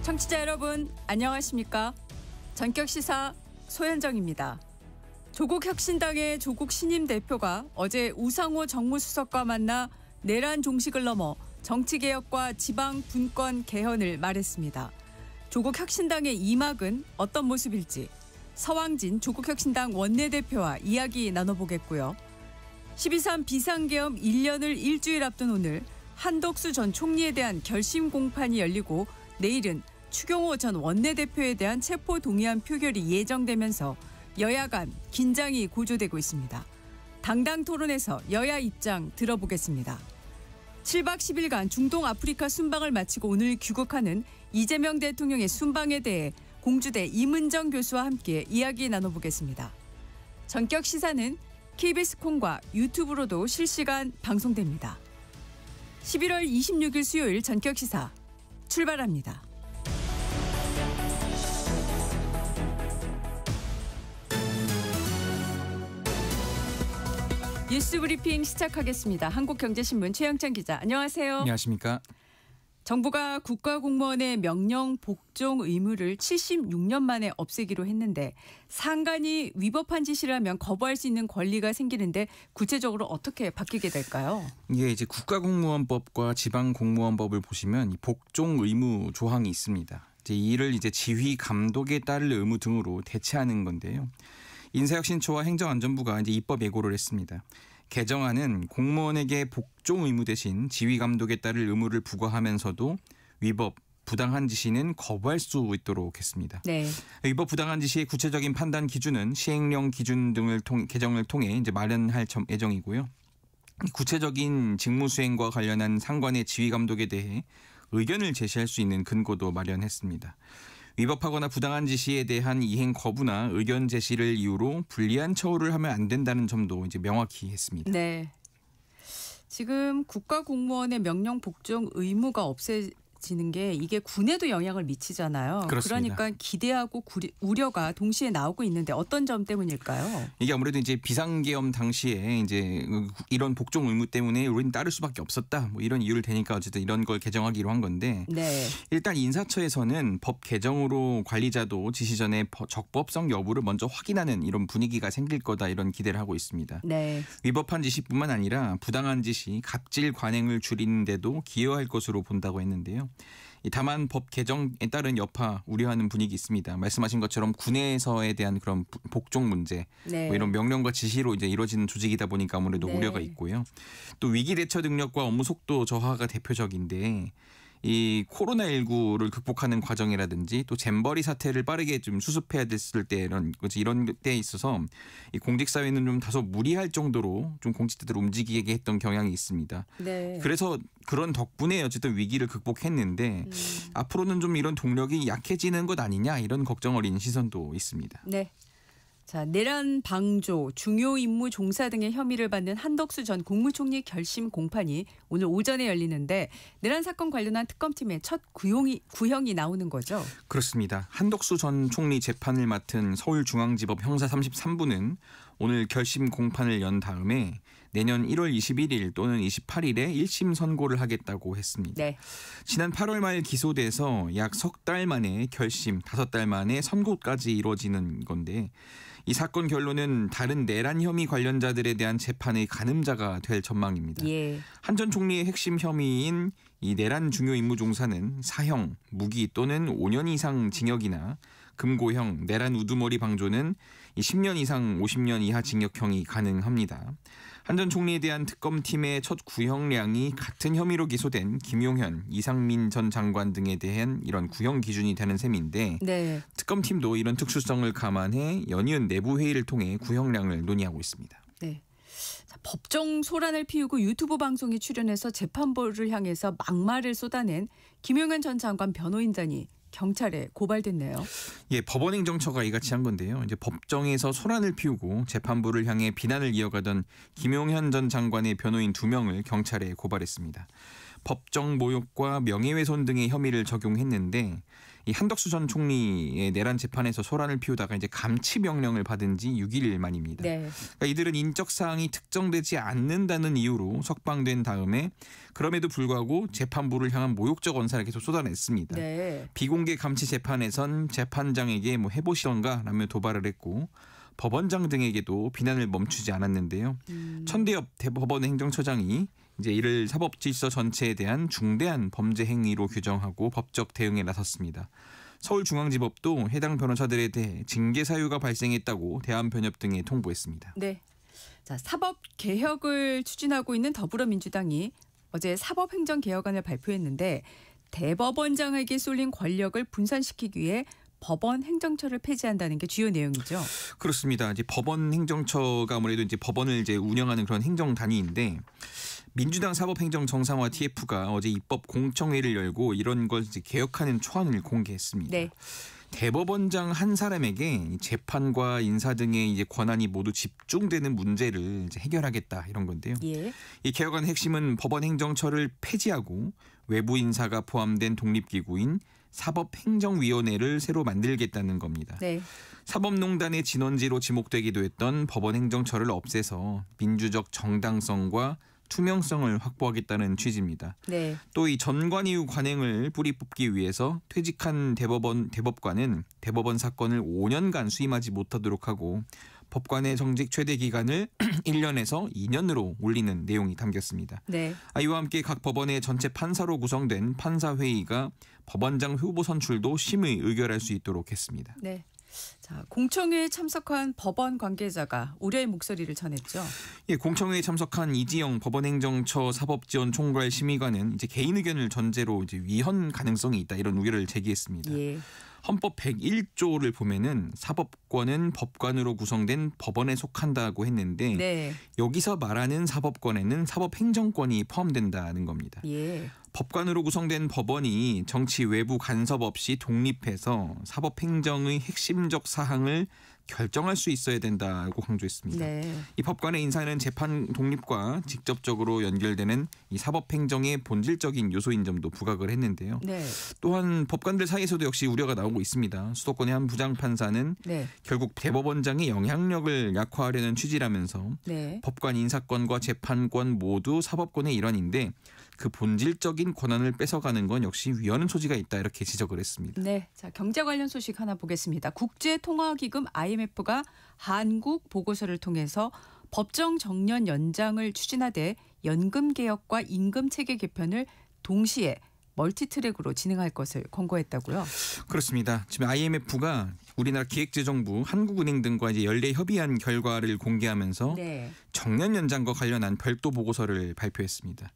청취자 여러분 안녕하십니까? 전격시사 소현정입니다. 조국혁신당의 조국 신임 대표가 어제 우상호 정무수석과 만나 내란 종식을 넘어 정치개혁과 지방 분권 개헌을 말했습니다. 조국혁신당의 이막은 어떤 모습일지 서왕진 조국혁신당 원내대표와 이야기 나눠보겠고요. 12.3 비상계엄 1년을 일주일 앞둔 오늘 한덕수 전 총리에 대한 결심 공판이 열리고 내일은 추경호 전 원내대표에 대한 체포동의안 표결이 예정되면서 여야 간 긴장이 고조되고 있습니다. 당당 토론에서 여야 입장 들어보겠습니다. 7박 10일간 중동 아프리카 순방을 마치고 오늘 귀국하는 이재명 대통령의 순방에 대해 공주대 임은정 교수와 함께 이야기 나눠보겠습니다. 전격 시사는 KBS 콩과 유튜브로도 실시간 방송됩니다. 11월 26일 수요일 전격 시사 출발합니다. 뉴스 브리핑 시작하겠습니다. 한국경제신문 최영찬 기자, 안녕하세요. 안녕하십니까. 정부가 국가공무원의 명령 복종 의무를 76년 만에 없애기로 했는데 상관이 위법한 지시를 하면 거부할 수 있는 권리가 생기는데 구체적으로 어떻게 바뀌게 될까요? 이게 이제 국가공무원법과 지방공무원법을 보시면 이 복종 의무 조항이 있습니다. 이를 이제 지휘 감독에 따를 의무 등으로 대체하는 건데요. 인사혁신처와 행정안전부가 이제 입법 예고를 했습니다. 개정안은 공무원에게 복종 의무 대신 지휘 감독에 따를 의무를 부과하면서도 위법, 부당한 지시는 거부할 수 있도록 했습니다. 네. 위법, 부당한 지시의 구체적인 판단 기준은 시행령 기준 등을 개정을 통해 이제 마련할 예정이고요. 구체적인 직무 수행과 관련한 상관의 지휘 감독에 대해 의견을 제시할 수 있는 근거도 마련했습니다. 위법하거나 부당한 지시에 대한 이행 거부나 의견 제시를 이유로 불리한 처우를 하면 안 된다는 점도 이제 명확히 했습니다. 네. 지금 국가공무원의 명령 복종 의무가 없어지는 게 이게 군에도 영향을 미치잖아요. 그렇습니다. 그러니까 기대하고 우려가 동시에 나오고 있는데 어떤 점 때문일까요? 이게 아무래도 이제 비상계엄 당시에 이제 이런 복종 의무 때문에 우리는 따를 수밖에 없었다. 뭐 이런 이유를 대니까 어쨌든 이런 걸 개정하기로 한 건데 네. 일단 인사처에서는 법 개정으로 관리자도 지시 전에 적법성 여부를 먼저 확인하는 이런 분위기가 생길 거다 이런 기대를 하고 있습니다. 네. 위법한 지시뿐만 아니라 부당한 지시, 갑질 관행을 줄이는 데도 기여할 것으로 본다고 했는데요. 다만 법 개정에 따른 여파 우려하는 분위기 있습니다. 말씀하신 것처럼 군에서에 대한 그런 복종 문제, 네. 뭐 이런 명령과 지시로 이제 이루어지는 조직이다 보니까 아무래도 네. 우려가 있고요. 또 위기 대처 능력과 업무 속도 저하가 대표적인데 이 코로나19를 극복하는 과정이라든지 또 잼버리 사태를 빠르게 좀 수습해야 됐을 때 이런 때에 있어서 이 공직사회는 좀 다소 무리할 정도로 좀 공직자들을 움직이게 했던 경향이 있습니다. 네. 그래서 그런 덕분에 어쨌든 위기를 극복했는데 앞으로는 좀 이런 동력이 약해지는 것 아니냐 이런 걱정 어린 시선도 있습니다. 네. 자, 내란 방조, 중요 임무 종사 등의 혐의를 받는 한덕수 전 국무총리 결심 공판이 오늘 오전에 열리는데 내란 사건 관련한 특검팀의 첫 구형이 나오는 거죠? 그렇습니다. 한덕수 전 총리 재판을 맡은 서울중앙지법 형사 33부는 오늘 결심 공판을 연 다음에 내년 1월 21일 또는 28일에 1심 선고를 하겠다고 했습니다. 네. 지난 8월 말 기소돼서 약 석 달 만에 결심, 5달 만에 선고까지 이루어지는 건데 이 사건 결론은 다른 내란 혐의 관련자들에 대한 재판의 가늠자가 될 전망입니다. 예. 한 전 총리의 핵심 혐의인 이 내란 중요 임무 종사는 사형, 무기 또는 5년 이상 징역이나 금고형, 내란 우두머리 방조는 10년 이상 50년 이하 징역형이 가능합니다. 한 전 총리에 대한 특검팀의 첫 구형량이 같은 혐의로 기소된 김용현, 이상민 전 장관 등에 대한 이런 구형 기준이 되는 셈인데 네. 특검팀도 이런 특수성을 감안해 연이은 내부 회의를 통해 구형량을 논의하고 있습니다. 네. 자, 법정 소란을 피우고 유튜브 방송에 출연해서 재판부를 향해서 막말을 쏟아낸 김용현 전 장관 변호인단이 경찰에 고발됐네요. 예, 법원행정처가 이같이 한 건데요. 이제 법정에서 소란을 피우고 재판부를 향해 비난을 이어가던 김용현 전 장관의 변호인 2명을 경찰에 고발했습니다. 법정 모욕과 명예훼손 등의 혐의를 적용했는데 이 한덕수 전 총리의 내란 재판에서 소란을 피우다가 이제 감치 명령을 받은 지 6일 만입니다. 네. 그러니까 이들은 인적 사항이 특정되지 않는다는 이유로 석방된 다음에 그럼에도 불구하고 재판부를 향한 모욕적 언사를 계속 쏟아냈습니다. 네. 비공개 감치 재판에선 재판장에게 뭐 해보시던가 라며 도발을 했고 법원장 등에게도 비난을 멈추지 않았는데요. 천대엽 대법원 행정처장이 이제 이를 사법질서 전체에 대한 중대한 범죄 행위로 규정하고 법적 대응에 나섰습니다. 서울중앙지법도 해당 변호사들에 대해 징계 사유가 발생했다고 대한변협 등에 통보했습니다. 네. 자, 사법 개혁을 추진하고 있는 더불어민주당이 어제 사법행정개혁안을 발표했는데 대법원장에게 쏠린 권력을 분산시키기 위해 법원 행정처를 폐지한다는 게 주요 내용이죠. 그렇습니다. 이제 법원 행정처가 아무래도 이제 법원을 이제 운영하는 그런 행정 단위인데 민주당 사법행정정상화 TF가 어제 입법 공청회를 열고 이런 걸 이제 개혁하는 초안을 공개했습니다. 네. 대법원장 한 사람에게 재판과 인사 등의 이제 권한이 모두 집중되는 문제를 이제 해결하겠다 이런 건데요. 예. 이 개혁안의 핵심은 법원 행정처를 폐지하고 외부 인사가 포함된 독립기구인 사법행정위원회를 새로 만들겠다는 겁니다. 네. 사법농단의 진원지로 지목되기도 했던 법원 행정처를 없애서 민주적 정당성과 투명성을 확보하겠다는 취지입니다. 네. 또 이 전관 이후 관행을 뿌리 뽑기 위해서 퇴직한 대법관은 대법원 사건을 5년간 수임하지 못하도록 하고 법관의 정직 최대 기간을 1년에서 2년으로 올리는 내용이 담겼습니다. 네. 이와 함께 각 법원의 전체 판사로 구성된 판사회의가 법원장 후보 선출도 심의 의결할 수 있도록 했습니다. 네. 자, 공청회에 참석한 법원 관계자가 우려의 목소리를 전했죠. 예, 공청회에 참석한 이지영 법원행정처 사법지원총괄 심의관은 이제 개인 의견을 전제로 이제 위헌 가능성이 있다 이런 우려를 제기했습니다. 예. 헌법 101조를 보면은 사법권은 법관으로 구성된 법원에 속한다고 했는데 네. 여기서 말하는 사법권에는 사법행정권이 포함된다는 겁니다. 예. 법관으로 구성된 법원이 정치 외부 간섭 없이 독립해서 사법행정의 핵심적 사항을 결정할 수 있어야 된다고 강조했습니다. 네. 이 법관의 인사는 재판 독립과 직접적으로 연결되는 이 사법행정의 본질적인 요소인 점도 부각을 했는데요. 네. 또한 법관들 사이에서도 역시 우려가 나오고 있습니다. 수도권의 한 부장판사는 네. 결국 대법원장의 영향력을 약화하려는 취지라면서 네. 법관 인사권과 재판권 모두 사법권의 일환인데 그 본질적인 권한을 뺏어가는 건 역시 위헌의 소지가 있다 이렇게 지적을 했습니다. 네. 자, 경제 관련 소식 하나 보겠습니다. 국제통화기금 IMF가 한국 보고서를 통해서 법정 정년 연장을 추진하되 연금 개혁과 임금 체계 개편을 동시에 멀티트랙으로 진행할 것을 권고했다고요. 그렇습니다. 지금 IMF가 우리나라 기획재정부, 한국은행 등과 이제 연례 협의한 결과를 공개하면서 네. 정년 연장과 관련한 별도 보고서를 발표했습니다.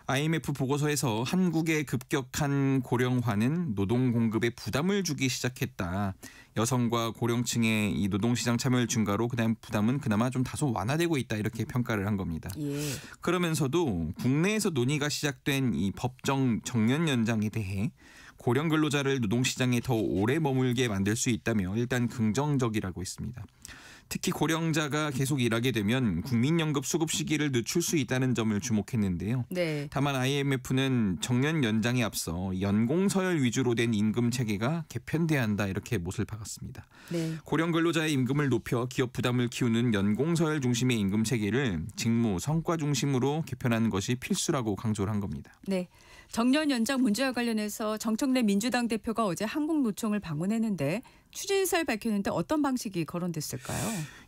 IMF 보고서에서 한국의 급격한 고령화는 노동 공급에 부담을 주기 시작했다. 여성과 고령층의 이 노동시장 참여율 증가로 그다음 부담은 그나마 좀 다소 완화되고 있다 이렇게 평가를 한 겁니다. 예. 그러면서도 국내에서 논의가 시작된 이 법정 정년 연장에 대해 고령 근로자를 노동시장에 더 오래 머물게 만들 수 있다며 일단 긍정적이라고 했습니다. 특히 고령자가 계속 일하게 되면 국민연금 수급 시기를 늦출 수 있다는 점을 주목했는데요. 네. 다만 IMF는 정년 연장에 앞서 연공서열 위주로 된 임금 체계가 개편돼야 한다 이렇게 못을 박았습니다. 네. 고령 근로자의 임금을 높여 기업 부담을 키우는 연공서열 중심의 임금 체계를 직무, 성과 중심으로 개편하는 것이 필수라고 강조를 한 겁니다. 네. 정년 연장 문제와 관련해서 정청래 민주당 대표가 어제 한국노총을 방문했는데 추진사를 밝혔는데 어떤 방식이 거론됐을까요?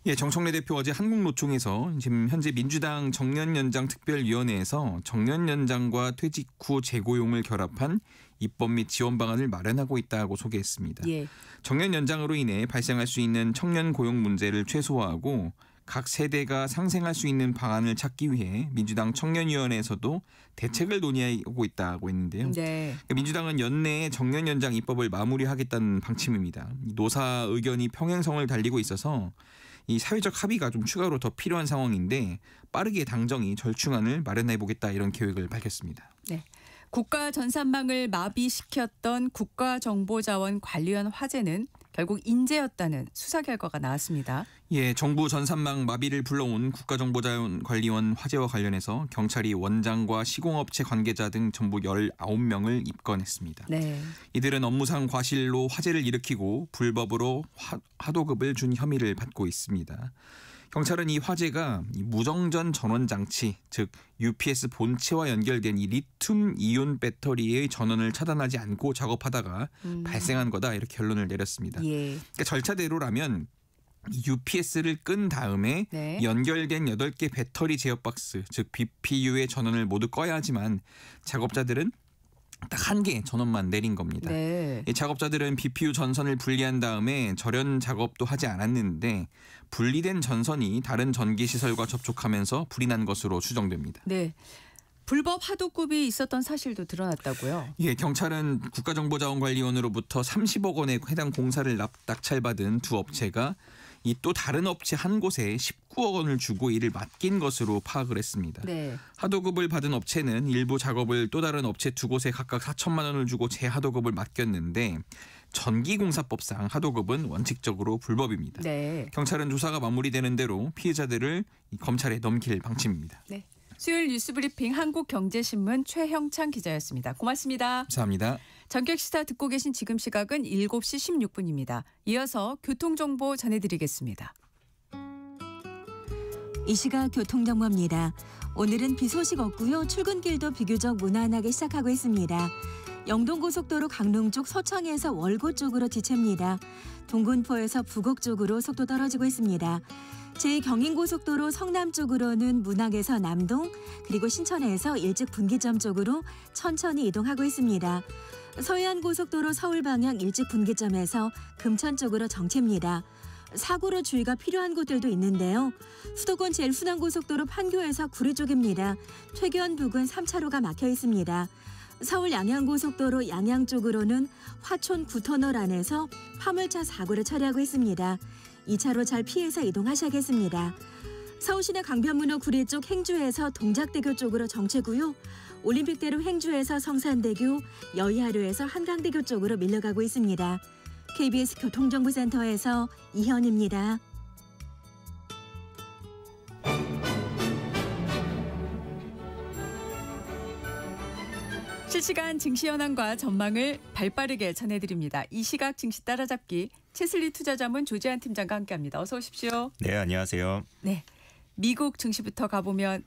예, 정청래 대표 어제 한국노총에서 지금 현재 민주당 정년연장 특별위원회에서 정년연장과 퇴직 후 재고용을 결합한 입법 및 지원 방안을 마련하고 있다고 소개했습니다. 예. 정년연장으로 인해 발생할 수 있는 청년 고용 문제를 최소화하고 각 세대가 상생할 수 있는 방안을 찾기 위해 민주당 청년위원회에서도 대책을 논의하고 있다고 했는데요. 네. 민주당은 연내에 정년연장 입법을 마무리하겠다는 방침입니다. 노사 의견이 평행성을 달리고 있어서 이 사회적 합의가 좀 추가로 더 필요한 상황인데 빠르게 당정이 절충안을 마련해보겠다 이런 계획을 밝혔습니다. 네. 국가 전산망을 마비시켰던 국가정보자원관리원 화재는 결국 인재였다는 수사 결과가 나왔습니다. 예, 정부 전산망 마비를 불러온 국가정보자원관리원 화재와 관련해서 경찰이 원장과 시공업체 관계자 등 전부 19명을 입건했습니다. 네. 이들은 업무상 과실로 화재를 일으키고 불법으로 하도급을 준 혐의를 받고 있습니다. 경찰은 이 화재가 무정전 전원장치, 즉 UPS 본체와 연결된 이 리튬 이온 배터리의 전원을 차단하지 않고 작업하다가 발생한 거다 이렇게 결론을 내렸습니다. 예. 그러니까 절차대로라면 UPS를 끈 다음에 네. 연결된 8개 배터리 제어 박스, 즉 BPU의 전원을 모두 꺼야 하지만 작업자들은 딱 한 개의 전원만 내린 겁니다. 네. 이 작업자들은 BPU 전선을 분리한 다음에 절연 작업도 하지 않았는데 분리된 전선이 다른 전기시설과 접촉하면서 불이 난 것으로 추정됩니다. 네. 불법 하도급이 있었던 사실도 드러났다고요? 예, 경찰은 국가정보자원관리원으로부터 30억 원의 해당 공사를 낙찰받은 두 업체가 이 또 다른 업체 한 곳에 19억 원을 주고 이를 맡긴 것으로 파악을 했습니다. 네. 하도급을 받은 업체는 일부 작업을 또 다른 업체 두 곳에 각각 4천만 원을 주고 재하도급을 맡겼는데 전기공사법상 하도급은 원칙적으로 불법입니다. 네. 경찰은 조사가 마무리되는 대로 피해자들을 검찰에 넘길 방침입니다. 네. 수요일 뉴스브리핑 한국경제신문 최형찬 기자였습니다. 고맙습니다. 감사합니다. 전격시사 듣고 계신 지금 시각은 7시 16분입니다. 이어서 교통정보 전해드리겠습니다. 이 시각 교통정보입니다. 오늘은 비 소식 없고요. 출근길도 비교적 무난하게 시작하고 있습니다. 영동고속도로 강릉 쪽 서창에서 월곶 쪽으로 지체입니다. 동군포에서 부곡 쪽으로 속도 떨어지고 있습니다. 제2경인고속도로 성남 쪽으로는 문학에서 남동 그리고 신천에서 일찍 분기점 쪽으로 천천히 이동하고 있습니다. 서해안고속도로 서울 방향 일찍 분기점에서 금천 쪽으로 정체입니다. 사고로 주의가 필요한 곳들도 있는데요. 수도권 제일 순환고속도로 판교에서 구리 쪽입니다. 퇴교원 부근 3차로가 막혀 있습니다. 서울 양양고속도로 양양 쪽으로는 화촌 9터널 안에서 화물차 사고를 처리하고 있습니다. 2차로 잘 피해서 이동하셔야겠습니다. 서울시내 강변문호 구리 쪽 행주에서 동작대교 쪽으로 정체고요. 올림픽대로 행주에서 성산대교, 여의하로에서 한강대교 쪽으로 밀려가고 있습니다. KBS 교통정보센터에서 이현입니다. 실시간 증시 현황과 전망을 발빠르게 전해드립니다. 이 시각 증시 따라잡기 채슬리 투자자문 조재한 팀장과 함께합니다. 어서 오십시오. 네, 안녕하세요. 네, 미국 증시부터 가보면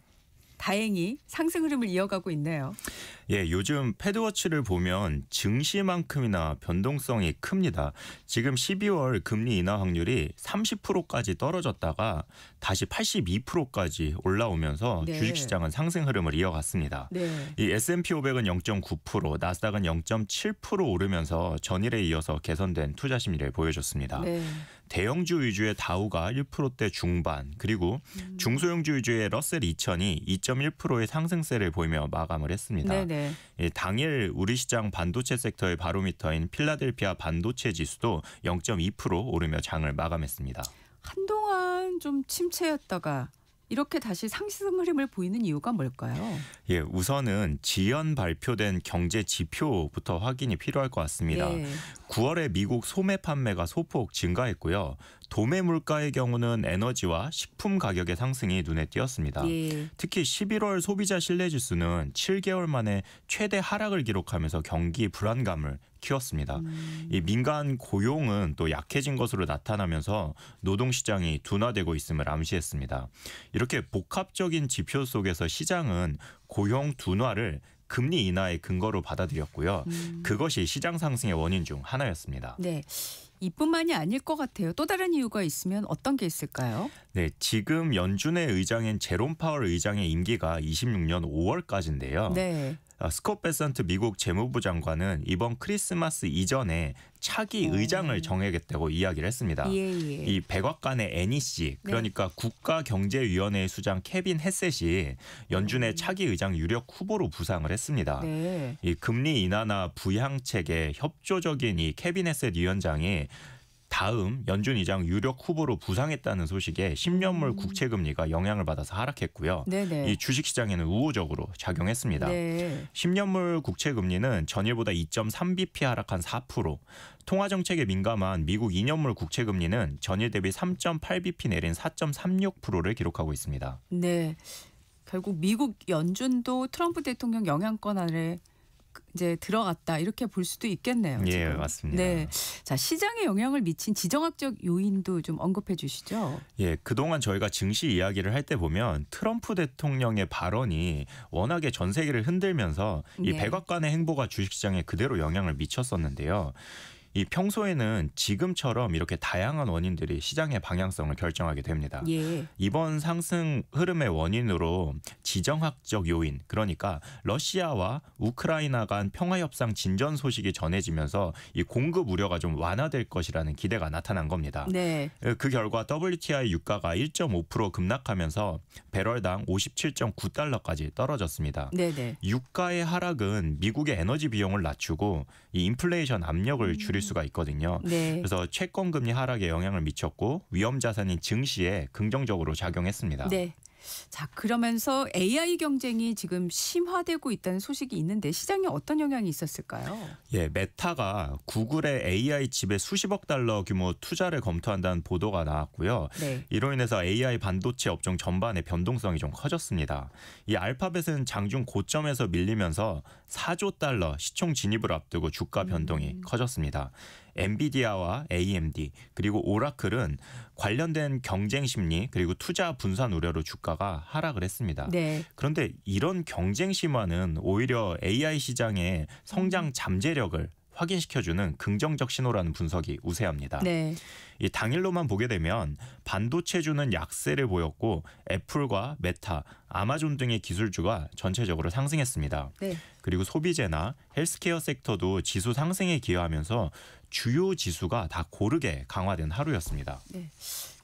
다행히 상승 흐름을 이어가고 있네요. 예, 요즘 패드워치를 보면 증시만큼이나 변동성이 큽니다. 지금 12월 금리 인하 확률이 30%까지 떨어졌다가 다시 82%까지 올라오면서 네. 주식시장은 상승 흐름을 이어갔습니다. 네. 이 S&P 500은 0.9%, 나스닥은 0.7% 오르면서 전일에 이어서 개선된 투자 심리를 보여줬습니다. 네. 대형주 위주의 다우가 1%대 중반, 그리고 중소형주 위주의 러셀 2000이 2.1%의 상승세를 보이며 마감을 했습니다. 네네. 예, 당일 우리 시장 반도체 섹터의 바로미터인 필라델피아 반도체 지수도 0.2% 오르며 장을 마감했습니다. 한동안 좀 침체였다가 이렇게 다시 상승 흐름을 보이는 이유가 뭘까요? 예, 우선은 지연 발표된 경제 지표부터 확인이 필요할 것 같습니다. 네. 9월에 미국 소매 판매가 소폭 증가했고요. 도매 물가의 경우는 에너지와 식품 가격의 상승이 눈에 띄었습니다. 예. 특히 11월 소비자 신뢰지수는 7개월 만에 최대 하락을 기록하면서 경기 불안감을 키웠습니다. 이 민간 고용은 또 약해진 것으로 나타나면서 노동시장이 둔화되고 있음을 암시했습니다. 이렇게 복합적인 지표 속에서 시장은 고용 둔화를 금리 인하의 근거로 받아들였고요. 그것이 시장 상승의 원인 중 하나였습니다. 네. 이뿐만이 아닐 것 같아요. 또 다른 이유가 있으면 어떤 게 있을까요? 네, 지금 연준의 의장인 제롬 파월 의장의 임기가 26년 5월까지인데요. 네. 스콧 베선트 미국 재무부 장관은 이번 크리스마스 이전에 차기 의장을 정하겠다고 이야기를 했습니다. 예, 예. 이 백악관의 NEC, 그러니까 국가경제위원회의 수장 케빈 헤셋이 연준의 차기 의장 유력 후보로 부상을 했습니다. 네. 이 금리 인하나 부양책에 협조적인 이 케빈 헤셋 위원장이 다음 연준 의장 유력 후보로 부상했다는 소식에 10년물 국채 금리가 영향을 받아서 하락했고요. 네네. 이 주식시장에는 우호적으로 작용했습니다. 네. 10년물 국채 금리는 전일보다 2.3bp 하락한 4%, 통화정책에 민감한 미국 2년물 국채 금리는 전일 대비 3.8bp 내린 4.36%를 기록하고 있습니다. 네. 결국 미국 연준도 트럼프 대통령 영향권 아래 이제 들어갔다 이렇게 볼 수도 있겠네요. 예, 지금. 맞습니다. 네. 자, 시장에 영향을 미친 지정학적 요인도 좀 언급해 주시죠. 예, 그동안 저희가 증시 이야기를 할 때 보면 트럼프 대통령의 발언이 워낙에 전 세계를 흔들면서 이 네. 백악관의 행보가 주식시장에 그대로 영향을 미쳤었는데요. 이 평소에는 지금처럼 이렇게 다양한 원인들이 시장의 방향성을 결정하게 됩니다. 예. 이번 상승 흐름의 원인으로 지정학적 요인, 그러니까 러시아와 우크라이나 간 평화협상 진전 소식이 전해지면서 이 공급 우려가 좀 완화될 것이라는 기대가 나타난 겁니다. 네. 그 결과 WTI 유가가 1.5% 급락하면서 배럴당 57.9달러까지 떨어졌습니다. 네네. 유가의 하락은 미국의 에너지 비용을 낮추고 이 인플레이션 압력을 줄일 수가 있거든요. 네. 그래서 채권 금리 하락에 영향을 미쳤고 위험 자산인 증시에 긍정적으로 작용했습니다. 네. 자, 그러면서 AI 경쟁이 지금 심화되고 있다는 소식이 있는데 시장에 어떤 영향이 있었을까요? 예, 메타가 구글의 AI 칩에 수십억 달러 규모 투자를 검토한다는 보도가 나왔고요. 네. 이로 인해서 AI 반도체 업종 전반의 변동성이 좀 커졌습니다. 이 알파벳은 장중 고점에서 밀리면서 4조 달러 시총 진입을 앞두고 주가 변동이 커졌습니다. 엔비디아와 AMD 그리고 오라클은 관련된 경쟁 심리 그리고 투자 분산 우려로 주가가 하락을 했습니다. 네. 그런데 이런 경쟁 심화는 오히려 AI 시장의 성장 잠재력을 확인시켜주는 긍정적 신호라는 분석이 우세합니다. 네. 이 당일로만 보게 되면 반도체주는 약세를 보였고 애플과 메타, 아마존 등의 기술주가 전체적으로 상승했습니다. 네. 그리고 소비재나 헬스케어 섹터도 지수 상승에 기여하면서 주요 지수가 다 고르게 강화된 하루였습니다. 네.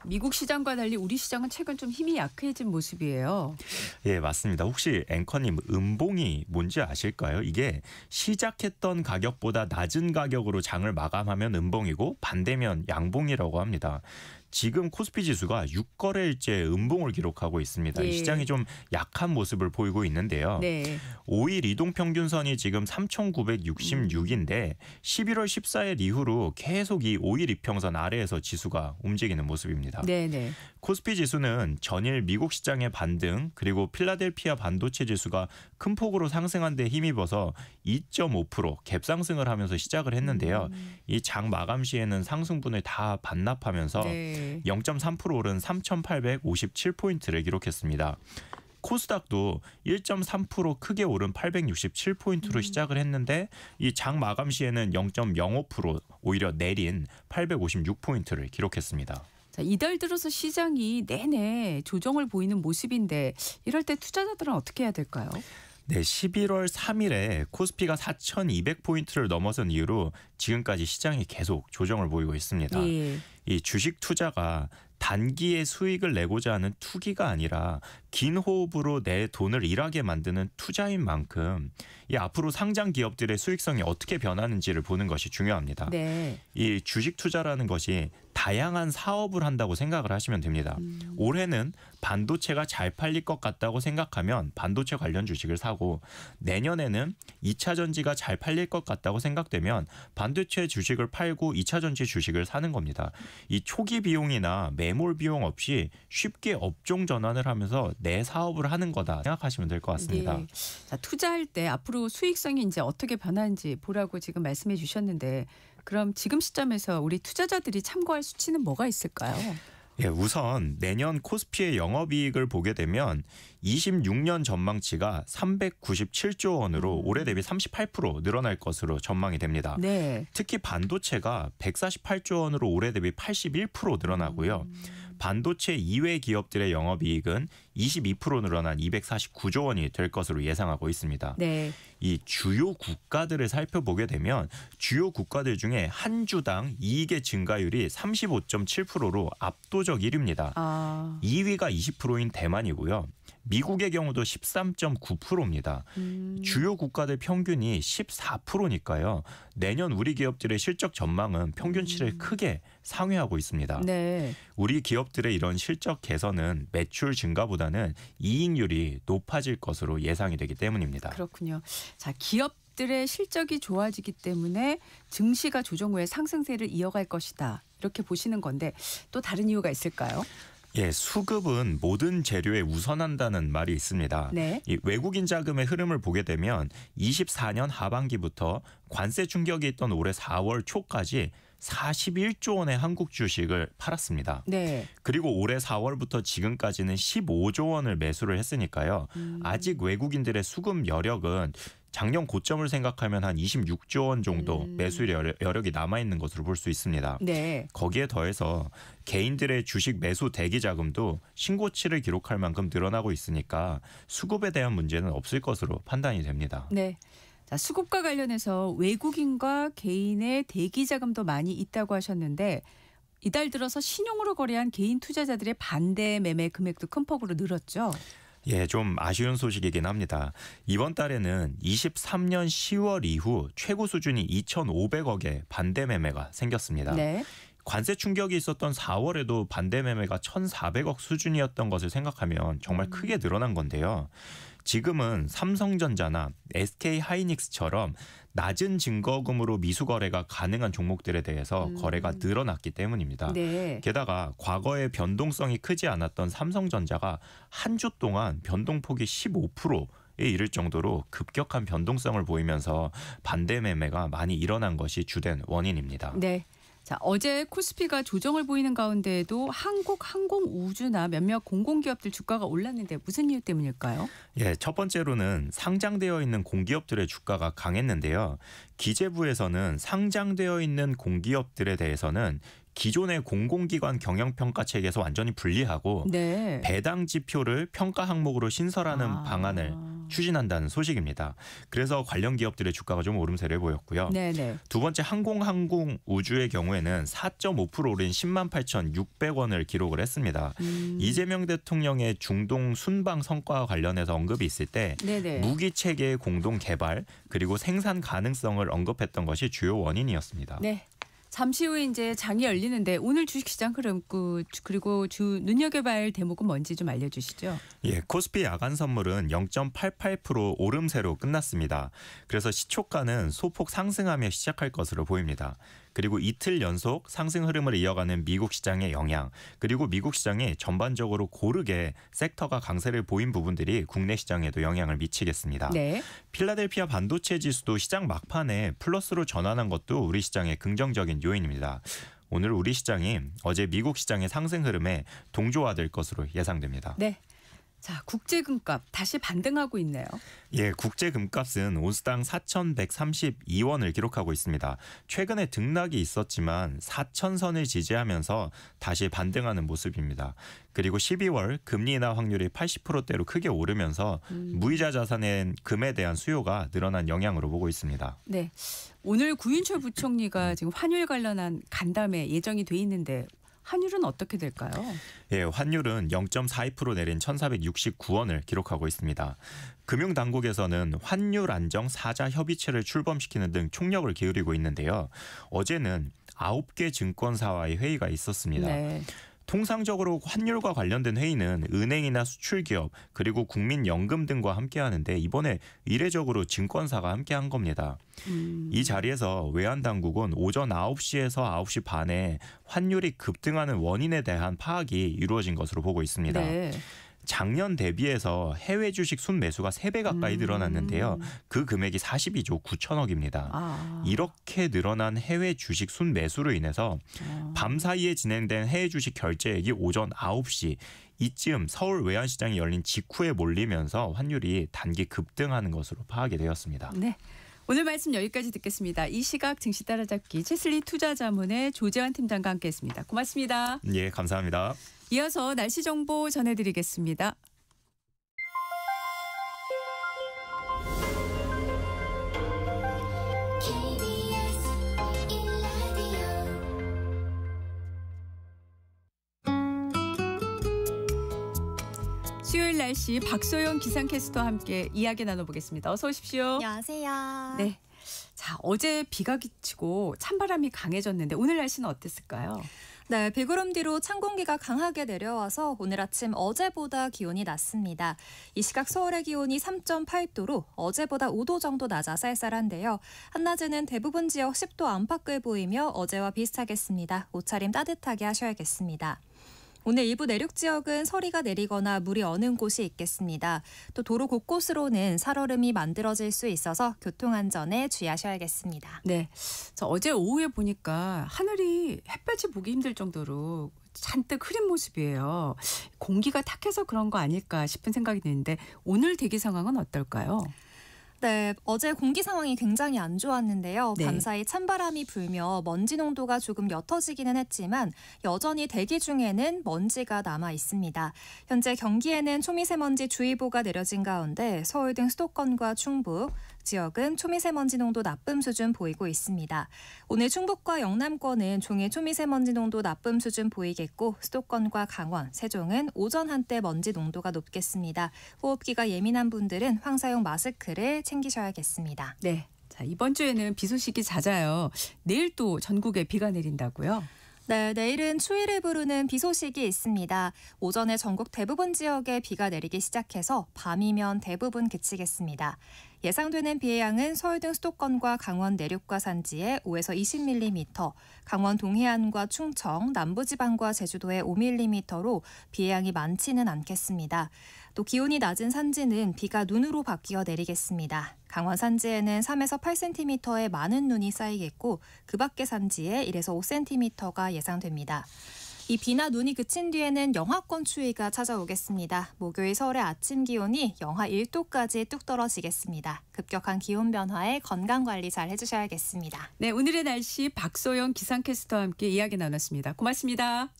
미국 시장과 달리 우리 시장은 최근 좀 힘이 약해진 모습이에요. 예, 맞습니다. 혹시 앵커님 음봉이 뭔지 아실까요? 이게 시작했던 가격보다 낮은 가격으로 장을 마감하면 음봉이고 반대면 양봉이라고 합니다. 지금 코스피 지수가 6거래일째 음봉을 기록하고 있습니다. 예. 이 시장이 좀 약한 모습을 보이고 있는데요. 네. 5일 이동평균선이 지금 3,966인데 11월 14일 이후로 계속 이 5일 이평선 아래에서 지수가 움직이는 모습입니다. 네네. 코스피 지수는 전일 미국 시장의 반등 그리고 필라델피아 반도체 지수가 큰 폭으로 상승한 데 힘입어서 2.5% 갭상승을 하면서 시작을 했는데요. 이 장 마감 시에는 상승분을 다 반납하면서 네. 0.3% 오른 3,857포인트를 기록했습니다. 코스닥도 1.3% 크게 오른 867포인트로 시작을 했는데 이 장 마감 시에는 0.05% 오히려 내린 856포인트를 기록했습니다. 자, 이달 들어서 시장이 내내 조정을 보이는 모습인데 이럴 때 투자자들은 어떻게 해야 될까요? 네, 11월 3일에 코스피가 4,200포인트를 넘어선 이후로 지금까지 시장이 계속 조정을 보이고 있습니다. 예. 이 주식 투자가 단기의 수익을 내고자 하는 투기가 아니라 긴 호흡으로 내 돈을 일하게 만드는 투자인 만큼 이 앞으로 상장 기업들의 수익성이 어떻게 변하는지를 보는 것이 중요합니다. 네. 이 주식 투자라는 것이 다양한 사업을 한다고 생각을 하시면 됩니다. 올해는 반도체가 잘 팔릴 것 같다고 생각하면 반도체 관련 주식을 사고 내년에는 2차 전지가 잘 팔릴 것 같다고 생각되면 반도체 주식을 팔고 2차 전지 주식을 사는 겁니다. 이 초기 비용이나 매몰 비용 없이 쉽게 업종 전환을 하면서 내 사업을 하는 거다 생각하시면 될 것 같습니다. 네. 자, 투자할 때 앞으로 수익성이 이제 어떻게 변하는지 보라고 지금 말씀해 주셨는데 그럼 지금 시점에서 우리 투자자들이 참고할 수치는 뭐가 있을까요? 예, 우선 내년 코스피의 영업이익을 보게 되면 26년 전망치가 397조 원으로 올해 대비 38% 늘어날 것으로 전망이 됩니다. 네. 특히 반도체가 148조 원으로 올해 대비 81% 늘어나고요. 반도체 이외 기업들의 영업이익은 22% 늘어난 249조 원이 될 것으로 예상하고 있습니다. 네. 이 주요 국가들을 살펴보게 되면 주요 국가들 중에 한 주당 이익의 증가율이 35.7%로 압도적 1위입니다. 2위가 20%인 대만이고요. 미국의 경우도 13.9%입니다. 주요 국가들 평균이 14%니까요. 내년 우리 기업들의 실적 전망은 평균치를 크게 상회하고 있습니다. 네. 우리 기업들의 이런 실적 개선은 매출 증가보다는 이익률이 높아질 것으로 예상이 되기 때문입니다. 그렇군요. 자, 기업들의 실적이 좋아지기 때문에 증시가 조정 후에 상승세를 이어갈 것이다. 이렇게 보시는 건데 또 다른 이유가 있을까요? 예, 수급은 모든 재료에 우선한다는 말이 있습니다. 네. 이 외국인 자금의 흐름을 보게 되면 24년 하반기부터 관세 충격이 있던 올해 4월 초까지 41조 원의 한국 주식을 팔았습니다. 네. 그리고 올해 4월부터 지금까지는 15조 원을 매수를 했으니까요. 아직 외국인들의 수급 여력은 작년 고점을 생각하면 한 26조 원 정도 매수 여력이 남아있는 것으로 볼 수 있습니다. 네. 거기에 더해서 개인들의 주식 매수 대기 자금도 신고치를 기록할 만큼 늘어나고 있으니까 수급에 대한 문제는 없을 것으로 판단이 됩니다. 네. 자, 수급과 관련해서 외국인과 개인의 대기 자금도 많이 있다고 하셨는데 이달 들어서 신용으로 거래한 개인 투자자들의 반대 매매 금액도 큰 폭으로 늘었죠. 예, 좀 아쉬운 소식이긴 합니다. 이번 달에는 23년 10월 이후 최고 수준이 2,500억의 반대 매매가 생겼습니다. 네. 관세 충격이 있었던 4월에도 반대 매매가 1,400억 수준이었던 것을 생각하면 정말 크게 늘어난 건데요. 지금은 삼성전자나 SK하이닉스처럼 낮은 증거금으로 미수 거래가 가능한 종목들에 대해서 거래가 늘어났기 때문입니다. 네. 게다가 과거에 변동성이 크지 않았던 삼성전자가 한 주 동안 변동폭이 15%에 이를 정도로 급격한 변동성을 보이면서 반대 매매가 많이 일어난 것이 주된 원인입니다. 네. 자, 어제 코스피가 조정을 보이는 가운데에도 한국항공우주나 몇몇 공공기업들 주가가 올랐는데 무슨 이유 때문일까요? 예, 첫 번째로는 상장되어 있는 공기업들의 주가가 강했는데요. 기재부에서는 상장되어 있는 공기업들에 대해서는 기존의 공공기관 경영평가 체계에서 완전히 분리하고 네. 배당 지표를 평가 항목으로 신설하는 방안을 추진한다는 소식입니다. 그래서 관련 기업들의 주가가 좀 오름세를 보였고요. 네네. 두 번째 항공우주의 경우에는 4.5% 오른 10만 8,600원을 기록을 했습니다. 이재명 대통령의 중동 순방 성과와 관련해서 언급이 있을 때 네네. 무기 체계의 공동 개발 그리고 생산 가능성을 언급했던 것이 주요 원인이었습니다. 네. 잠시 후에 이제 장이 열리는데 오늘 주식시장 흐름 그리고 주 눈여겨봐야 할 대목은 뭔지 좀 알려주시죠. 예, 코스피 야간 선물은 0.88% 오름세로 끝났습니다. 그래서 시초가는 소폭 상승하며 시작할 것으로 보입니다. 그리고 이틀 연속 상승 흐름을 이어가는 미국 시장의 영향, 그리고 미국 시장이 전반적으로 고르게 섹터가 강세를 보인 부분들이 국내 시장에도 영향을 미치겠습니다. 네. 필라델피아 반도체 지수도 시장 막판에 플러스로 전환한 것도 우리 시장의 긍정적인 요인입니다. 오늘 우리 시장이 어제 미국 시장의 상승 흐름에 동조화될 것으로 예상됩니다. 네. 자, 국제금값 다시 반등하고 있네요. 예, 국제금값은 온스당 4,132원을 기록하고 있습니다. 최근에 등락이 있었지만 4,000선을 지지하면서 다시 반등하는 모습입니다. 그리고 12월 금리 인하 확률이 80%대로 크게 오르면서 무이자 자산의 금에 대한 수요가 늘어난 영향으로 보고 있습니다. 네. 오늘 구윤철 부총리가 지금 환율 관련한 간담회 예정이 돼 있는데 환율은 어떻게 될까요? 예, 환율은 0.42% 내린 1,469원을 기록하고 있습니다. 금융당국에서는 환율 안정 4자 협의체를 출범시키는 등 총력을 기울이고 있는데요. 어제는 9개 증권사와의 회의가 있었습니다. 네. 통상적으로 환율과 관련된 회의는 은행이나 수출기업 그리고 국민연금 등과 함께 하는데 이번에 이례적으로 증권사가 함께 한 겁니다. 이 자리에서 외환당국은 오전 9시에서 9시 반에 환율이 급등하는 원인에 대한 파악이 이루어진 것으로 보고 있습니다. 네. 작년 대비해서 해외 주식 순매수가 3배 가까이 늘어났는데요. 그 금액이 42조 9천억입니다. 이렇게 늘어난 해외 주식 순매수로 인해서 밤 사이에 진행된 해외 주식 결제액이 오전 9시 이쯤 서울 외환시장이 열린 직후에 몰리면서 환율이 단기 급등하는 것으로 파악이 되었습니다. 네. 오늘 말씀 여기까지 듣겠습니다. 이 시각 증시 따라잡기 체슬리 투자자문의 조재환 팀장과 함께했습니다. 고맙습니다. 예, 감사합니다. 이어서 날씨 정보 전해드리겠습니다. 수요일 날씨 박소영 기상캐스터와 함께 이야기 나눠보겠습니다. 어서 오십시오. 안녕하세요. 네. 자, 어제 비가 그치고 찬바람이 강해졌는데 오늘 날씨는 어땠을까요? 네, 비구름 뒤로 찬 공기가 강하게 내려와서 오늘 아침 어제보다 기온이 낮습니다. 이 시각 서울의 기온이 3.8도로 어제보다 5도 정도 낮아 쌀쌀한데요. 한낮에는 대부분 지역 10도 안팎을 보이며 어제와 비슷하겠습니다. 옷차림 따뜻하게 하셔야겠습니다. 오늘 일부 내륙 지역은 서리가 내리거나 물이 어는 곳이 있겠습니다. 또 도로 곳곳으로는 살얼음이 만들어질 수 있어서 교통안전에 주의하셔야겠습니다. 네, 저 어제 오후에 보니까 하늘이 햇볕이 보기 힘들 정도로 잔뜩 흐린 모습이에요. 공기가 탁해서 그런 거 아닐까 싶은 생각이 드는데 오늘 대기 상황은 어떨까요? 네, 어제 공기 상황이 굉장히 안 좋았는데요. 네. 밤사이 찬바람이 불며 먼지 농도가 조금 옅어지기는 했지만 여전히 대기 중에는 먼지가 남아 있습니다. 현재 경기에는 초미세먼지 주의보가 내려진 가운데 서울 등 수도권과 충북 지역은 초미세먼지 농도 나쁨 수준 보이고 있습니다. 오늘 충북과 영남권은 종일 초미세먼지 농도 나쁨 수준 보이겠고 수도권과 강원, 세종은 오전 한때 먼지 농도가 높겠습니다. 호흡기가 예민한 분들은 황사용 마스크를 챙기셔야겠습니다. 네, 자, 이번 주에는 비 소식이 잦아요. 내일 또 전국에 비가 내린다고요? 네, 내일은 추위를 부르는 비 소식이 있습니다. 오전에 전국 대부분 지역에 비가 내리기 시작해서 밤이면 대부분 그치겠습니다. 예상되는 비의 양은 서울 등 수도권과 강원 내륙과 산지에 5에서 20mm, 강원 동해안과 충청, 남부지방과 제주도에 5mm로 비의 양이 많지는 않겠습니다. 또 기온이 낮은 산지는 비가 눈으로 바뀌어 내리겠습니다. 강원 산지에는 3에서 8cm의 많은 눈이 쌓이겠고 그 밖의 산지에 1에서 5cm가 예상됩니다. 이 비나 눈이 그친 뒤에는 영하권 추위가 찾아오겠습니다. 목요일 서울의 아침 기온이 영하 1도까지 뚝 떨어지겠습니다. 급격한 기온 변화에 건강관리 잘 해주셔야겠습니다. 네, 오늘의 날씨 박소영 기상캐스터와 함께 이야기 나눴습니다. 고맙습니다.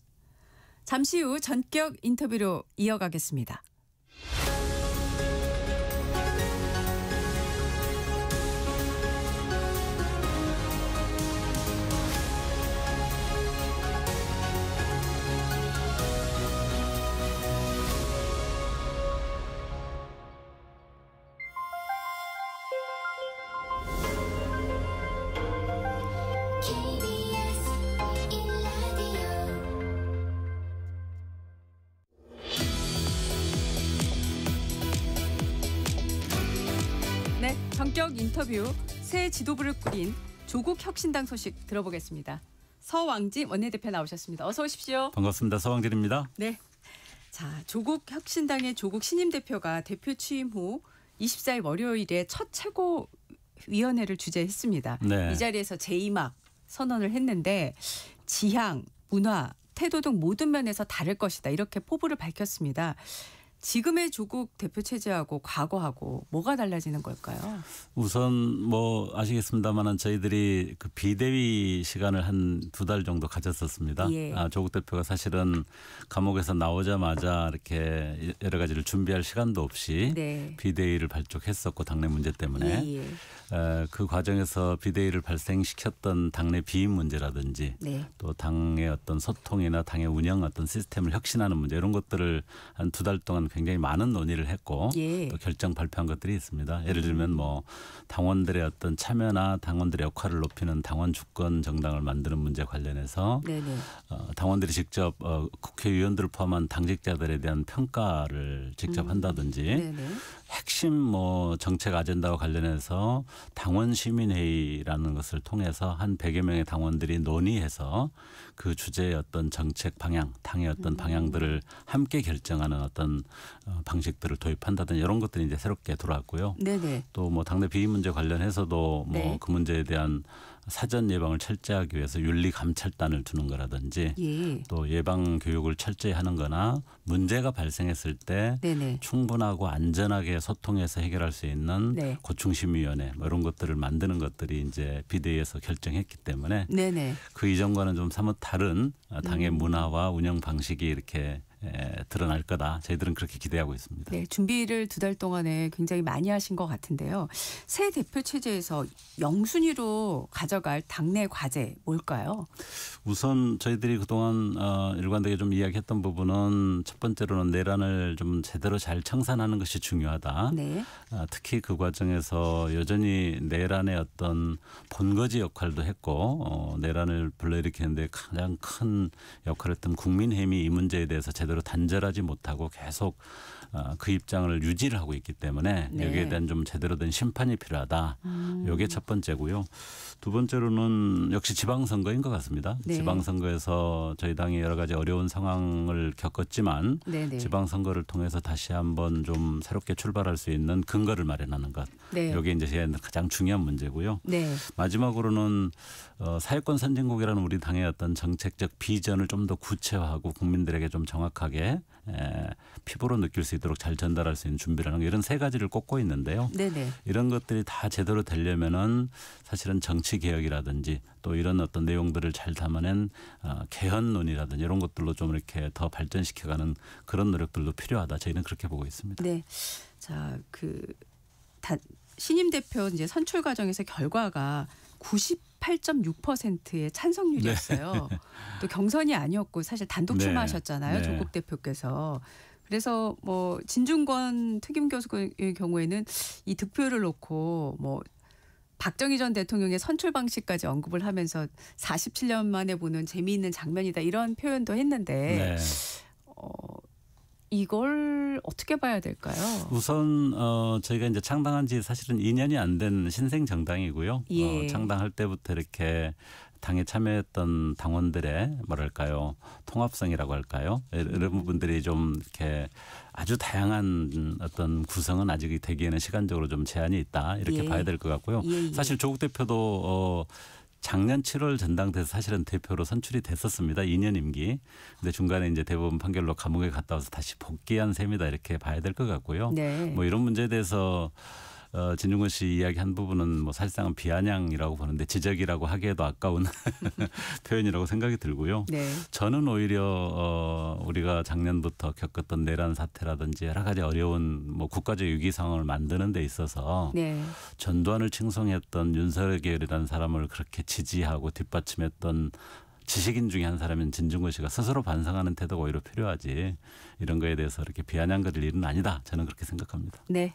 잠시 후 전격 인터뷰로 이어가겠습니다. 네, 전격 인터뷰 새 지도부를 꾸린 조국 혁신당 소식 들어보겠습니다. 서왕진 원내대표 나오셨습니다. 어서 오십시오. 반갑습니다. 서왕진입니다. 네, 자, 조국 혁신당의 조국 신임 대표가 대표 취임 후 24일 월요일에 첫 최고위원회를 주재했습니다. 네. 이 자리에서 재임학 선언을 했는데 지향, 문화, 태도 등 모든 면에서 다를 것이다. 이렇게 포부를 밝혔습니다. 지금의 조국 대표 체제하고 과거하고 뭐가 달라지는 걸까요? 우선 뭐 아시겠습니다만은 저희들이 그 비대위 시간을 한 2달 정도 가졌었습니다. 예. 조국 대표가 사실은 감옥에서 나오자마자 이렇게 여러 가지를 준비할 시간도 없이 네. 비대위를 발족했었고 당내 문제 때문에 예. 그 과정에서 비대위를 발생시켰던 당내 비임 문제라든지 네. 또 당의 어떤 소통이나 당의 운영 어떤 시스템을 혁신하는 문제 이런 것들을 한 2달 동안 굉장히 많은 논의를 했고 예. 또 결정 발표한 것들이 있습니다. 예를 들면 뭐 당원들의 어떤 참여나 당원들의 역할을 높이는 당원 주권 정당을 만드는 문제 관련해서 네네. 당원들이 직접 국회의원들을 포함한 당직자들에 대한 평가를 직접 한다든지 네네. 핵심 뭐 정책 아젠다와 관련해서 당원 시민회의라는 것을 통해서 한 100여 명의 당원들이 논의해서 그 주제의 어떤 정책 방향, 당의 어떤 방향들을 함께 결정하는 어떤 방식들을 도입한다든지 이런 것들이 이제 새롭게 들어왔고요. 네네. 또 뭐 당내 비위 문제 관련해서도 네. 뭐 그 문제에 대한 사전 예방을 철저하기 위해서 윤리 감찰단을 두는 거라든지 예. 또 예방 교육을 철저히 하는 거나 문제가 발생했을 때 네네. 충분하고 안전하게 소통해서 해결할 수 있는 네. 고충심위원회 뭐 이런 것들을 만드는 것들이 이제 비대위에서 결정했기 때문에 네네. 그 이전과는 좀 사뭇 다른 당의 문화와 운영 방식이 이렇게 드러날 거다. 저희들은 그렇게 기대하고 있습니다. 네, 준비를 2달 동안에 굉장히 많이 하신 것 같은데요. 새 대표 체제에서 영순위로 가져갈 당내 과제 뭘까요? 우선 저희들이 그동안 일관되게 좀 이야기했던 부분은 첫 번째로는 내란을 좀 제대로 잘 청산하는 것이 중요하다. 네. 특히 그 과정에서 여전히 내란의 어떤 본거지 역할도 했고 내란을 불러일으키는데 가장 큰 역할을 했던 국민의힘이 이 문제에 대해서 제대로 단절하지 못하고 계속 그 입장을 유지를 하고 있기 때문에 네. 여기에 대한 좀 제대로 된 심판이 필요하다. 이게 첫 번째고요. 두 번째로는 역시 지방선거인 것 같습니다. 네. 지방선거에서 저희 당이 여러 가지 어려운 상황을 겪었지만 네네. 지방선거를 통해서 다시 한번 좀 새롭게 출발할 수 있는 근거를 마련하는 것. 네. 이게 이제 제 가장 중요한 문제고요. 네. 마지막으로는 사회권 선진국이라는 우리 당의 어떤 정책적 비전을 좀 더 구체화하고 국민들에게 좀 정확하게 피부로 느낄 수 있도록 잘 전달할 수 있는 준비라는 거 이런 3가지를 꼽고 있는데요. 네네. 이런 것들이 다 제대로 되려면은 사실은 정치 개혁이라든지 또 이런 어떤 내용들을 잘 담아낸 개헌론이라든지 이런 것들로 좀 이렇게 더 발전시켜가는 그런 노력들도 필요하다. 저희는 그렇게 보고 있습니다. 네. 자, 신임 대표 이제 선출 과정에서 결과가 98.6%의 찬성률이었어요. 네. 또 경선이 아니었고 사실 단독 네. 출마하셨잖아요. 네. 조국 대표께서. 그래서 뭐 진중권 특임 교수의 경우에는 이 득표를 놓고 뭐 박정희 전 대통령의 선출 방식까지 언급을 하면서 47년 만에 보는 재미있는 장면이다 이런 표현도 했는데 네. 이걸 어떻게 봐야 될까요? 우선 저희가 이제 창당한 지 사실은 2년이 안 된 신생 정당이고요. 예. 창당할 때부터 이렇게 당에 참여했던 당원들의 뭐랄까요 통합성이라고 할까요? 이런 부분들이 좀 이렇게 아주 다양한 어떤 구성은 아직 되기에는 시간적으로 좀 제한이 있다 이렇게 예. 봐야 될 것 같고요. 예. 사실 조국 대표도 작년 7월 전당대에서 사실은 대표로 선출이 됐었습니다. 2년 임기. 근데 중간에 이제 대법원 판결로 감옥에 갔다 와서 다시 복귀한 셈이다 이렇게 봐야 될 것 같고요. 네. 뭐 이런 문제에 대해서 진중권 씨 이야기한 부분은 뭐 사실상은 비아냥이라고 보는데 지적이라고 하기에도 아까운 표현이라고 생각이 들고요. 네. 저는 오히려 우리가 작년부터 겪었던 내란 사태라든지 여러 가지 어려운 뭐 국가적 위기 상황을 만드는 데 있어서 네. 전두환을 칭송했던 윤석열이라는 사람을 그렇게 지지하고 뒷받침했던 지식인 중에 한 사람인 진중권 씨가 스스로 반성하는 태도가 오히려 필요하지 이런 거에 대해서 이렇게 비아냥거릴 일은 아니다. 저는 그렇게 생각합니다. 네.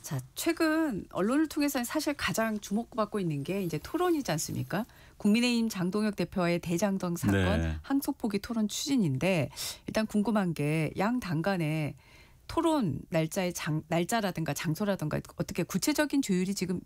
자, 최근 언론을 통해서 사실 가장 주목받고 있는 게 이제 토론이지 않습니까? 국민의힘 장동혁 대표와의 대장동 사건 네. 항소포기 토론 추진인데 일단 궁금한 게 양 당 간의 토론 날짜라든가 장소라든가 어떻게 구체적인 조율이 지금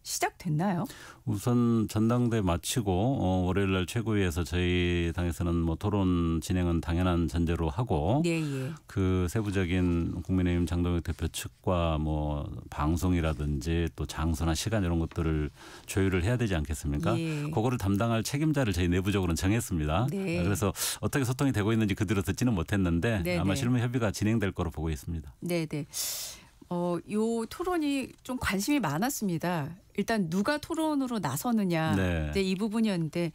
시작됐나요? 우선 전당대 마치고 월요일 날 최고위에서 저희 당에서는 뭐 토론 진행은 당연한 전제로 하고 네, 예. 그 세부적인 국민의힘 장동혁 대표 측과 뭐 방송이라든지 또 장소나 시간 이런 것들을 조율을 해야 되지 않겠습니까? 예. 그거를 담당할 책임자를 저희 내부적으로는 정했습니다. 네. 그래서 어떻게 소통이 되고 있는지 그대로 듣지는 못했는데 네, 아마 네. 실무 협의가 진행될 거로 보고 있습니다. 네, 네. 요 토론이 좀 관심이 많았습니다. 일단 누가 토론으로 나서느냐. 네. 이 부분이었는데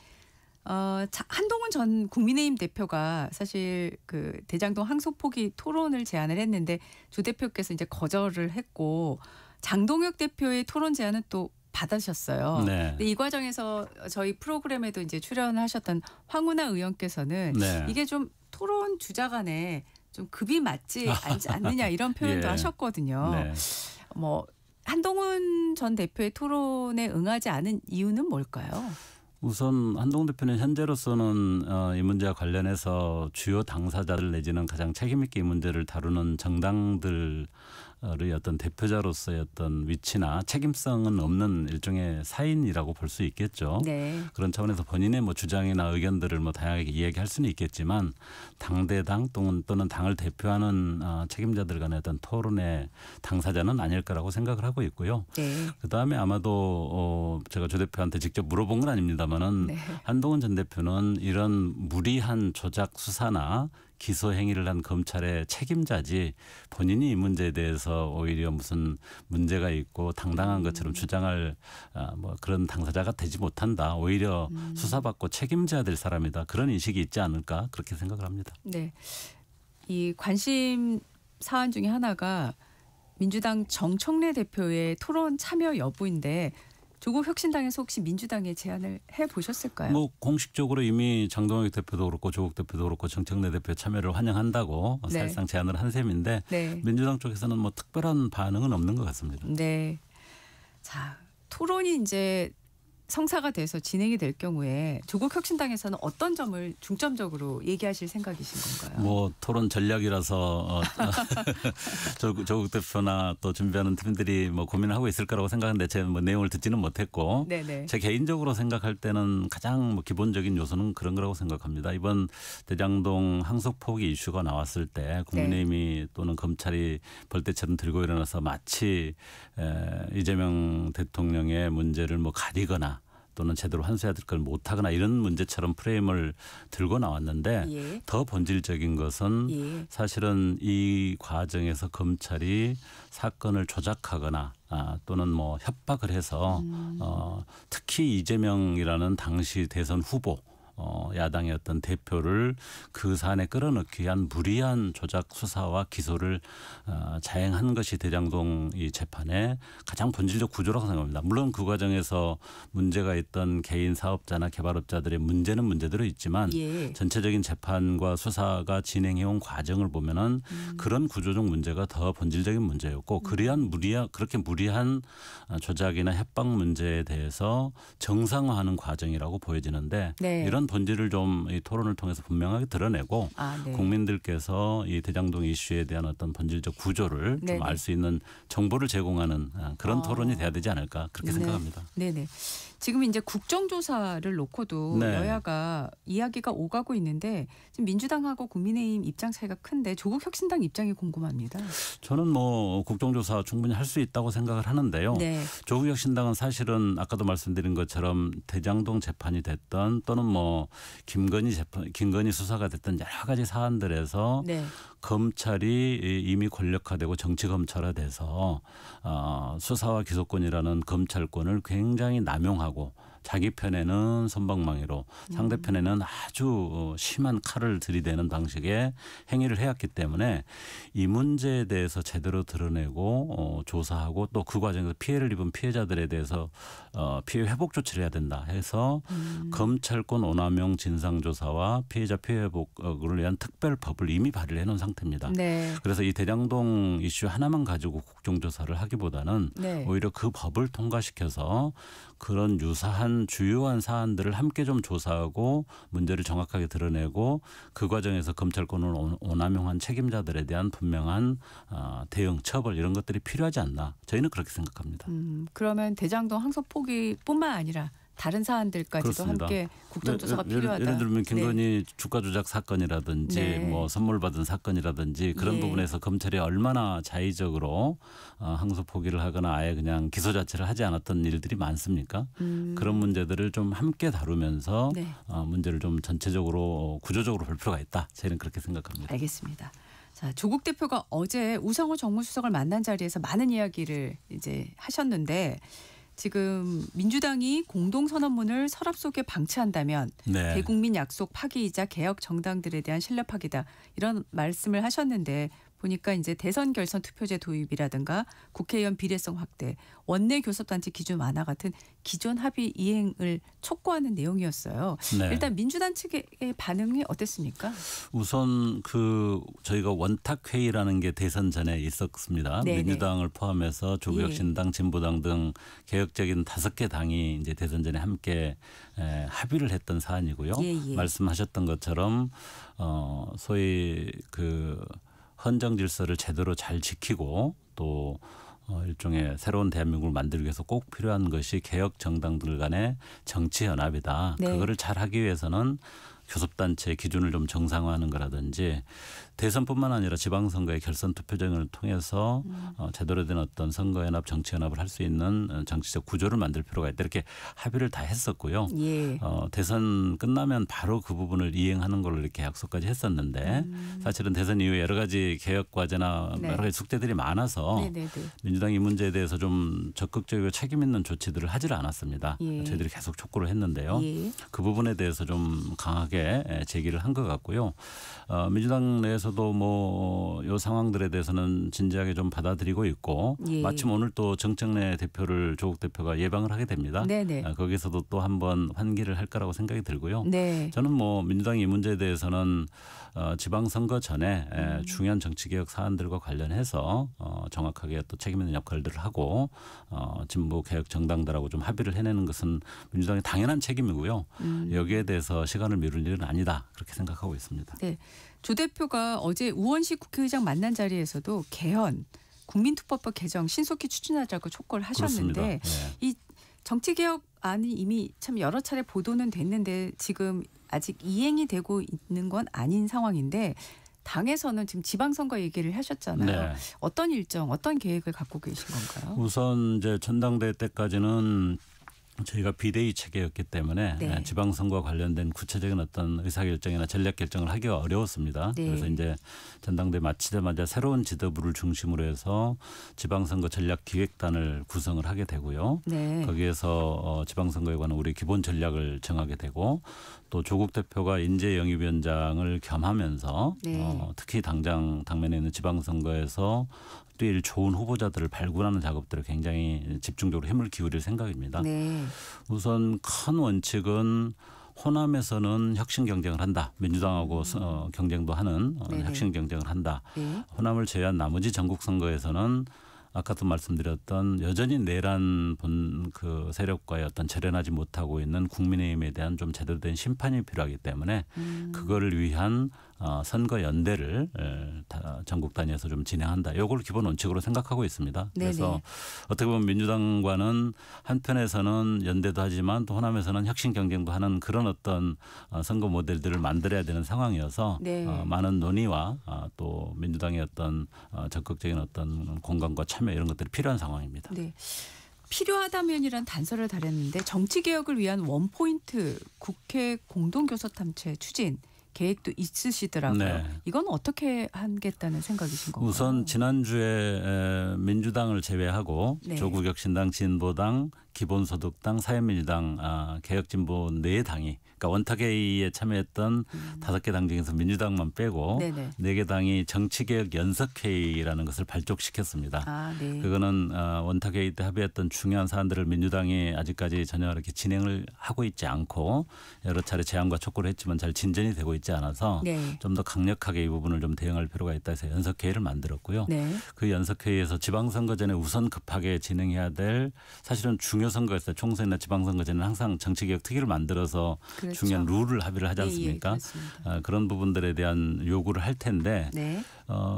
한동훈 전 국민의힘 대표가 사실 그 대장동 항소포기 토론을 제안을 했는데 조 대표께서 이제 거절을 했고 장동혁 대표의 토론 제안은 또 받으셨어요. 네. 근데 이 과정에서 저희 프로그램에도 이제 출연하셨던 황운하 의원께서는 네. 이게 좀 토론 주자 간에 좀 급이 맞지 않느냐 이런 표현도 예. 하셨거든요. 네. 뭐 한동훈 전 대표의 토론에 응하지 않은 이유는 뭘까요? 우선 한동훈 대표는 현재로서는 이 문제와 관련해서 주요 당사자들 내지는 가장 책임 있게 이 문제를 다루는 정당들의 어떤 대표자로서의 어떤 위치나 책임성은 없는 일종의 사인이라고 볼 수 있겠죠. 네. 그런 차원에서 본인의 뭐 주장이나 의견들을 뭐 다양하게 이야기할 수는 있겠지만 당대당 또는 당을 대표하는 책임자들 간의 어떤 토론의 당사자는 아닐 거라고 생각을 하고 있고요. 네. 그다음에 아마도 제가 조 대표한테 직접 물어본 건 아닙니다만은 네. 한동훈 전 대표는 이런 무리한 조작 수사나 기소 행위를 한 검찰의 책임자지 본인이 이 문제에 대해서 오히려 무슨 문제가 있고 당당한 것처럼 주장할 뭐 그런 당사자가 되지 못한다. 오히려 수사받고 책임져야 될 사람이다. 그런 인식이 있지 않을까 그렇게 생각을 합니다. 네. 이 관심 사안 중에 하나가 민주당 정청래 대표의 토론 참여 여부인데 조국 혁신당에서 혹시 민주당에 제안을 해보셨을까요? 뭐 공식적으로 이미 장동혁 대표도 그렇고 조국 대표도 그렇고 정청래 대표 참여를 환영한다고 네. 사실상 제안을 한 셈인데 네. 민주당 쪽에서는 뭐 특별한 반응은 없는 것 같습니다. 네. 자, 토론이 이제 성사가 돼서 진행이 될 경우에 조국 혁신당에서는 어떤 점을 중점적으로 얘기하실 생각이신 건가요? 뭐 토론 전략이라서 조국 대표나 또 준비하는 팀들이 뭐 고민을 하고 있을 거라고 생각하는데 제가 뭐 내용을 듣지는 못했고 네네. 제 개인적으로 생각할 때는 가장 뭐 기본적인 요소는 그런 거라고 생각합니다. 이번 대장동 항속 포기 이슈가 나왔을 때 국민의힘이 또는 검찰이 벌떼처럼 들고 일어나서 마치 이재명 대통령의 문제를 뭐 가리거나 또는 제대로 환수해야 될 걸 못하거나 이런 문제처럼 프레임을 들고 나왔는데 예. 더 본질적인 것은 예. 사실은 이 과정에서 검찰이 사건을 조작하거나 또는 뭐 협박을 해서 특히 이재명이라는 당시 대선 후보 야당의 어떤 대표를 그 사안에 끌어넣기 위한 무리한 조작 수사와 기소를 자행한 것이 대장동 이 재판의 가장 본질적 구조라고 생각합니다. 물론 그 과정에서 문제가 있던 개인 사업자나 개발업자들의 문제는 문제대로 있지만 예. 전체적인 재판과 수사가 진행해온 과정을 보면은 그런 구조적 문제가 더 본질적인 문제였고 그렇게 무리한 조작이나 협박 문제에 대해서 정상화하는 과정이라고 보여지는데 네. 이런 본질을 좀 이 토론을 통해서 분명하게 드러내고 네. 국민들께서 이 대장동 이슈에 대한 어떤 본질적 구조를 좀 네네. 알 수 있는 정보를 제공하는 그런 토론이 돼야 되지 않을까 그렇게 네. 생각합니다. 네네. 지금 이제 국정조사를 놓고도 네. 여야가 이야기가 오가고 있는데 지금 민주당하고 국민의힘 입장 차이가 큰데 조국 혁신당 입장이 궁금합니다. 저는 뭐 국정조사 충분히 할 수 있다고 생각을 하는데요. 네. 조국 혁신당은 사실은 아까도 말씀드린 것처럼 대장동 재판이 됐던 또는 뭐 김건희 수사가 됐던 여러 가지 사안들에서 네. 검찰이 이미 권력화되고 정치 검찰화돼서 수사와 기소권이라는 검찰권을 굉장히 남용하고 자기 편에는 선방망이로 상대편에는 아주 심한 칼을 들이대는 방식의 행위를 해왔기 때문에 이 문제에 대해서 제대로 드러내고 조사하고 또 그 과정에서 피해를 입은 피해자들에 대해서 피해 회복 조치를 해야 된다 해서 검찰권 오남용 진상조사와 피해자 피해 회복을 위한 특별법을 이미 발의를 해놓은 상태입니다. 네. 그래서 이 대장동 이슈 하나만 가지고 국정조사를 하기보다는 네. 오히려 그 법을 통과시켜서 그런 유사한 주요한 사안들을 함께 좀 조사하고 문제를 정확하게 드러내고 그 과정에서 검찰권을 오남용한 책임자들에 대한 분명한 대응, 처벌 이런 것들이 필요하지 않나 저희는 그렇게 생각합니다. 그러면 대장동 항소 포기뿐만 아니라 다른 사안들까지도 그렇습니다. 함께 국정조사가 필요하다. 예를 들면 김건희 네. 주가 조작 사건이라든지 네. 뭐 선물 받은 사건이라든지 그런 예. 부분에서 검찰이 얼마나 자의적으로 항소 포기를 하거나 아예 그냥 기소 자체를 하지 않았던 일들이 많습니까? 그런 문제들을 좀 함께 다루면서 네. 문제를 좀 전체적으로 구조적으로 볼 필요가 있다. 저희는 그렇게 생각합니다. 알겠습니다. 자, 조국 대표가 어제 우상호 정무수석을 만난 자리에서 많은 이야기를 이제 하셨는데 지금 민주당이 공동선언문을 서랍 속에 방치한다면 네. 대국민 약속 파기이자 개혁 정당들에 대한 신뢰 파기다 이런 말씀을 하셨는데 보니까 이제 대선 결선 투표제 도입이라든가 국회의원 비례성 확대, 원내 교섭단체 기준 완화 같은 기존 합의 이행을 촉구하는 내용이었어요. 네. 일단 민주당 측의 반응이 어땠습니까? 우선 저희가 원탁 회의라는 게 대선 전에 있었습니다. 네네. 민주당을 포함해서 조국혁신당, 진보당 등 개혁적인 5개 당이 이제 대선 전에 함께 합의를 했던 사안이고요. 예. 말씀하셨던 것처럼 소위 헌정 질서를 제대로 잘 지키고 또 일종의 새로운 대한민국을 만들기 위해서 꼭 필요한 것이 개혁 정당들 간의 정치 연합이다. 네. 그거를 잘 하기 위해서는 교섭단체 기준을 좀 정상화하는 거라든지 대선뿐만 아니라 지방선거의 결선 투표전을 통해서 제대로 된 어떤 선거연합, 정치연합을 할 수 있는 정치적 구조를 만들 필요가 있다. 이렇게 합의를 다 했었고요. 예. 대선 끝나면 바로 그 부분을 이행하는 걸로 이렇게 약속까지 했었는데 사실은 대선 이후에 여러 가지 개혁 과제나 네. 여러 가지 숙제들이 많아서 네네네. 민주당이 이 문제에 대해서 좀 적극적이고 책임 있는 조치들을 하지를 않았습니다. 예. 저희들이 계속 촉구를 했는데요. 예. 그 부분에 대해서 좀 강하게 크게 제기를 한 것 같고요. 민주당 내에서도 뭐 이 상황들에 대해서는 진지하게 좀 받아들이고 있고 예. 마침 오늘 또 정청래 대표를 조국 대표가 예방을 하게 됩니다. 네네. 거기서도 또 한번 환기를 할 거라고 생각이 들고요. 네. 저는 뭐 민주당이 이 문제에 대해서는 지방선거 전에 중요한 정치개혁 사안들과 관련해서 정확하게 또 책임 있는 역할들을 하고 진보 개혁 정당들하고 좀 합의를 해내는 것은 민주당의 당연한 책임이고요. 여기에 대해서 시간을 미룰 일은 아니다 그렇게 생각하고 있습니다. 네. 조 대표가 어제 우원식 국회의장 만난 자리에서도 개헌, 국민투표법 개정 신속히 추진하자고 촉구를 하셨는데 그렇습니다. 네. 이 정치개혁안이 이미 참 여러 차례 보도는 됐는데 지금 아직 이행이 되고 있는 건 아닌 상황인데 당에서는 지금 지방선거 얘기를 하셨잖아요. 네. 어떤 일정, 어떤 계획을 갖고 계신 건가요? 우선 이제 전당대회 때까지는 저희가 비대위 체계였기 때문에 네. 지방선거와 관련된 구체적인 어떤 의사결정이나 전략 결정을 하기가 어려웠습니다. 네. 그래서 이제 전당대회 마치자마자 새로운 지도부를 중심으로 해서 지방선거 전략기획단을 구성을 하게 되고요. 네. 거기에서 지방선거에 관한 우리 기본 전략을 정하게 되고 또 조국 대표가 인재영입위원장을 겸하면서 네. 특히 당면에 있는 지방선거에서 뛸 좋은 후보자들을 발굴하는 작업들을 굉장히 집중적으로 힘을 기울일 생각입니다. 네. 우선 큰 원칙은 호남에서는 혁신 경쟁을 한다. 민주당하고 경쟁도 하는 네네. 혁신 경쟁을 한다. 네. 호남을 제외한 나머지 전국 선거에서는 아까도 말씀드렸던 여전히 내란 그 세력과의 어떤 절연하지 못하고 있는 국민의힘에 대한 좀 제대로 된 심판이 필요하기 때문에 그거를 위한 선거 연대를 전국 단위에서 좀 진행한다. 이걸 기본 원칙으로 생각하고 있습니다. 그래서 네네. 어떻게 보면 민주당과는 한편에서는 연대도 하지만 또 호남에서는 혁신 경쟁도 하는 그런 어떤 선거 모델들을 만들어야 되는 상황이어서 네. 많은 논의와 또 민주당의 어떤 적극적인 어떤 공감과 참여 이런 것들이 필요한 상황입니다. 네. 필요하다면이란 단서를 다렸는데 정치개혁을 위한 원포인트 국회 공동교섭단체 추진 계획도 있으시더라고요. 네. 이건 어떻게 하겠다는 생각이신 건가요? 우선 지난주에 민주당을 제외하고 네. 조국혁신당, 진보당, 기본소득당, 사회민주당, 개혁진보 4당이 그러니까 원탁회의에 참여했던 5개 당 중에서 민주당만 빼고 네네. 4개 당이 정치개혁 연석회의라는 것을 발족시켰습니다. 아, 네. 그거는 원탁회의 때 합의했던 중요한 사안들을 민주당이 아직까지 전혀 이렇게 진행을 하고 있지 않고 여러 차례 제안과 촉구를 했지만 잘 진전이 되고 있지 않아서 네. 좀 더 강력하게 이 부분을 좀 대응할 필요가 있다 해서 연석회의를 만들었고요. 네. 그 연석회의에서 지방선거 전에 우선 급하게 진행해야 될 사실은 중요선거였어요. 총선이나 지방선거 전에는 항상 정치개혁 특위를 만들어서 그렇죠. 중요한 룰을 합의를 하지 예, 예, 않습니까? 그렇습니다. 그런 부분들에 대한 요구를 할 텐데 네.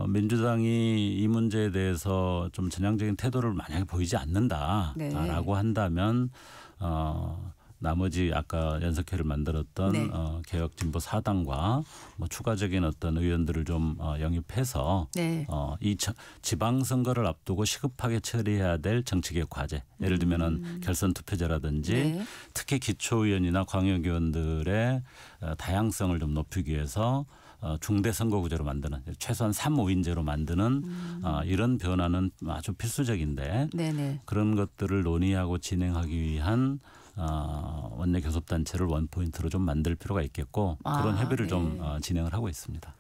민주당이 이 문제에 대해서 좀 전향적인 태도를 만약에 보이지 않는다라고 네. 한다면 나머지 아까 연석회를 만들었던 네. 개혁진보 4당과 뭐 추가적인 어떤 의원들을 좀 영입해서 네. 이 지방선거를 앞두고 시급하게 처리해야 될 정치개혁 과제 예를 들면은 결선 투표제라든지 네. 특히 기초의원이나 광역의원들의 다양성을 좀 높이기 위해서 중대 선거구제로 만드는 최소한 3-5인제로 만드는 이런 변화는 아주 필수적인데 네네. 그런 것들을 논의하고 진행하기 위한 원내 교섭단체를 원포인트로 좀 만들 필요가 있겠고 그런 협의를 네. 좀 진행을 하고 있습니다.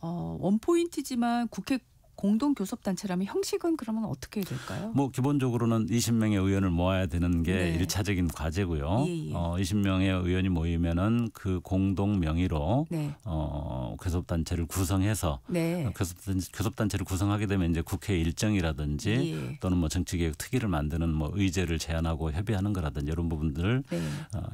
원포인트지만 국회 공동교섭단체라면 형식은 그러면 어떻게 해야 될까요? 뭐 기본적으로는 20명의 의원을 모아야 되는 게 네. 일차적인 과제고요. 예, 예. 20명의 의원이 모이면은 그 공동 명의로 네. 교섭단체를 구성해서 네. 교섭단체를 구성하게 되면 이제 국회 일정이라든지 예. 또는 뭐 정치개혁 특위를 만드는 뭐 의제를 제안하고 협의하는 거라든지 이런 부분들을 네.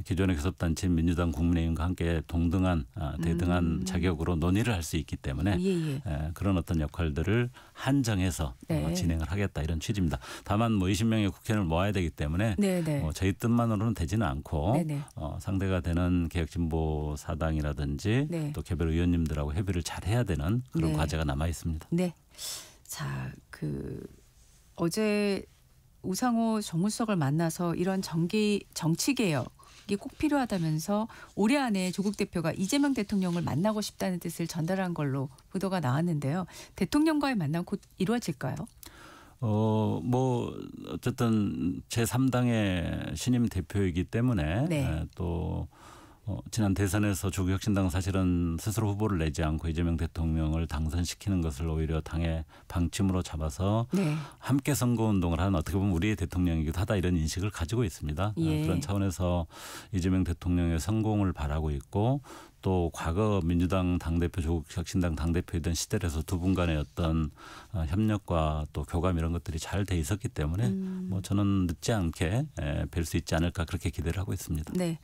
기존의 교섭단체인 민주당 국민의힘과 함께 동등한 대등한 자격으로 논의를 할 수 있기 때문에 예. 그런 어떤 역할들을 한정해서 네. 진행을 하겠다 이런 취지입니다. 다만 뭐 20명의 국회의원을 모아야 되기 때문에 네네. 저희 뜻만으로는 되지는 않고 네네. 상대가 되는 개혁진보 4당이라든지 네. 또 개별 의원님들하고 협의를 잘 해야 되는 그런 네. 과제가 남아 있습니다. 네. 자, 어제 우상호 정무수석을 만나서 이런 정치개혁이 꼭 필요하다면서 올해 안에 조국 대표가 이재명 대통령을 만나고 싶다는 뜻을 전달한 걸로 보도가 나왔는데요. 대통령과의 만남 곧 이루어질까요? 뭐 어쨌든 제3당의 신임 대표이기 때문에 네. 또 지난 대선에서 조국혁신당은 사실은 스스로 후보를 내지 않고 이재명 대통령을 당선시키는 것을 오히려 당의 방침으로 잡아서 네. 함께 선거운동을 하는 어떻게 보면 우리의 대통령이기도 하다 이런 인식을 가지고 있습니다. 예. 그런 차원에서 이재명 대통령의 성공을 바라고 있고 또 과거 민주당 당대표 조국혁신당 당대표이던 시절에서 두 분 간의 어떤 협력과 또 교감 이런 것들이 잘 돼 있었기 때문에 뭐 저는 늦지 않게 뵐 수 있지 않을까 그렇게 기대를 하고 있습니다. 네.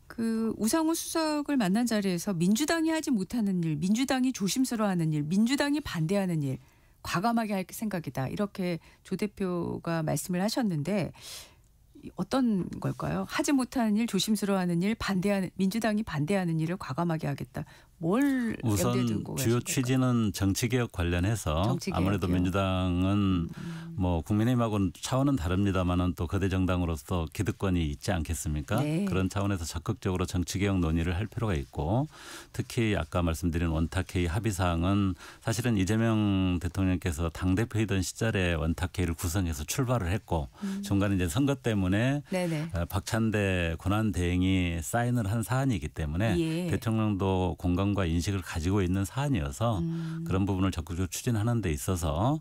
그 우상호 수석을 만난 자리에서 민주당이 하지 못하는 일, 민주당이 조심스러워하는 일, 민주당이 반대하는 일 과감하게 할 생각이다. 이렇게 조 대표가 말씀을 하셨는데 어떤 걸까요? 하지 못하는 일, 조심스러워하는 일, 반대하는 민주당이 반대하는 일을 과감하게 하겠다. 뭘 염두에 두고 우선 주요 취지는 정치개혁 관련해서 정치개혁이요. 아무래도 민주당은 뭐 국민의힘하고는 차원은 다릅니다만은 또 거대 정당으로서 기득권이 있지 않겠습니까? 네. 그런 차원에서 적극적으로 정치개혁 논의를 할 필요가 있고 특히 아까 말씀드린 원탁회의 합의사항은 사실은 이재명 대통령께서 당대표이던 시절에 원탁회의를 구성해서 출발을 했고 중간에 이제 선거 때문에 네네. 박찬대 권한대행이 사인을 한 사안이기 때문에 예. 대통령도 공감과 인식을 가지고 있는 사안이어서 그런 부분을 적극적으로 추진하는 데 있어서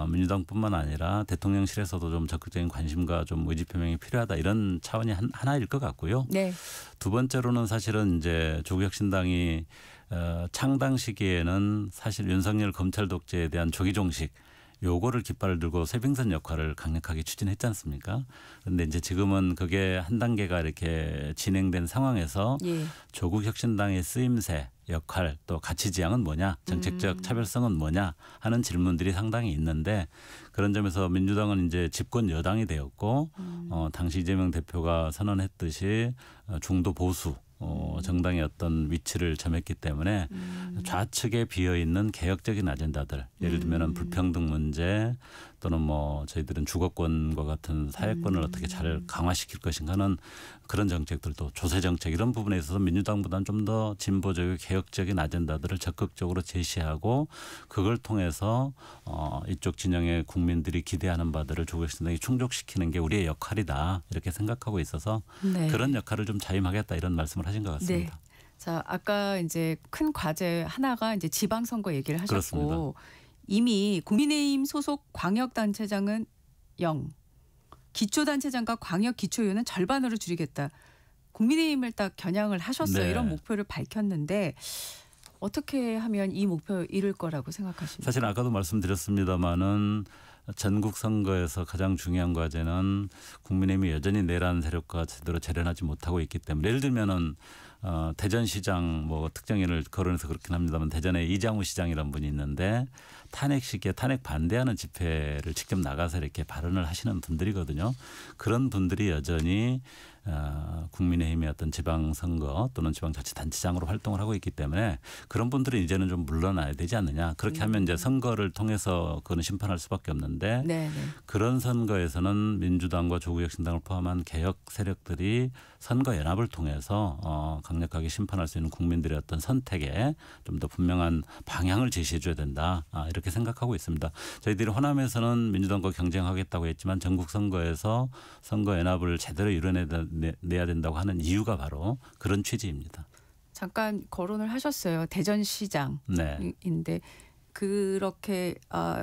민주당뿐만 아니라 대통령실에서도 좀 적극적인 관심과 좀 의지 표명이 필요하다 이런 차원이 하나일 것 같고요. 네. 두 번째로는 사실은 이제 조국혁신당이 창당 시기에는 사실 윤석열 검찰 독재에 대한 조기 종식 요거를 깃발을 들고 쇄빙선 역할을 강력하게 추진했지 않습니까? 그런데 이제 지금은 그게 한 단계가 이렇게 진행된 상황에서 예. 조국 혁신당의 쓰임새 역할 또 가치 지향은 뭐냐 정책적 차별성은 뭐냐 하는 질문들이 상당히 있는데 그런 점에서 민주당은 이제 집권 여당이 되었고 당시 이재명 대표가 선언했듯이 중도 보수 정당의 어떤 위치를 점했기 때문에 좌측에 비어있는 개혁적인 아젠다들 예를 들면 불평등 문제 또는 뭐 저희들은 주거권과 같은 사회권을 어떻게 잘 강화시킬 것인가는 그런 정책들도 조세 정책 이런 부분에 있어서 민주당보다는 좀 더 진보적이고 개혁적인 아젠다들을 적극적으로 제시하고 그걸 통해서 이쪽 진영의 국민들이 기대하는 바들을 조국혁신당이 충족시키는 게 우리의 역할이다 이렇게 생각하고 있어서 네. 그런 역할을 좀 자임하겠다 이런 말씀을 하신 것 같습니다. 네. 자, 아까 이제 큰 과제 하나가 이제 지방선거 얘기를 하셨고 그렇습니다. 이미 국민의힘 소속 광역단체장은 0, 기초단체장과 광역기초위원은 절반으로 줄이겠다. 국민의힘을 딱 겨냥을 하셨어요. 네. 이런 목표를 밝혔는데 어떻게 하면 이 목표 이룰 거라고 생각하십니까? 사실 아까도 말씀드렸습니다마는 전국 선거에서 가장 중요한 과제는 국민의힘이 여전히 내란 세력과 제대로 재련하지 못하고 있기 때문에 예를 들면은 대전시장 뭐 특정인을 거론해서 그렇긴 합니다만 대전에 이장우 시장이라는 분이 있는데 탄핵 시기에 탄핵 반대하는 집회를 직접 나가서 이렇게 발언을 하시는 분들이거든요. 그런 분들이 여전히 국민의힘의 어떤 지방선거 또는 지방자치단체장으로 활동을 하고 있기 때문에 그런 분들은 이제는 좀 물러나야 되지 않느냐. 그렇게 하면 이제 선거를 통해서 그거는 심판할 수밖에 없는데 네. 그런 선거에서는 민주당과 조국혁신당을 포함한 개혁 세력들이 선거 연합을 통해서 강력하게 심판할 수 있는 국민들의 어떤 선택에 좀 더 분명한 방향을 제시해 줘야 된다. 이렇게 생각하고 있습니다. 저희들이 호남에서는 민주당과 경쟁하겠다고 했지만 전국 선거에서 선거 연합을 제대로 이뤄내야 된다고 하는 이유가 바로 그런 취지입니다. 잠깐 거론을 하셨어요. 대전시장인데 네. 그렇게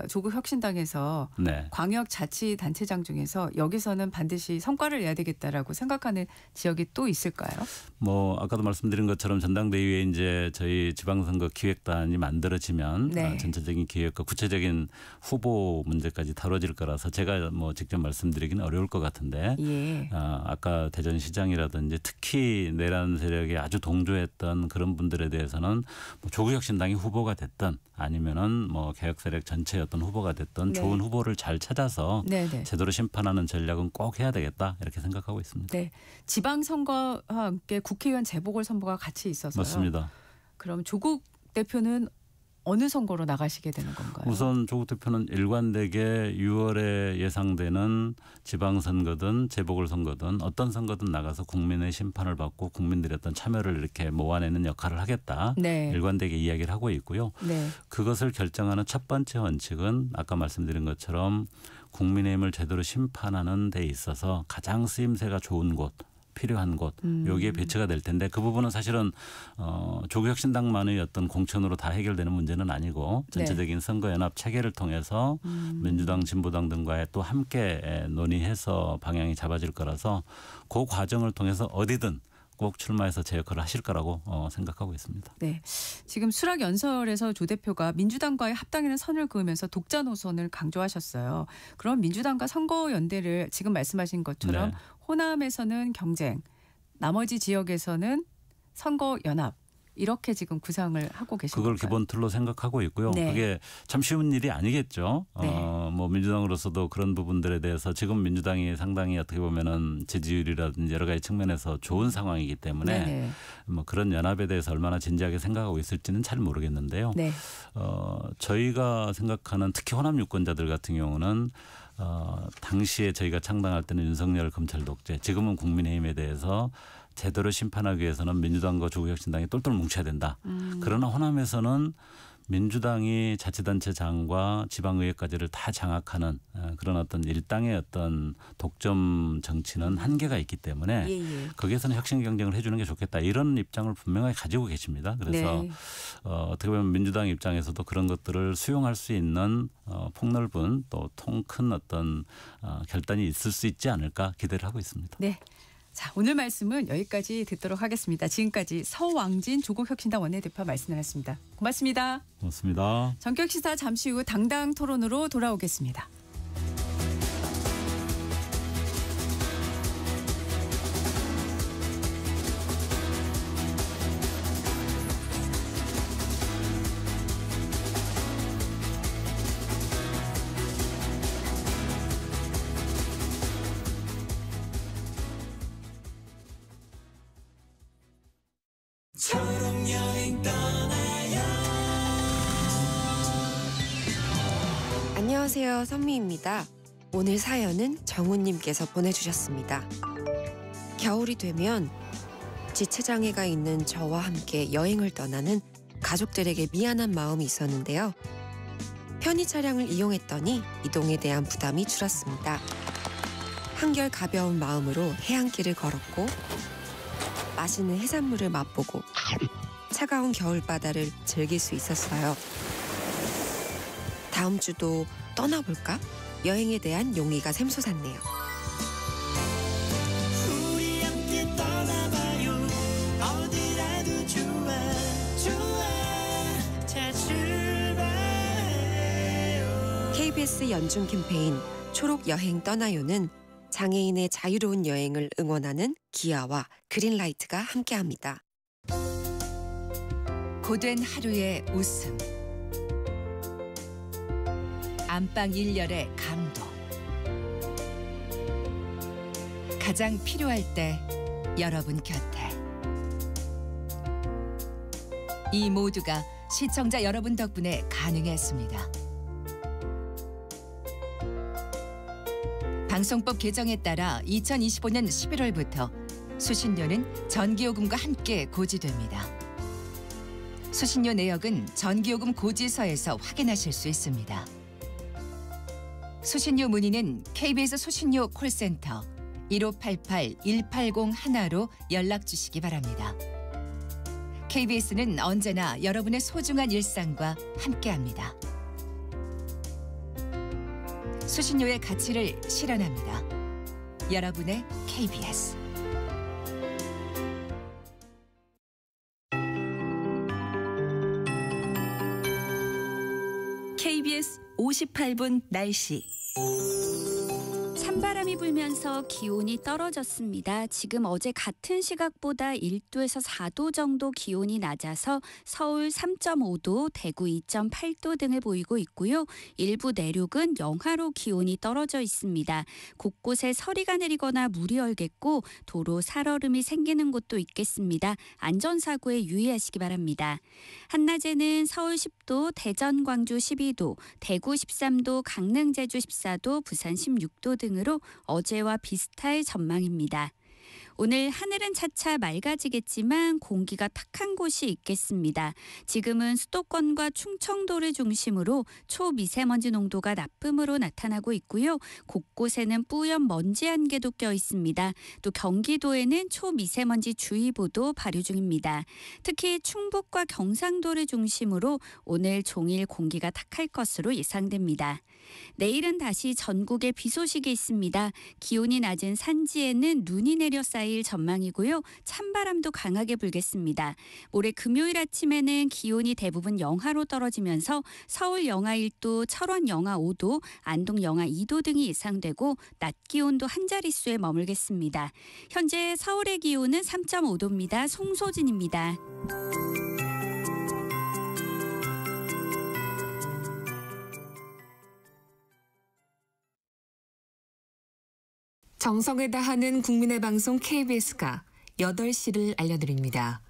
조국혁신당에서 네. 광역자치단체장 중에서 여기서는 반드시 성과를 내야 되겠다라고 생각하는 지역이 또 있을까요? 뭐 아까도 말씀드린 것처럼 전당대회에 이제 저희 지방선거 기획단이 만들어지면 네. 전체적인 기획과 구체적인 후보 문제까지 다뤄질 거라서 제가 뭐 직접 말씀드리기는 어려울 것 같은데 예. 아까 대전시장이라든지 특히 내란 세력에 아주 동조했던 그런 분들에 대해서는 뭐 조국혁신당이 후보가 됐든 아니면은 뭐 개혁 세력 전체의 어떤 후보가 됐든 네. 좋은 후보를 잘 찾아서 네네. 제대로 심판하는 전략은 꼭 해야 되겠다 이렇게 생각하고 있습니다. 네. 지방선거와 함께 국회의원 재보궐선거가 같이 있어서요. 맞습니다. 그럼 조국 대표는 어느 선거로 나가시게 되는 건가요? 우선 조국 대표는 일관되게 6월에 예상되는 지방선거든 재보궐선거든 어떤 선거든 나가서 국민의 심판을 받고 국민들의 어떤 참여를 이렇게 모아내는 역할을 하겠다. 네. 일관되게 이야기를 하고 있고요. 네. 그것을 결정하는 첫 번째 원칙은 아까 말씀드린 것처럼 국민의힘을 제대로 심판하는 데 있어서 가장 쓰임새가 좋은 곳 필요한 곳 여기에 배치가 될 텐데 그 부분은 사실은 조국혁신당만의 어떤 공천으로 다 해결되는 문제는 아니고 전체적인 선거연합 체계를 통해서 민주당, 진보당 등과의 또 함께 논의해서 방향이 잡아질 거라서 그 과정을 통해서 어디든 꼭 출마해서 제 역할을 하실 거라고 생각하고 있습니다. 네, 지금 수락 연설에서 조 대표가 민주당과의 합당이라는 선을 그으면서 독자 노선을 강조하셨어요. 그럼 민주당과 선거연대를 지금 말씀하신 것처럼 호남에서는 경쟁, 나머지 지역에서는 선거연합 이렇게 지금 구상을 하고 계신 그걸 건가요? 기본 틀로 생각하고 있고요. 그게 참 쉬운 일이 아니겠죠. 뭐 민주당으로서도 그런 부분들에 대해서 지금 민주당이 상당히 어떻게 보면은 지지율이라든지 여러 가지 측면에서 좋은 상황이기 때문에 뭐 그런 연합에 대해서 얼마나 진지하게 생각하고 있을지는 잘 모르겠는데요. 저희가 생각하는 특히 호남 유권자들 같은 경우는 당시에 저희가 창당할 때는 윤석열 검찰 독재, 지금은 국민의힘에 대해서 제대로 심판하기 위해서는 민주당과 조국혁신당이 똘똘 뭉쳐야 된다. 그러나 호남에서는 민주당이 자치단체장과 지방의회까지를 다 장악하는 그런 어떤 일당의 어떤 독점 정치는 한계가 있기 때문에 거기에서는 혁신 경쟁을 해주는 게 좋겠다. 이런 입장을 분명하게 가지고 계십니다. 그래서 어떻게 보면 민주당 입장에서도 그런 것들을 수용할 수 있는 폭넓은 또 통 큰 어떤 결단이 있을 수 있지 않을까 기대를 하고 있습니다. 네. 자, 오늘 말씀은 여기까지 듣도록 하겠습니다. 지금까지 서왕진 조국혁신당 원내대표 말씀 나눴습니다. 고맙습니다. 고맙습니다. 전격시사 잠시 후 당당 토론으로 돌아오겠습니다. 안녕하세요, 선미입니다. 오늘 사연은 정우님께서 보내주셨습니다. 겨울이 되면 지체장애가 있는 저와 함께 여행을 떠나는 가족들에게 미안한 마음이 있었는데요. 편의 차량을 이용했더니 이동에 대한 부담이 줄었습니다. 한결 가벼운 마음으로 해안길을 걸었고 맛있는 해산물을 맛보고 차가운 겨울바다를 즐길 수 있었어요. 다음 주도 떠나볼까? 여행에 대한 용기가 샘솟았네요. 우리 함께 떠나봐요. 어디라도 좋아 좋아. 자 출발해요. KBS 연중 캠페인 초록 여행 떠나요는 장애인의 자유로운 여행을 응원하는 기아와 그린라이트가 함께합니다. 고된 하루의 웃음, 안방 일렬의 감동, 가장 필요할 때 여러분 곁에. 이 모두가 시청자 여러분 덕분에 가능했습니다. 방송법 개정에 따라 2025년 11월부터 수신료는 전기요금과 함께 고지됩니다. 수신료 내역은 전기요금 고지서에서 확인하실 수 있습니다. 수신료 문의는 KBS 수신료 콜센터 1588-1801로 연락 주시기 바랍니다. KBS는 언제나 여러분의 소중한 일상과 함께합니다. 수신료의 가치를 실현합니다. 여러분의 KBS. KBS 58분 날씨. 찬바람이 불면서 기온이 떨어졌습니다. 지금 어제 같은 시각보다 1도에서 4도 정도 기온이 낮아서 서울 3.5도, 대구 2.8도 등을 보이고 있고요. 일부 내륙은 영하로 기온이 떨어져 있습니다. 곳곳에 서리가 내리거나 물이 얼겠고 도로 살얼음이 생기는 곳도 있겠습니다. 안전사고에 유의하시기 바랍니다. 한낮에는 서울 10도, 대전, 광주 12도, 대구 13도, 강릉, 제주 14도, 부산 16도 등으로 어제와 비슷할 전망입니다. 오늘 하늘은 차차 맑아지겠지만 공기가 탁한 곳이 있겠습니다. 지금은 수도권과 충청도를 중심으로 초미세먼지 농도가 나쁨으로 나타나고 있고요. 곳곳에는 뿌연 먼지 한 개도 껴 있습니다. 또 경기도에는 초미세먼지 주의보도 발효 중입니다. 특히 충북과 경상도를 중심으로 오늘 종일 공기가 탁할 것으로 예상됩니다. 내일은 다시 전국에 비 소식이 있습니다. 기온이 낮은 산지에는 눈이 내려 쌓일 전망이고요. 찬바람도 강하게 불겠습니다. 모레 금요일 아침에는 기온이 대부분 영하로 떨어지면서 서울 영하 1도, 철원 영하 5도, 안동 영하 2도 등이 예상되고 낮 기온도 한 자릿수에 머물겠습니다. 현재 서울의 기온은 3.5도입니다. 송소진입니다. 정성을 다하는 국민의 방송 KBS가 8시를 알려드립니다.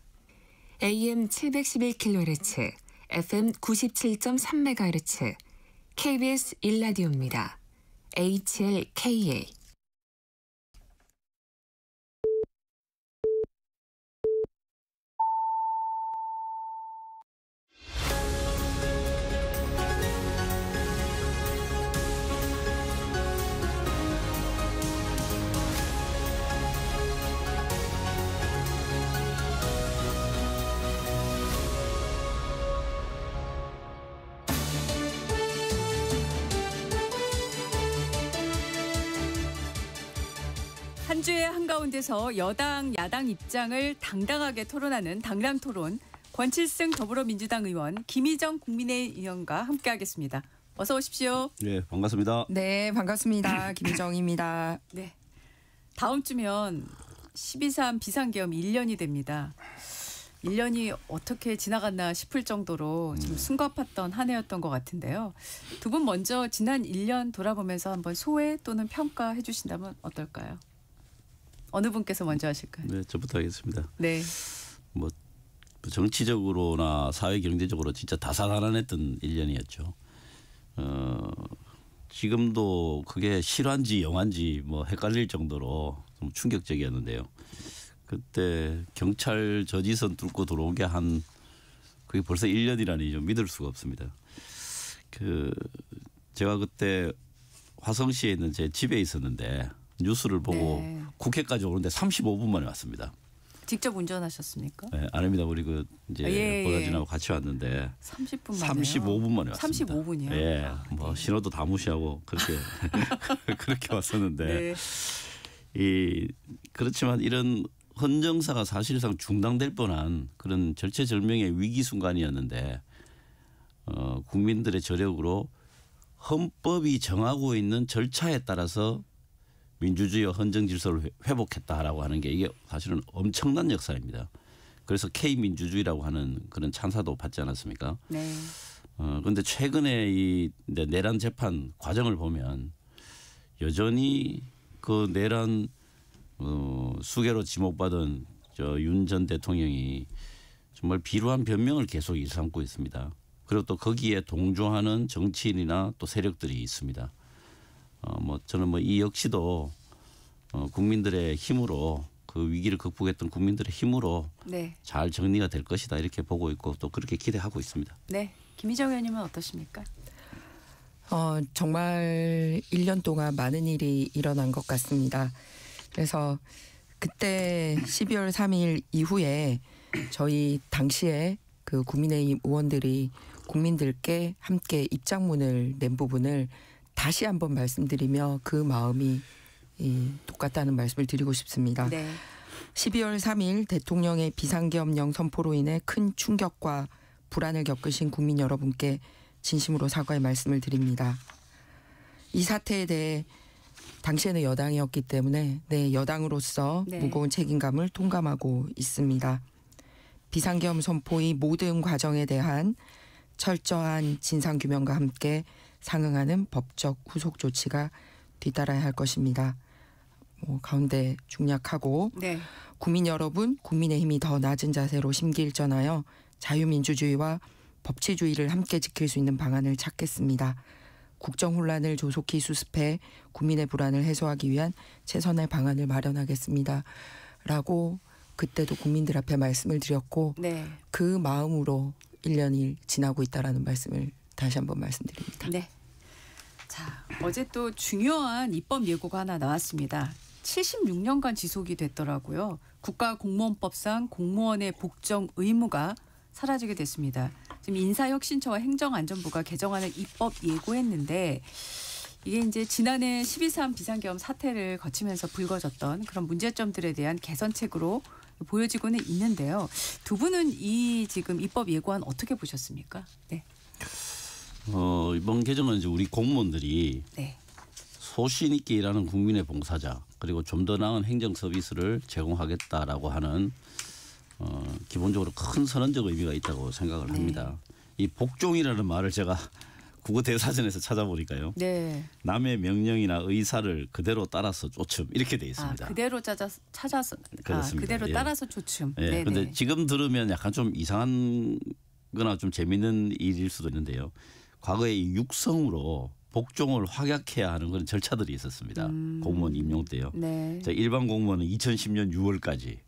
AM 711kHz, FM 97.3MHz, KBS 1라디오입니다. HLKA. 한 주의 한가운데서 여당, 야당 입장을 당당하게 토론하는 당당토론, 권칠승 더불어민주당 의원, 김희정 국민의힘 의원과 함께하겠습니다. 어서 오십시오. 네, 반갑습니다. 네, 반갑습니다. 김희정입니다. 네, 다음 주면 12.3 비상계엄 1년이 됩니다. 1년이 어떻게 지나갔나 싶을 정도로 좀 숨가팠던 한 해였던 것 같은데요. 두 분 먼저 지난 1년 돌아보면서 한번 소회 또는 평가해 주신다면 어떨까요? 어느 분께서 먼저 하실까요? 네, 저부터 하겠습니다. 네. 뭐 정치적으로나 사회 경제적으로 진짜 다사다난했던 1년이었죠. 지금도 그게 실화인지 영화인지 뭐 헷갈릴 정도로 좀 충격적이었는데요. 그때 경찰 저지선 뚫고 들어온 게 그게 벌써 1년이라니 좀 믿을 수가 없습니다. 제가 그때 화성시에 있는 제 집에 있었는데 뉴스를 보고 네. 국회까지 오는데 35분 만에 왔습니다. 직접 운전하셨습니까? 네, 아닙니다. 우리 이제 보좌진하고 같이 왔는데 30분 만에요. 35분 만에 왔습니다. 35분이요? 예, 뭐 신호도 다 무시하고 그렇게 그렇게 왔었는데 그렇지만 이런 헌정사가 사실상 중단될 뻔한 그런 절체절명의 위기 순간이었는데 국민들의 저력으로 헌법이 정하고 있는 절차에 따라서 민주주의와 헌정 질서를 회복했다라고 하는 게 이게 사실은 엄청난 역사입니다. 그래서 K민주주의라고 하는 그런 찬사도 받지 않았습니까? 네. 그런데 최근에 이 내란 재판 과정을 보면 여전히 그 내란 수괴로 지목받은 윤 전 대통령이 정말 비루한 변명을 계속 일삼고 있습니다. 그리고 또 거기에 동조하는 정치인이나 또 세력들이 있습니다. 저는 이 역시도 국민들의 힘으로 그 위기를 극복했던 국민들의 힘으로 네. 잘 정리가 될 것이다 이렇게 보고 있고 또 그렇게 기대하고 있습니다. 네, 김희정 의원님은 어떠십니까? 정말 1년 동안 많은 일이 일어난 것 같습니다. 그래서 그때 12월 3일 이후에 저희 당시에 그 국민의힘 의원들이 국민들께 함께 입장문을 낸 부분을 다시 한번 말씀드리며 그 마음이 똑같다는 말씀을 드리고 싶습니다. 네. 12월 3일 대통령의 비상계엄령 선포로 인해 큰 충격과 불안을 겪으신 국민 여러분께 진심으로 사과의 말씀을 드립니다. 이 사태에 대해 당시에는 여당이었기 때문에 여당으로서 무거운 책임감을 통감하고 있습니다. 비상계엄 선포의 모든 과정에 대한 철저한 진상규명과 함께 상응하는 법적 후속 조치가 뒤따라야 할 것입니다. 가운데 중략하고 국민 여러분, 국민의힘이 더 낮은 자세로 심기일전하여 자유민주주의와 법치주의를 함께 지킬 수 있는 방안을 찾겠습니다. 국정혼란을 조속히 수습해 국민의 불안을 해소하기 위한 최선의 방안을 마련하겠습니다. 있다라고 그때도 국민들 앞에 말씀을 드렸고 네. 그 마음으로 1년이 지나고 있다라는 말씀을 다시 한번 말씀드립니다. 네. 자, 어제 또 중요한 입법 예고가 하나 나왔습니다. 76년간 지속이 됐더라고요. 국가공무원법상 공무원의 복정 의무가 사라지게 됐습니다. 지금 인사혁신처와 행정안전부가 개정안을 입법 예고했는데 이게 이제 지난해 12.3 비상계엄 사태를 거치면서 불거졌던 그런 문제점들에 대한 개선책으로 보여지고는 있는데요. 두 분은 이 지금 입법 예고안 어떻게 보셨습니까? 네. 이번 개정은 이제 우리 공무원들이 네. 소신 있게 일하는 국민의 봉사자 그리고 좀 더 나은 행정 서비스를 제공하겠다라고 하는 기본적으로 큰 선언적 의미가 있다고 생각을 합니다. 이 복종이라는 말을 제가 국어 대사전에서 찾아보니까요. 네. 남의 명령이나 의사를 그대로 따라서 쫓음 이렇게 돼 있습니다. 그대로 찾아서 그렇습니다. 그대로 예. 따라서 쫓음. 예. 네. 그런데 지금 들으면 약간 좀 이상한 거나 좀 재미있는 일일 수도 있는데요. 과거에 이 육성으로 복종을 확약해야 하는 그런 절차들이 있었습니다. 공무원 임용 때요. 네. 일반 공무원은 2010년 6월까지.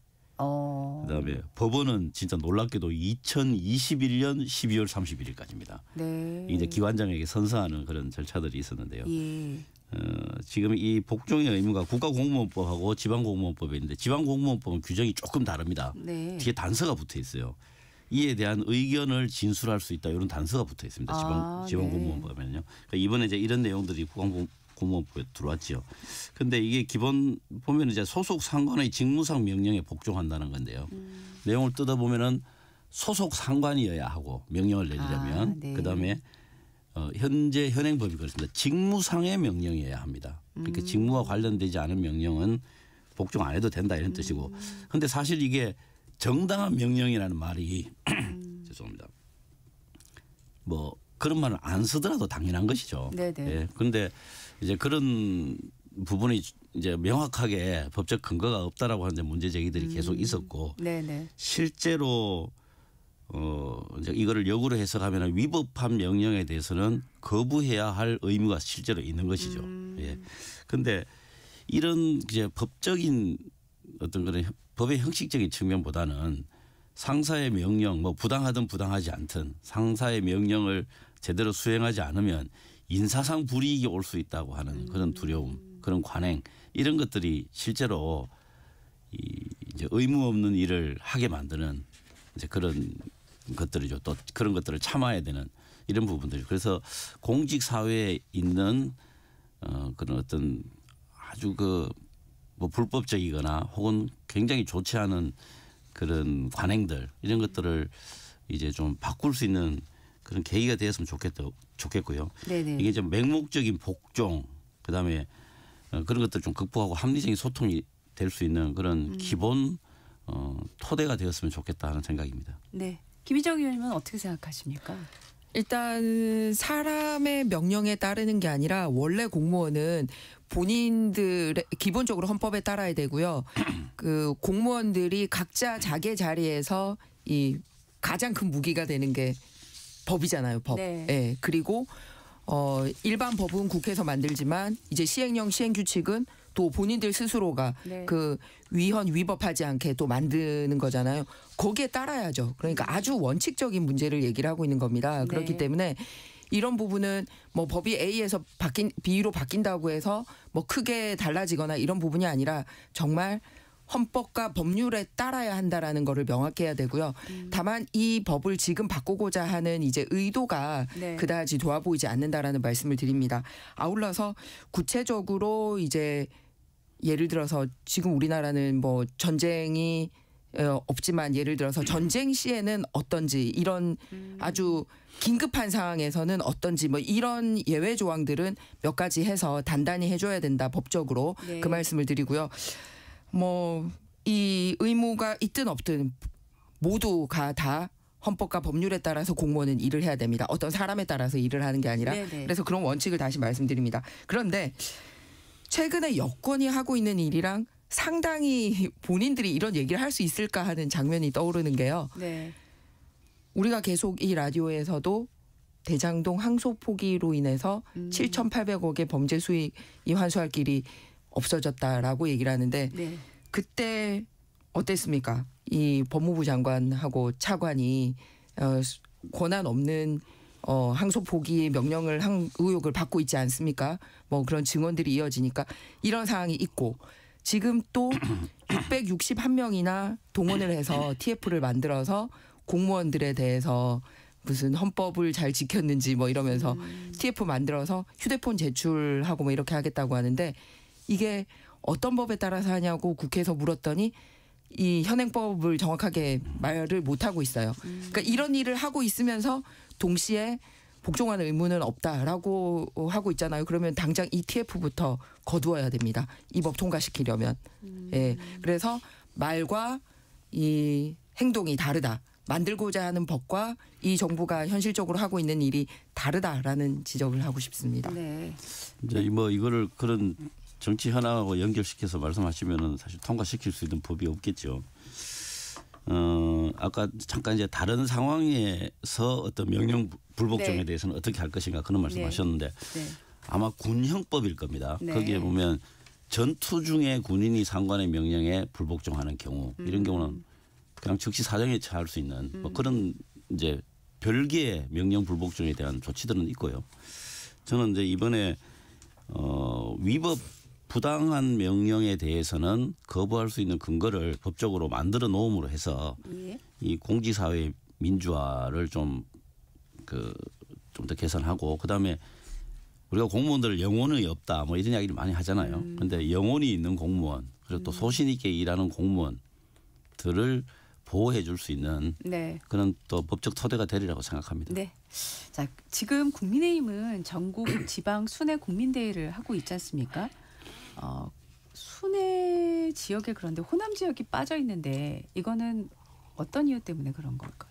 그다음에 법원은 진짜 놀랍게도 2021년 12월 31일까지입니다. 네. 이제 기관장에게 선서하는 그런 절차들이 있었는데요. 예. 지금 이 복종의 의무가 국가공무원법하고 지방공무원법이 있는데 지방공무원법은 규정이 조금 다릅니다. 네. 뒤에 단서가 붙어 있어요. 이에 대한 의견을 진술할 수 있다 이런 단서가 붙어 있습니다. 지방공무원법에는요. 그러니까 이번에 이제 이런 내용들이 국가공무원법에 들어왔죠. 근데 이게 기본 보면 이제 소속 상관의 직무상 명령에 복종한다는 건데요. 내용을 뜯어 보면은 소속 상관이어야 하고 명령을 내리려면 네. 그다음에 현재 현행법이 그렇습니다. 직무상의 명령이어야 합니다. 그러니까 직무와 관련되지 않은 명령은 복종 안 해도 된다 이런 뜻이고. 그런데 사실 이게 정당한 명령이라는 말이 죄송합니다. 뭐 그런 말을 안 쓰더라도 당연한 것이죠. 네네. 예. 그런데 이제 그런 부분이 이제 명확하게 법적 근거가 없다라고 하는 문제 제기들이 계속 있었고 네네. 실제로 이제 이거를 역으로 해석하면 위법한 명령에 대해서는 거부해야 할 의무가 실제로 있는 것이죠. 예. 근데 이런 이제 법적인 어떤 그런 법의 형식적인 측면보다는 상사의 명령 뭐 부당하든 부당하지 않든 상사의 명령을 제대로 수행하지 않으면 인사상 불이익이 올 수 있다고 하는 그런 두려움, 그런 관행 이런 것들이 실제로 이제 의무 없는 일을 하게 만드는 이제 그런 것들이죠. 또 그런 것들을 참아야 되는 이런 부분들이. 그래서 공직 사회에 있는 그런 어떤 아주 뭐 불법적이거나 혹은 굉장히 좋지 않은 그런 관행들 이런 것들을 이제 좀 바꿀 수 있는 그런 계기가 되었으면 좋겠고요. 네네. 이게 좀 맹목적인 복종 그다음에 그런 것들 좀 극복하고 합리적인 소통이 될 수 있는 그런 기본 토대가 되었으면 좋겠다 하는 생각입니다. 네. 김희정 의원님은 어떻게 생각하십니까? 일단 사람의 명령에 따르는 게 아니라 원래 공무원은 본인들의 기본적으로 헌법에 따라야 되고요. 그 공무원들이 각자 자기 자리에서 이 가장 큰 무기가 되는 게 법이잖아요. 법. 네. 예. 그리고 일반 법은 국회에서 만들지만 이제 시행령 시행규칙은 또 본인들 스스로가 네. 그 위법하지 않게 또 만드는 거잖아요. 거기에 따라야죠. 그러니까 아주 원칙적인 문제를 얘기를 하고 있는 겁니다. 그렇기 네. 때문에 이런 부분은 뭐 법이 A에서 B로 바뀐다고 해서 뭐 크게 달라지거나 이런 부분이 아니라 정말 헌법과 법률에 따라야 한다라는 거를 명확히 해야 되고요. 다만 이 법을 지금 바꾸고자 하는 이제 의도가 네. 그다지 좋아 보이지 않는다라는 말씀을 드립니다. 아울러서 구체적으로 이제 예를 들어서 지금 우리나라는 뭐 전쟁이 없지만 예를 들어서 전쟁 시에는 어떤지 이런 아주 긴급한 상황에서는 어떤지 뭐 이런 예외 조항들은 몇 가지 해서 단단히 해줘야 된다 법적으로 네. 그 말씀을 드리고요. 뭐 이 의무가 있든 없든 모두가 다 헌법과 법률에 따라서 공무원은 일을 해야 됩니다. 어떤 사람에 따라서 일을 하는 게 아니라 네네. 그래서 그런 원칙을 다시 말씀드립니다. 그런데 최근에 여권이 하고 있는 일이랑 상당히 본인들이 이런 얘기를 할 수 있을까 하는 장면이 떠오르는 게요. 네. 우리가 계속 이 라디오에서도 대장동 항소 포기로 인해서 7,800억의 범죄 수익이 환수할 길이 없어졌다라고 얘기를 하는데 네. 그때 어땠습니까? 이 법무부 장관하고 차관이 권한 없는 항소 포기 명령을 한 의혹을 받고 있지 않습니까? 뭐 그런 증언들이 이어지니까 이런 상황이 있고 지금 또 661명이나 동원을 해서 TF를 만들어서 공무원들에 대해서 무슨 헌법을 잘 지켰는지 뭐 이러면서 TF 만들어서 휴대폰 제출하고 뭐 이렇게 하겠다고 하는데 이게 어떤 법에 따라서 하냐고 국회에서 물었더니 이 현행법을 정확하게 말을 못하고 있어요. 그러니까 이런 일을 하고 있으면서 동시에 복종하는 의무는 없다라고 하고 있잖아요. 그러면 당장 ETF부터 거두어야 됩니다. 이 법 통과시키려면. 예. 그래서 말과 이 행동이 다르다. 만들고자 하는 법과 이 정부가 현실적으로 하고 있는 일이 다르다라는 지적을 하고 싶습니다. 네. 이제 뭐 이거를 그런 정치 현황하고 연결시켜서 말씀하시면은 사실 통과시킬 수 있는 법이 없겠죠. 아까 잠깐 이제 다른 상황에서 어떤 명령 불복종에 네. 대해서는 어떻게 할 것인가 그런 말씀하셨는데 네. 아마 군형법일 겁니다. 네. 거기에 보면 전투 중에 군인이 상관의 명령에 불복종하는 경우 이런 경우는 그냥 즉시 사정에 처할 수 있는 뭐 그런 이제 별개의 명령 불복종에 대한 조치들은 있고요. 저는 이제 이번에 위법 부당한 명령에 대해서는 거부할 수 있는 근거를 법적으로 만들어 놓음으로 해서 이 공직사회 민주화를 좀 더 개선하고 그다음에 우리가 공무원들 영혼이 없다 뭐 이런 이야기를 많이 하잖아요. 그런데 영혼이 있는 공무원 그리고 또 소신 있게 일하는 공무원들을 보호해 줄 수 있는 네. 그런 또 법적 토대가 되리라고 생각합니다. 네. 자, 지금 국민의힘은 전국 지방 순회 국민대회를 하고 있지 않습니까? 순회 지역에 그런데 호남 지역이 빠져 있는데 이거는 어떤 이유 때문에 그런 걸까요?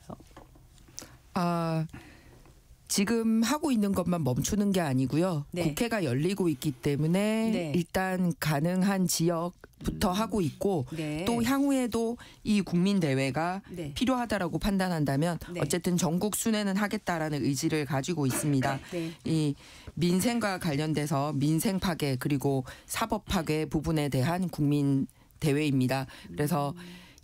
지금 하고 있는 것만 멈추는 게 아니고요. 네. 국회가 열리고 있기 때문에 네. 일단 가능한 지역부터 하고 있고 네. 또 향후에도 이 국민대회가 네. 필요하다라고 판단한다면 네. 어쨌든 전국 순회는 하겠다라는 의지를 가지고 있습니다. 네. 이 민생과 관련돼서 민생 파괴 그리고 사법 파괴 부분에 대한 국민대회입니다. 그래서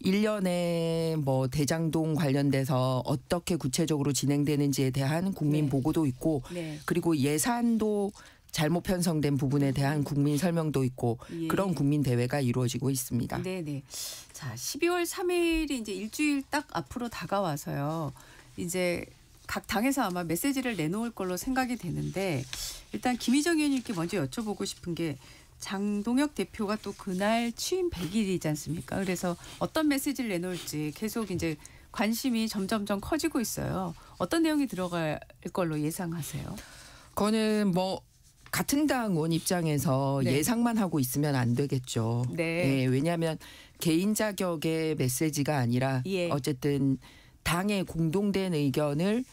1년에 뭐 대장동 관련돼서 어떻게 구체적으로 진행되는지에 대한 국민 네. 보고도 있고 네. 그리고 예산도 잘못 편성된 부분에 대한 국민 설명도 있고 예. 그런 국민 대회가 이루어지고 있습니다. 네네. 자, 12월 3일이 이제 일주일 딱 앞으로 다가와서요. 이제 각 당에서 아마 메시지를 내놓을 걸로 생각이 되는데 일단 김희정 의원님께 먼저 여쭤보고 싶은 게 장동혁 대표가 또 그날 취임 100일이지 않습니까? 그래서 어떤 메시지를 내놓을지 계속 이제 관심이 점점점 커지고 있어요. 어떤 내용이 들어갈 걸로 예상하세요? 그거는 뭐 같은 당 의원 입장에서 네. 예상만 하고 있으면 안 되겠죠. 네. 예, 왜냐하면 개인 자격의 메시지가 아니라 예. 어쨌든 당의 공동된 의견을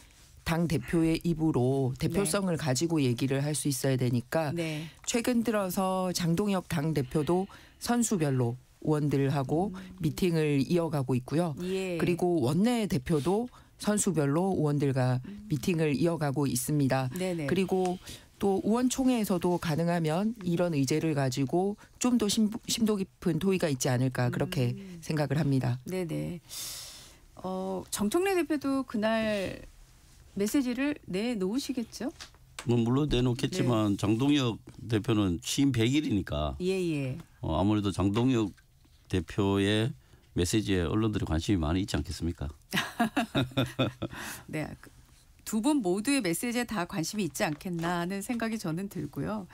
당 대표의 입으로 대표성을 가지고 얘기를 할 수 있어야 되니까 네. 최근 들어서 장동혁 당 대표도 선수별로 의원들하고 미팅을 이어가고 있고요. 예. 그리고 원내 대표도 선수별로 의원들과 미팅을 이어가고 있습니다. 네네. 그리고 또 의원총회에서도 가능하면 이런 의제를 가지고 좀 더 심도 깊은 토의가 있지 않을까 그렇게 생각을 합니다. 네네. 정청래 대표도 그날 메시지를 내놓으시겠죠? 뭐 물론 내놓겠지만 장동혁 대표는 취임 100일이니까 예예. 아무래도 장동혁 대표의 메시지에 언론들의 관심이 많이 있지 않겠습니까? 네. 두 분 모두의 메시지에 다 관심이 있지 않겠나 하는 생각이 저는 들고요.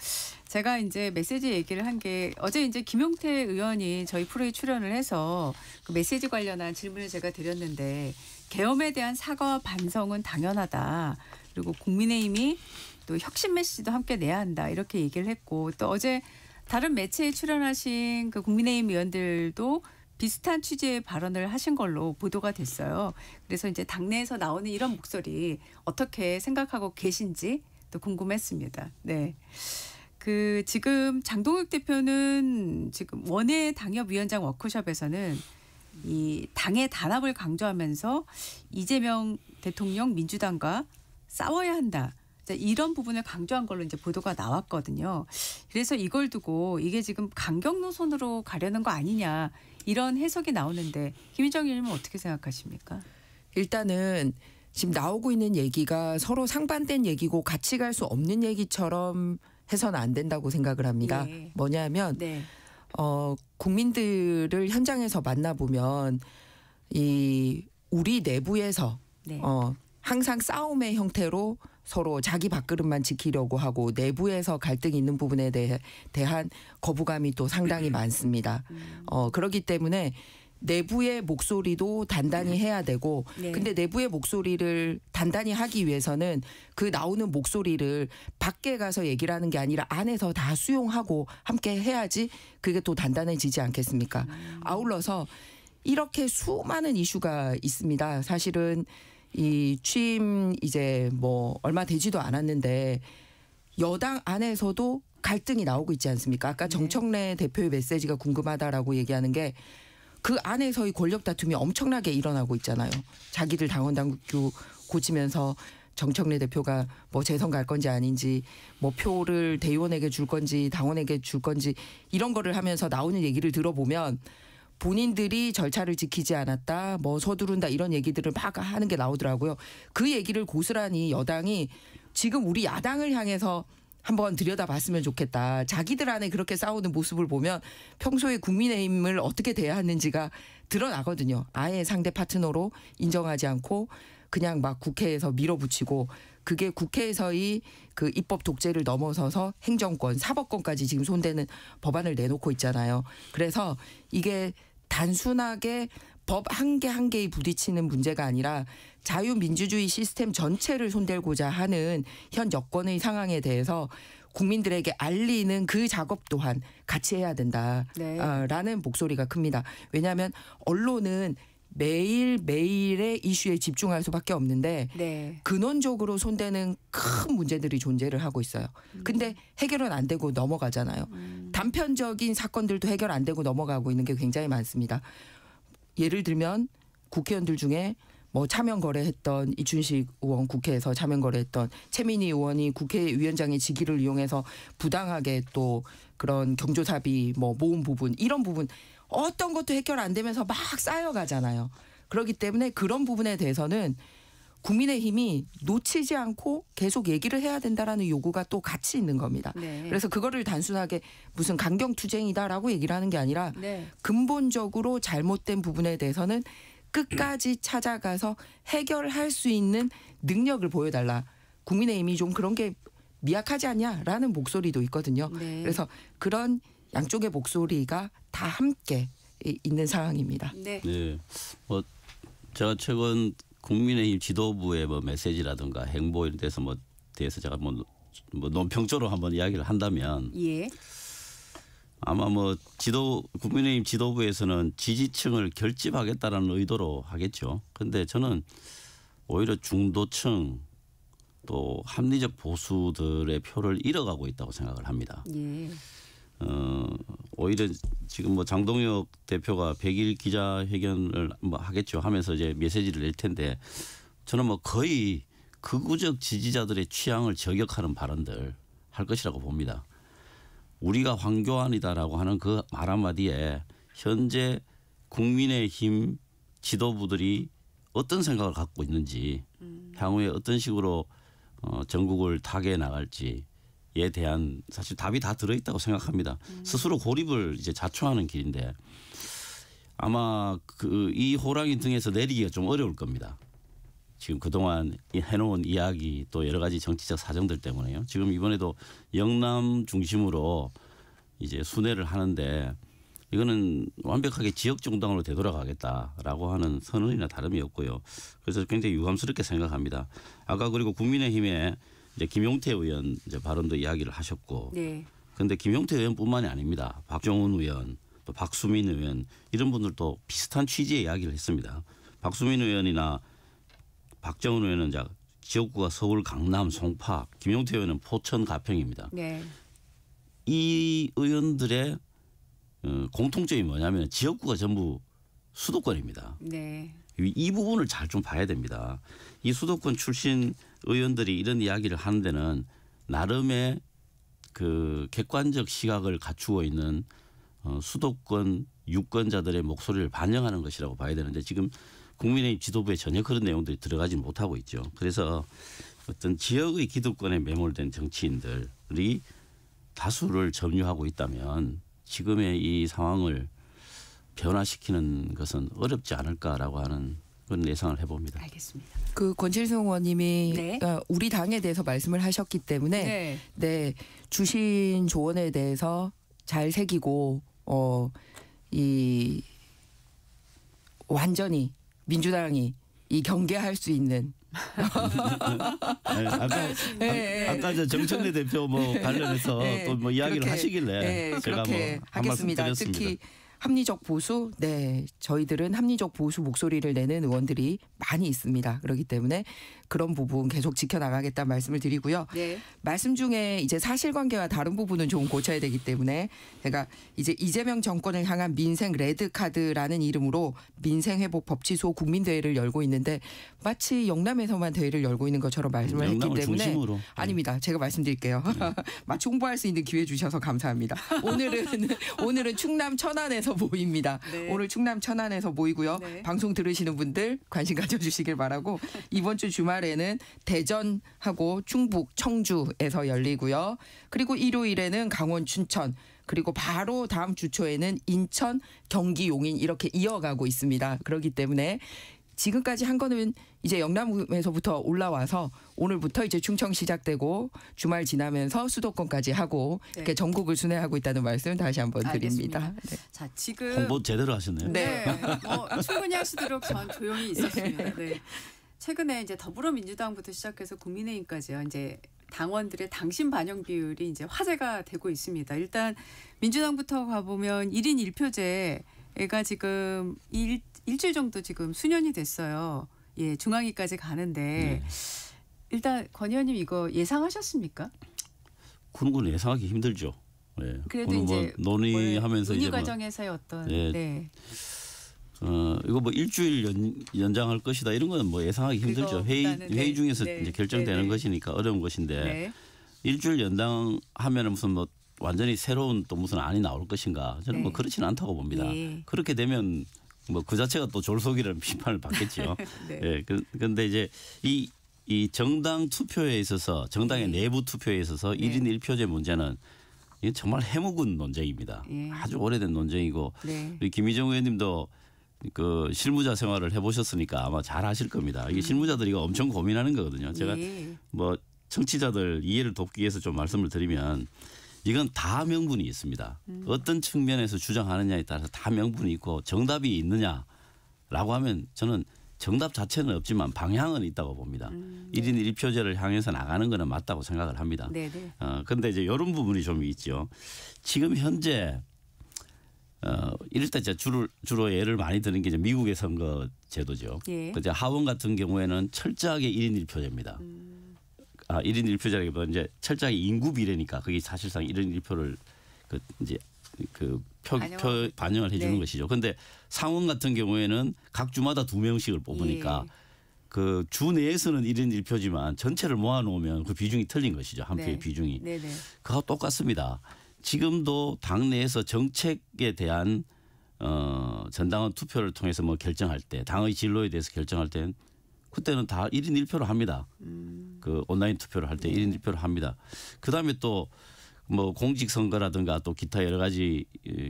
제가 이제 메시지 얘기를 한 게 어제 이제 김용태 의원이 저희 프로에 출연을 해서 그 메시지 관련한 질문을 제가 드렸는데 계엄에 대한 사과와 반성은 당연하다. 그리고 국민의힘이 또 혁신 메시지도 함께 내야 한다. 이렇게 얘기를 했고 또 어제 다른 매체에 출연하신 그 국민의힘 의원들도 비슷한 취지의 발언을 하신 걸로 보도가 됐어요. 그래서 이제 당내에서 나오는 이런 목소리 어떻게 생각하고 계신지 또 궁금했습니다. 네. 지금 장동혁 대표는 지금 원외 당협위원장 워크숍에서는 이 당의 단합을 강조하면서 이재명 대통령 민주당과 싸워야 한다. 이런 부분을 강조한 걸로 이제 보도가 나왔거든요. 그래서 이걸 두고 이게 지금 강경 노선으로 가려는 거 아니냐 이런 해석이 나오는데 김희정 의원님은 어떻게 생각하십니까? 일단은 지금 나오고 있는 얘기가 서로 상반된 얘기고 같이 갈 수 없는 얘기처럼 해서는 안 된다고 생각을 합니다. 네. 뭐냐면 네. 국민들을 현장에서 만나보면 우리 내부에서 네. 항상 싸움의 형태로 서로 자기 밥그릇만 지키려고 하고 내부에서 갈등이 있는 부분에 대한 거부감이 또 상당히 많습니다. 그렇기 때문에 내부의 목소리도 단단히 해야 되고 네. 근데 내부의 목소리를 단단히 하기 위해서는 그 나오는 목소리를 밖에 가서 얘기를 하는 게 아니라 안에서 다 수용하고 함께 해야지 그게 또 단단해지지 않겠습니까? 아울러서 이렇게 수많은 이슈가 있습니다. 사실은 이 취임 이제 뭐 얼마 되지도 않았는데 여당 안에서도 갈등이 나오고 있지 않습니까? 아까 정청래 대표의 메시지가 궁금하다라고 얘기하는 게 그 안에서의 권력 다툼이 엄청나게 일어나고 있잖아요. 자기들 당원 당규 고치면서 정청래 대표가 뭐 재선 갈 건지 아닌지 뭐 표를 대의원에게 줄 건지 당원에게 줄 건지 이런 거를 하면서 나오는 얘기를 들어보면 본인들이 절차를 지키지 않았다, 뭐 서두른다 이런 얘기들을 막 하는 게 나오더라고요. 그 얘기를 고스란히 여당이 지금 우리 야당을 향해서 한번 들여다봤으면 좋겠다. 자기들 안에 그렇게 싸우는 모습을 보면 평소에 국민의힘을 어떻게 대하는지가 드러나거든요. 아예 상대 파트너로 인정하지 않고 그냥 막 국회에서 밀어붙이고 그게 국회에서의 그 입법 독재를 넘어서서 행정권, 사법권까지 지금 손대는 법안을 내놓고 있잖아요. 그래서 이게 단순하게 법 한 개 한 개에 부딪히는 문제가 아니라 자유민주주의 시스템 전체를 손대고자 하는 현 여건의 상황에 대해서 국민들에게 알리는 그 작업 또한 같이 해야 된다라는 목소리가 큽니다. 왜냐하면 언론은 매일매일의 이슈에 집중할 수밖에 없는데 네. 근원적으로 손대는 큰 문제들이 존재를 하고 있어요. 근데 해결은 안 되고 넘어가잖아요. 단편적인 사건들도 해결 안 되고 넘어가고 있는 게 굉장히 많습니다. 예를 들면 국회의원들 중에 뭐 차명 거래했던 이춘식 의원 국회에서 차명 거래했던 최민희 의원이 국회의원장의 직위를 이용해서 부당하게 또 그런 경조사비 뭐 모은 부분 이런 부분 어떤 것도 해결 안 되면서 막 쌓여가잖아요. 그렇기 때문에 그런 부분에 대해서는 국민의힘이 놓치지 않고 계속 얘기를 해야 된다라는 요구가 또 같이 있는 겁니다. 네. 그래서 그거를 단순하게 무슨 강경투쟁이다라고 얘기를 하는 게 아니라 네. 근본적으로 잘못된 부분에 대해서는 끝까지 찾아가서 해결할 수 있는 능력을 보여달라. 국민의힘이 좀 그런 게 미약하지 않냐라는 목소리도 있거든요. 네. 그래서 그런 양쪽의 목소리가 다 함께 있는 상황입니다. 네. 네. 뭐 제가 최근 국민의힘 지도부의 뭐 메시지라든가 행보 이런 데서 뭐 대해서 제가 뭐 논평적으로 한번 이야기를 한다면 예. 아마 뭐 국민의힘 지도부에서는 지지층을 결집하겠다라는 의도로 하겠죠. 그런데 저는 오히려 중도층 또 합리적 보수들의 표를 잃어가고 있다고 생각을 합니다. 예. 오히려 지금 뭐 장동혁 대표가 100일 기자회견을 뭐 하겠죠 하면서 이제 메시지를 낼 텐데 저는 뭐 거의 극우적 지지자들의 취향을 저격하는 발언들 할 것이라고 봅니다. 우리가 황교안이다라고 하는 그 말 한마디에 현재 국민의힘 지도부들이 어떤 생각을 갖고 있는지 향후에 어떤 식으로 전국을 타개해 나갈지에 대한 사실 답이 다 들어있다고 생각합니다. 스스로 고립을 이제 자초하는 길인데 아마 이 호랑이 등에서 내리기가 좀 어려울 겁니다. 지금 그동안 해놓은 이야기 또 여러 가지 정치적 사정들 때문에요. 지금 이번에도 영남 중심으로 이제 순회를 하는데 이거는 완벽하게 지역 정당으로 되돌아가겠다라고 하는 선언이나 다름이 없고요. 그래서 굉장히 유감스럽게 생각합니다. 아까 그리고 국민의힘에 이제 김용태 의원 이제 발언도 이야기를 하셨고, 네. 그런데 김용태 의원뿐만이 아닙니다. 박종훈 의원, 또 박수민 의원 이런 분들도 비슷한 취지의 이야기를 했습니다. 박수민 의원이나 박정훈 의원은 지역구가 서울, 강남, 송파, 김용태 의원은 포천, 가평입니다. 네. 이 의원들의 공통점이 뭐냐면 지역구가 전부 수도권입니다. 네. 이 부분을 잘 좀 봐야 됩니다. 이 수도권 출신 의원들이 이런 이야기를 하는 데는 나름의 그 객관적 시각을 갖추고 있는 수도권 유권자들의 목소리를 반영하는 것이라고 봐야 되는데 지금 국민의힘 지도부에 전혀 그런 내용들이 들어가지 못하고 있죠. 그래서 어떤 지역의 기득권에 매몰된 정치인들이 다수를 점유하고 있다면 지금의 이 상황을 변화시키는 것은 어렵지 않을까라고 하는 그런 예상을 해봅니다. 알겠습니다. 그 권칠승 의원님이 네. 우리 당에 대해서 말씀을 하셨기 때문에 네, 주신 조언에 대해서 잘 새기고 이 완전히 민주당이 이 경계할 수 있는 네, 아까 저 정청래 대표 뭐 관련해서 네, 또 뭐 이야기를 그렇게, 하시길래 네, 제가 그렇게 뭐 한 말씀 하겠습니다. 드렸습니다. 특히 합리적 보수, 네, 저희들은 합리적 보수 목소리를 내는 의원들이 많이 있습니다. 그렇기 때문에 그런 부분 계속 지켜나가겠다는 말씀을 드리고요. 네. 말씀 중에 이제 사실관계와 다른 부분은 좀 고쳐야 되기 때문에 제가 이제 이재명 정권을 향한 민생 레드카드라는 이름으로 민생회복법치소 국민대회를 열고 있는데 마치 영남에서만 대회를 열고 있는 것처럼 말씀을 했기 때문에 중심으로. 아닙니다. 제가 말씀드릴게요. 마치 홍보할 수 있는 기회 주셔서 감사합니다. 오늘은 충남 천안에서 모입니다. 네. 오늘 충남 천안에서 모이고요. 네. 방송 들으시는 분들 관심 가져주시길 바라고 이번 주 주말에는 대전하고 충북 청주에서 열리고요. 그리고 일요일에는 강원 춘천 그리고 바로 다음 주 초에는 인천 경기 용인 이렇게 이어가고 있습니다. 그렇기 때문에 지금까지 한 거는 이제 영남에서부터 올라와서 오늘부터 이제 충청 시작되고 주말 지나면서 수도권까지 하고 이렇게 전국을 순회하고 있다는 말씀 다시 한번 드립니다. 네. 자, 지금 홍보 제대로 하셨네요. 네. 충분히 하시도록 전 조용히 있었습니다. 네. 최근에 이제 더불어민주당부터 시작해서 국민의힘까지요. 이제 당원들의 당심 반영 비율이 이제 화제가 되고 있습니다. 일단 민주당부터 가보면 1인 1표제가 지금 일주일 정도 지금 수년이 됐어요. 예, 중앙위까지 가는데 일단 권 의원님 이거 예상하셨습니까? 그런 건 예상하기 힘들죠. 예. 그래도 이제 논의하면서 논의 이제 과정에서의 어떤 네. 이거 뭐 일주일 연장할 것이다 이런 건 뭐 예상하기 힘들죠. 회의 중에서 이제 결정되는 것이니까 어려운 것인데 일주일 연장하면은 무슨 뭐 완전히 새로운 또 무슨 안이 나올 것인가 저는 뭐 그렇지는 않다고 봅니다. 그렇게 되면 뭐 그 자체가 또 졸속이라는 비판을 받겠죠. 예. 그런데 이제 이 정당 투표에 있어서 정당의 내부 투표에 있어서 1인 1표제 문제는 이게 정말 해묵은 논쟁입니다. 아주 오래된 논쟁이고 우리 김희정 의원님도 그 실무자 생활을 해보셨으니까 아마 잘 아실 겁니다. 이게 실무자들이 엄청 고민하는 거거든요. 제가 뭐 청취자들 이해를 돕기 위해서 좀 말씀을 드리면 이건 다 명분이 있습니다. 어떤 측면에서 주장하느냐에 따라서 다 명분이 있고 정답이 있느냐라고 하면 저는 정답 자체는 없지만 방향은 있다고 봅니다. 1인 1표제를 향해서 나가는 거는 맞다고 생각을 합니다. 그런데 이제 이런 부분이 좀 있죠. 지금 현재 이럴 때 주로 예를 많이 드는 게 이제 미국의 선거 제도죠. 이제 하원 같은 경우에는 철저하게 1인 1표제입니다. 1인 1표제라기보다 이제 철저하게 인구 비례니까 그게 사실상 1인 1표를 반영을 해주는 것이죠. 그런데 상원 같은 경우에는 각 주마다 2명씩을 뽑으니까 그 주 내에서는 1인 1표지만 전체를 모아놓으면 그 비중이 틀린 것이죠. 한 표의 비중이. 그거와 똑같습니다. 지금도 당내에서 정책에 대한 전당원 투표를 통해서 뭐 결정할 때 당의 진로에 대해서 결정할 때는 그때는 다 1인 1표로 합니다. 그 온라인 투표를 할 때 1인 1표로 합니다. 그다음에 또 뭐 공직선거라든가 또 기타 여러 가지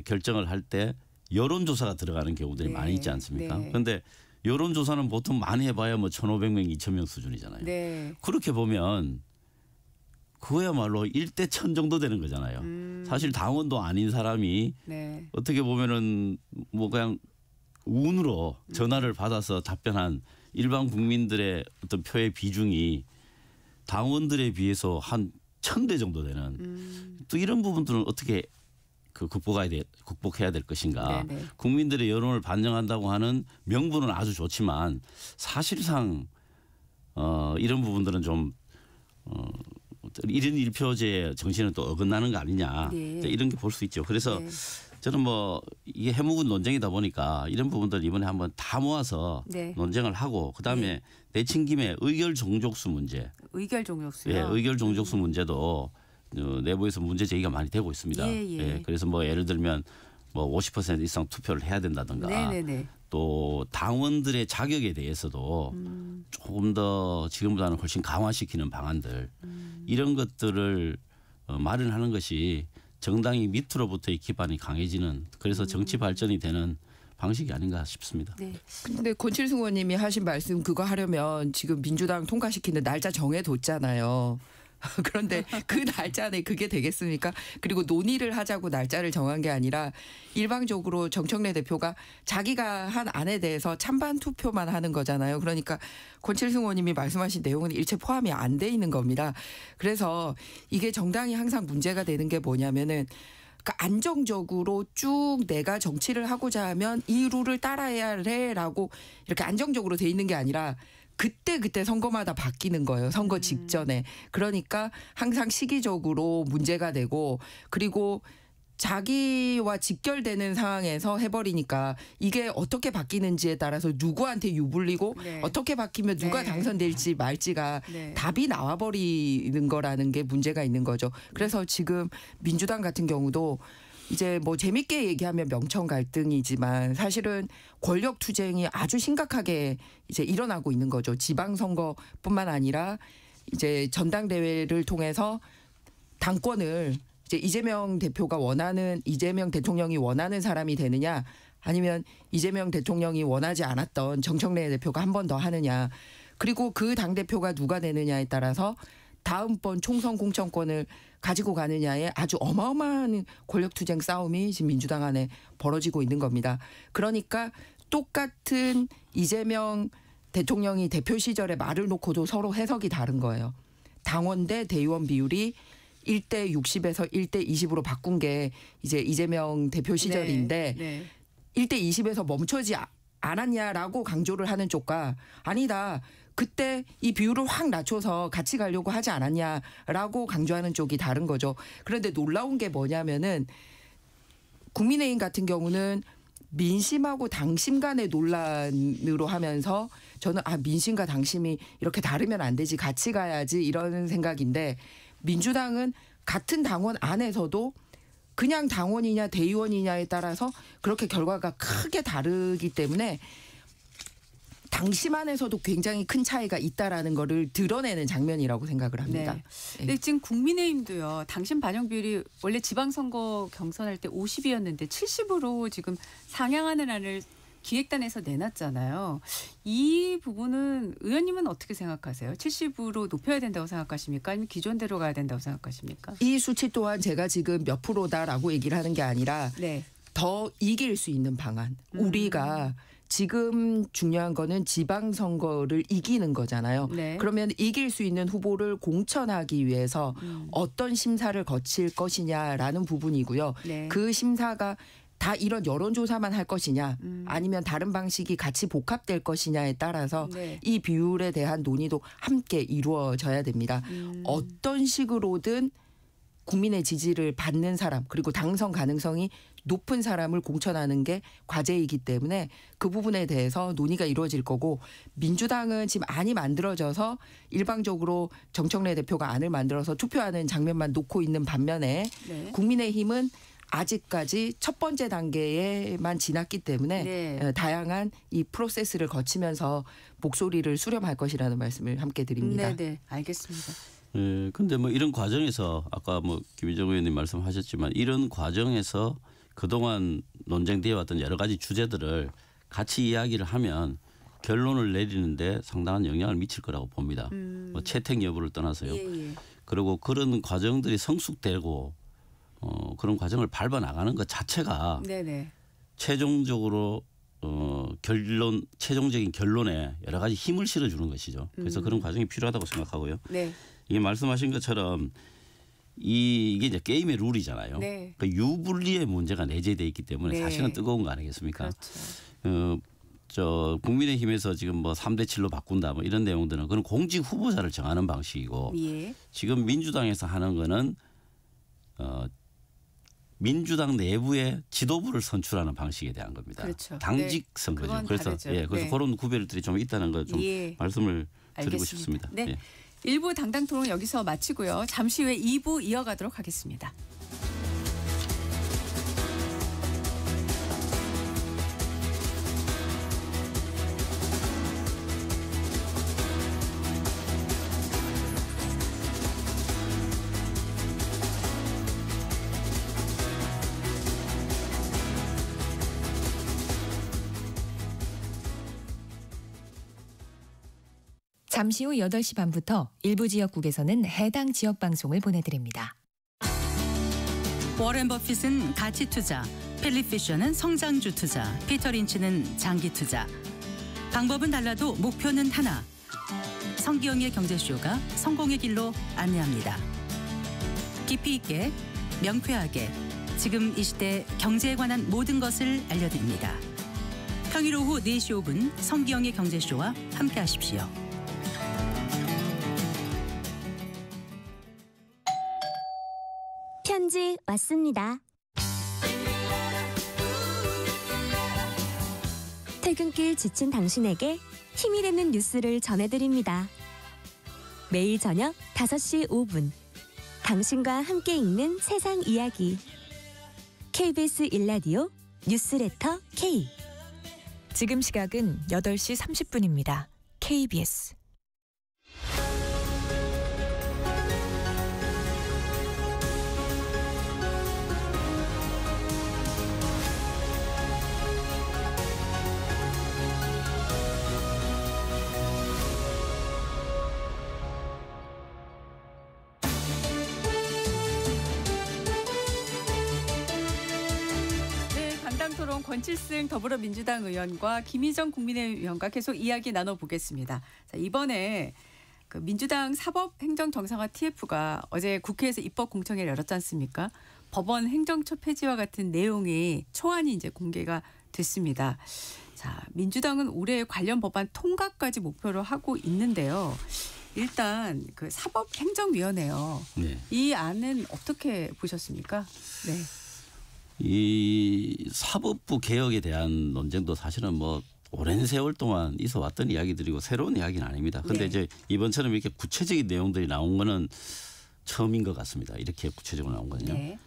결정을 할 때 여론조사가 들어가는 경우들이 많이 있지 않습니까? 그런데 여론조사는 보통 많이 해봐야 뭐 1,500명, 2,000명 수준이잖아요. 그렇게 보면 그거야말로 1대 1000 정도 되는 거잖아요. 사실 당원도 아닌 사람이 어떻게 보면은 뭐 그냥 운으로 전화를 받아서 답변한 일반 국민들의 어떤 표의 비중이 당원들에 비해서 한 1000대 정도 되는 또 이런 부분들은 어떻게 극복해야 될 것인가. 국민들의 여론을 반영한다고 하는 명분은 아주 좋지만 사실상 이런 부분들은 좀 1인 1표제의 정신은 또 어긋나는 거 아니냐. 이런 게 볼 수 있죠. 그래서 저는 뭐 이게 해묵은 논쟁이다 보니까 이런 부분들 이번에 한번 다 모아서 네. 논쟁을 하고 그다음에 내친 김에 의결 종족수 문제. 의결 종족수요. 예, 의결 종족수 문제도 내부에서 문제 제기가 많이 되고 있습니다. 예, 그래서 뭐 예를 들면 뭐 50% 이상 투표를 해야 된다든가 네네네. 또 당원들의 자격에 대해서도 조금 더 지금보다는 훨씬 강화시키는 방안들 이런 것들을 마련하는 것이 정당이 밑으로부터의 기반이 강해지는 그래서 정치 발전이 되는 방식이 아닌가 싶습니다. 네. 근데 권칠승 의원님이 하신 말씀 그거 하려면 지금 민주당 통과시키는 날짜 정해뒀잖아요. 그런데 그 날짜 안에 그게 되겠습니까? 그리고 논의를 하자고 날짜를 정한 게 아니라 일방적으로 정청래 대표가 자기가 한 안에 대해서 찬반 투표만 하는 거잖아요. 그러니까 권칠승 의원님이 말씀하신 내용은 일체 포함이 안 돼 있는 겁니다. 그래서 이게 정당이 항상 문제가 되는 게 뭐냐면은 그러니까 안정적으로 쭉 내가 정치를 하고자 하면 이 룰을 따라야 해라고 이렇게 안정적으로 돼 있는 게 아니라 그때 선거마다 바뀌는 거예요. 선거 직전에. 그러니까 항상 시기적으로 문제가 되고 그리고 자기와 직결되는 상황에서 해버리니까 이게 어떻게 바뀌는지에 따라서 누구한테 유불리고 어떻게 바뀌면 누가 당선될지 말지가 답이 나와버리는 거라는 게 문제가 있는 거죠. 그래서 지금 민주당 같은 경우도 이제 뭐 재밌게 얘기하면 명청 갈등이지만 사실은 권력 투쟁이 아주 심각하게 이제 일어나고 있는 거죠. 지방선거뿐만 아니라 이제 전당대회를 통해서 당권을 이제 이재명 대통령이 원하는 사람이 되느냐 아니면 이재명 대통령이 원하지 않았던 정청래 대표가 한 번 더 하느냐 그리고 그 당대표가 누가 되느냐에 따라서 다음번 총선 공천권을 가지고 가느냐에 아주 어마어마한 권력투쟁 싸움이 지금 민주당 안에 벌어지고 있는 겁니다. 그러니까 똑같은 이재명 대통령이 대표 시절에 말을 놓고도 서로 해석이 다른 거예요. 당원 대 대의원 비율이 1대 60에서 1대 20으로 바꾼 게 이제 이재명 대표 시절인데 1대 20에서 멈춰지 않았냐라고 강조를 하는 쪽과 아니다. 그때 이 비율을 확 낮춰서 같이 가려고 하지 않았냐라고 강조하는 쪽이 다른 거죠. 그런데 놀라운 게 뭐냐면은 국민의힘 같은 경우는 민심하고 당심 간의 논란으로 하면서 저는 민심과 당심이 이렇게 다르면 안 되지 같이 가야지 이런 생각인데 민주당은 같은 당원 안에서도 그냥 당원이냐 대의원이냐에 따라서 그렇게 결과가 크게 다르기 때문에 당심 안에서도 굉장히 큰 차이가 있다라는 거를 드러내는 장면이라고 생각을 합니다. 네. 근데 지금 국민의힘도요. 당심 반영 비율이 원래 지방선거 경선할 때 50이었는데 70으로 지금 상향하는 안을 기획단에서 내놨잖아요. 이 부분은 의원님은 어떻게 생각하세요? 70으로 높여야 된다고 생각하십니까? 아니면 기존대로 가야 된다고 생각하십니까? 이 수치 또한 제가 지금 몇 프로다라고 얘기를 하는 게 아니라 더 이길 수 있는 방안. 우리가 지금 중요한 거는 지방선거를 이기는 거잖아요. 그러면 이길 수 있는 후보를 공천하기 위해서 어떤 심사를 거칠 것이냐라는 부분이고요. 그 심사가 다 이런 여론조사만 할 것이냐 아니면 다른 방식이 같이 복합될 것이냐에 따라서 이 비율에 대한 논의도 함께 이루어져야 됩니다. 어떤 식으로든 국민의 지지를 받는 사람 그리고 당선 가능성이 높은 사람을 공천하는 게 과제이기 때문에 그 부분에 대해서 논의가 이루어질 거고 민주당은 지금 안이 만들어져서 일방적으로 정청래 대표가 안을 만들어서 투표하는 장면만 놓고 있는 반면에 국민의힘은 아직까지 첫 번째 단계에만 지났기 때문에 다양한 이 프로세스를 거치면서 목소리를 수렴할 것이라는 말씀을 함께 드립니다. 네, 알겠습니다. 근데 뭐 이런 과정에서 아까 뭐 김희정 의원님 말씀하셨지만 이런 과정에서 그동안 논쟁되어 왔던 여러 가지 주제들을 같이 이야기를 하면 결론을 내리는데 상당한 영향을 미칠 거라고 봅니다. 뭐 채택 여부를 떠나서요. 그리고 그런 과정들이 성숙되고 그런 과정을 밟아 나가는 것 자체가 최종적으로 최종적인 결론에 여러 가지 힘을 실어주는 것이죠. 그래서 그런 과정이 필요하다고 생각하고요. 이게 말씀하신 것처럼 이게 이제 게임의 룰이잖아요. 그러니까 유불리의 문제가 내재되어 있기 때문에 사실은 뜨거운 거 아니겠습니까? 국민의힘에서 지금 뭐 3대 7로 바꾼다 뭐 이런 내용들은 그건 공직 후보자를 정하는 방식이고 지금 민주당에서 하는 거는 민주당 내부의 지도부를 선출하는 방식에 대한 겁니다. 그렇죠. 당직 선거죠. 그래서 그래서 그런 구별들이 좀 있다는 걸 좀 말씀을 드리고 싶습니다. 네. 1부 당당 토론 여기서 마치고요. 잠시 후에 2부 이어가도록 하겠습니다. 잠시 후 8시 반부터 일부 지역국에서는 해당 지역 방송을 보내드립니다. 워렌 버핏은 가치 투자, 필립 피셔는 성장주 투자, 피터 린치는 장기 투자. 방법은 달라도 목표는 하나. 성기영의 경제쇼가 성공의 길로 안내합니다. 깊이 있게, 명쾌하게, 지금 이 시대 경제에 관한 모든 것을 알려드립니다. 평일 오후 4시 5분 성기영의 경제쇼와 함께하십시오. 편지 왔습니다. 퇴근길 지친 당신에게 힘이 되는 뉴스를 전해드립니다. 매일 저녁 5시 5분 당신과 함께 읽는 세상 이야기 KBS 1라디오 뉴스레터 K. 지금 시각은 8시 30분입니다. KBS. 토론 권칠승 더불어민주당 의원과 김희정 국민의힘 의원과 계속 이야기 나눠보겠습니다. 자, 이번에 그 민주당 사법행정정상화 TF가 어제 국회에서 입법 공청회를 열었지 않습니까? 법원 행정처 폐지와 같은 내용이 초안이 이제 공개가 됐습니다. 자, 민주당은 올해 관련 법안 통과까지 목표로 하고 있는데요. 일단 그 사법행정위원회요. 이 안은 어떻게 보셨습니까? 네. 이 사법부 개혁에 대한 논쟁도 사실은 뭐 오랜 세월 동안 있어 왔던 이야기들이고 새로운 이야기는 아닙니다. 그런데 이제 이번처럼 이렇게 구체적인 내용들이 나온 거는 처음인 것 같습니다. 이렇게 구체적으로 나온 거는요.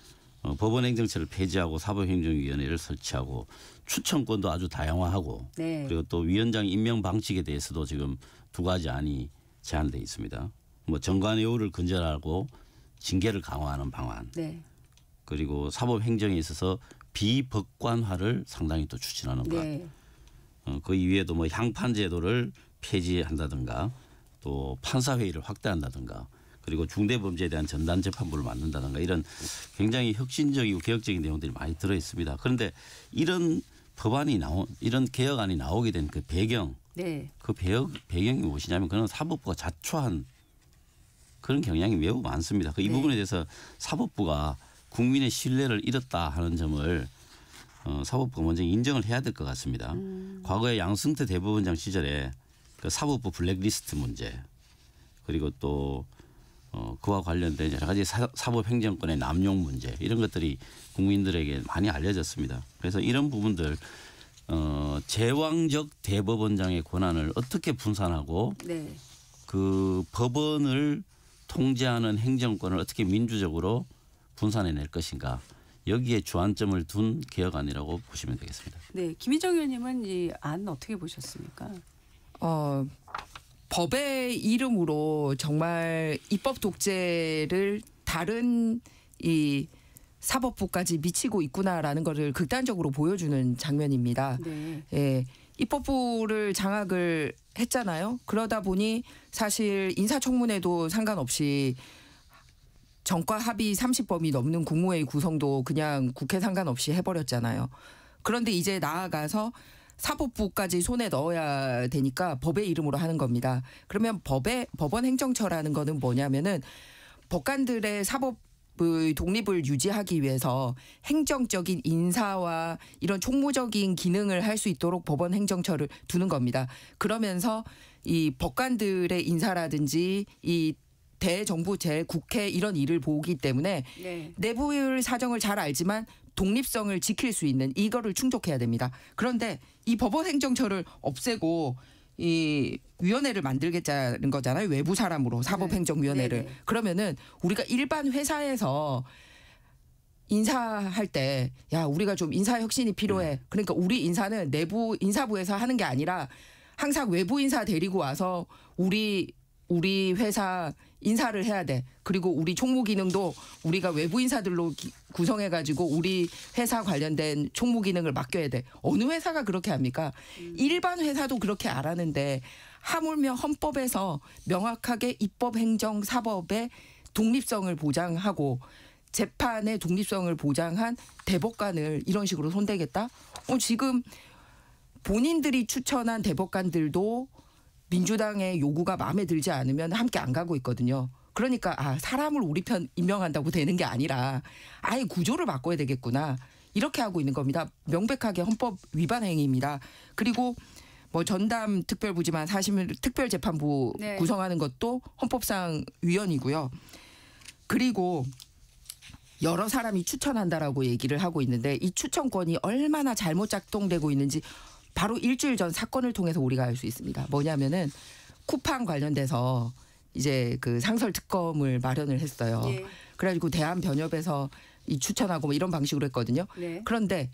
법원 행정처를 폐지하고 사법행정위원회를 설치하고 추천권도 아주 다양화하고 그리고 또 위원장 임명 방식에 대해서도 지금 2가지 안이 제한되어 있습니다. 뭐 정관예우를 근절하고 징계를 강화하는 방안. 그리고 사법행정에 있어서 비법관화를 상당히 또 추진하는 것. 그 이외에도 뭐 향판제도를 폐지한다든가 또 판사회의를 확대한다든가 그리고 중대범죄에 대한 전담재판부를 만든다든가 이런 굉장히 혁신적이고 개혁적인 내용들이 많이 들어 있습니다. 그런데 이런 이런 개혁안이 나오게 된 그 배경, 그 배경이 무엇이냐면 그건 사법부가 자초한 그런 경향이 매우 많습니다. 이 부분에 대해서 사법부가 국민의 신뢰를 잃었다 하는 점을 사법부가 먼저 인정을 해야 될 것 같습니다. 과거에 양승태 대법원장 시절에 그 사법부 블랙리스트 문제 그리고 또 그와 관련된 여러 가지 사법행정권의 남용 문제 이런 것들이 국민들에게 많이 알려졌습니다. 그래서 이런 부분들 제왕적 대법원장의 권한을 어떻게 분산하고 그 법원을 통제하는 행정권을 어떻게 민주적으로 분산해낼 것인가 여기에 주안점을 둔 개혁안이라고 보시면 되겠습니다. 네, 김희정 의원님은 이 안 어떻게 보셨습니까? 법의 이름으로 정말 입법 독재를 다른 이 사법부까지 미치고 있구나라는 것을 극단적으로 보여주는 장면입니다. 입법부를 장악을 했잖아요. 그러다 보니 사실 인사청문회도 상관없이 정과 합의 30범위 넘는 국무회의 구성도 그냥 국회 상관없이 해버렸잖아요. 그런데 이제 나아가서 사법부까지 손에 넣어야 되니까 법의 이름으로 하는 겁니다. 그러면 법원 행정처라는 거는 뭐냐면은 법관들의 사법의 독립을 유지하기 위해서 행정적인 인사와 이런 총무적인 기능을 할 수 있도록 법원 행정처를 두는 겁니다. 그러면서 이 법관들의 인사라든지 이 대정부 국회 이런 일을 보기 때문에 네. 내부의 사정을 잘 알지만 독립성을 지킬 수 있는 이거를 충족해야 됩니다. 그런데 이 법원 행정처를 없애고 이 위원회를 만들겠다는 거잖아요. 외부 사람으로 사법행정위원회를. 네네. 그러면은 우리가 일반 회사에서 인사할 때 야 우리가 좀 인사 혁신이 필요해. 그러니까 우리 인사는 내부 인사부에서 하는 게 아니라 항상 외부 인사 데리고 와서 우리 회사 인사를 해야 돼. 그리고 우리 총무 기능도 우리가 외부 인사들로 구성해가지고 우리 회사 관련된 총무 기능을 맡겨야 돼. 어느 회사가 그렇게 합니까? 일반 회사도 그렇게 안 하는데 하물며 헌법에서 명확하게 입법, 행정, 사법의 독립성을 보장하고 재판의 독립성을 보장한 대법관을 이런 식으로 손대겠다? 지금 본인들이 추천한 대법관들도 민주당의 요구가 마음에 들지 않으면 함께 안 가고 있거든요. 그러니까 사람을 우리 편 임명한다고 되는 게 아니라 아예 구조를 바꿔야 되겠구나. 이렇게 하고 있는 겁니다. 명백하게 헌법 위반 행위입니다. 그리고 뭐 전담 특별부지만 사실 특별재판부 네. 구성하는 것도 헌법상 위헌이고요. 그리고 여러 사람이 추천한다라고 얘기를 하고 있는데 이 추천권이 얼마나 잘못 작동되고 있는지 바로 일주일 전 사건을 통해서 우리가 알 수 있습니다. 뭐냐면은 쿠팡 관련돼서 이제 그 상설 특검을 마련을 했어요. 예. 그래가지고 대한변협에서 이 추천하고 뭐 이런 방식으로 했거든요. 네. 그런데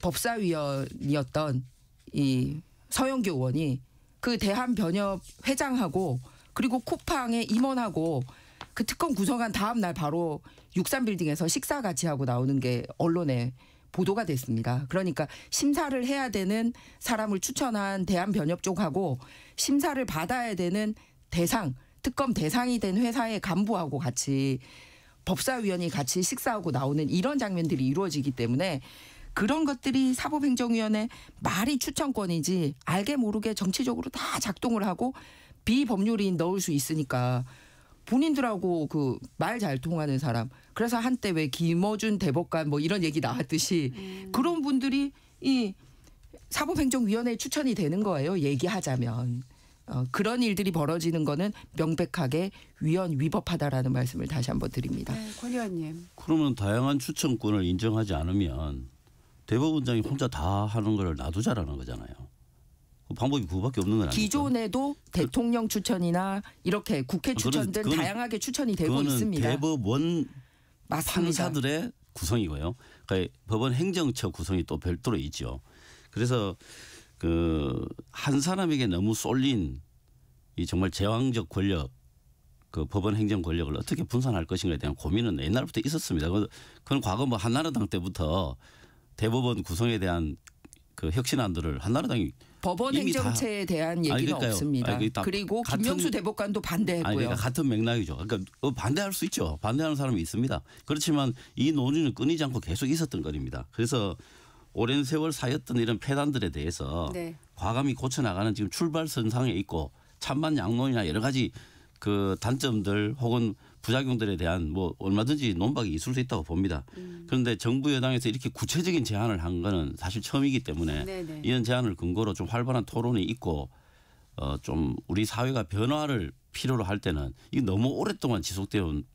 법사위원이었던 이 서영교 의원이 그 대한변협 회장하고 그리고 쿠팡의 임원하고 그 특검 구성한 다음 날 바로 63빌딩에서 식사 같이 하고 나오는 게 언론에 보도가 됐습니다. 그러니까 심사를 해야 되는 사람을 추천한 대한변협 쪽하고 심사를 받아야 되는 특검 대상이 된 회사의 간부하고 같이 법사위원이 같이 식사하고 나오는 이런 장면들이 이루어지기 때문에 그런 것들이 사법행정위원회 말이 추천권이지 알게 모르게 정치적으로 다 작동을 하고 비법률인 넣을 수 있으니까 본인들하고 그 말 잘 통하는 사람. 그래서 한때 왜 김어준 대법관 뭐 이런 얘기 나왔듯이 그런 분들이 이 사법행정위원회에 추천이 되는 거예요. 얘기하자면. 그런 일들이 벌어지는 거는 명백하게 위헌 위법하다라는 말씀을 다시 한번 드립니다. 네, 권 의원님. 그러면 다양한 추천권을 인정하지 않으면 대법원장이 혼자 다 하는 걸 놔두자라는 거잖아요. 그 방법이 그거밖에 없는 건 아니죠. 기존에도 대통령 추천이나 이렇게 국회 추천 등 다양하게 추천이 되고 있습니다. 대법원 맞습니다. 판사들의 구성이고요. 그러니까 법원 행정처 구성이 또 별도로 있죠. 그래서 그 한 사람에게 너무 쏠린 이 정말 제왕적 권력, 그 법원 행정 권력을 어떻게 분산할 것인가에 대한 고민은 옛날부터 있었습니다. 그건 과거 뭐 한나라당 때부터 대법원 구성에 대한 그 혁신안들을 한나라당이 법원 행정체에 대한 얘기는 없습니다. 그리고 김명수 대법관도 반대했고요. 그러니까 같은 맥락이죠. 그러니까 반대할 수 있죠. 반대하는 사람이 있습니다. 그렇지만 이 논의는 끊이지 않고 계속 있었던 거입니다. 그래서 오랜 세월 쌓였던 이런 폐단들에 대해서 네. 과감히 고쳐나가는 지금 출발선상에 있고 찬반 양론이나 여러 가지 그 단점들 혹은 부작용들에 대한 뭐 얼마든지 논박이 있을 수 있다고 봅니다. 그런데 정부 여당에서 이렇게 구체적인 제안을 한 거는 사실 처음이기 때문에 네네. 이런 제안을 근거로 좀 활발한 토론이 있고 좀 우리 사회가 변화를 필요로 할 때는 이게 너무 오랫동안 지속되어 온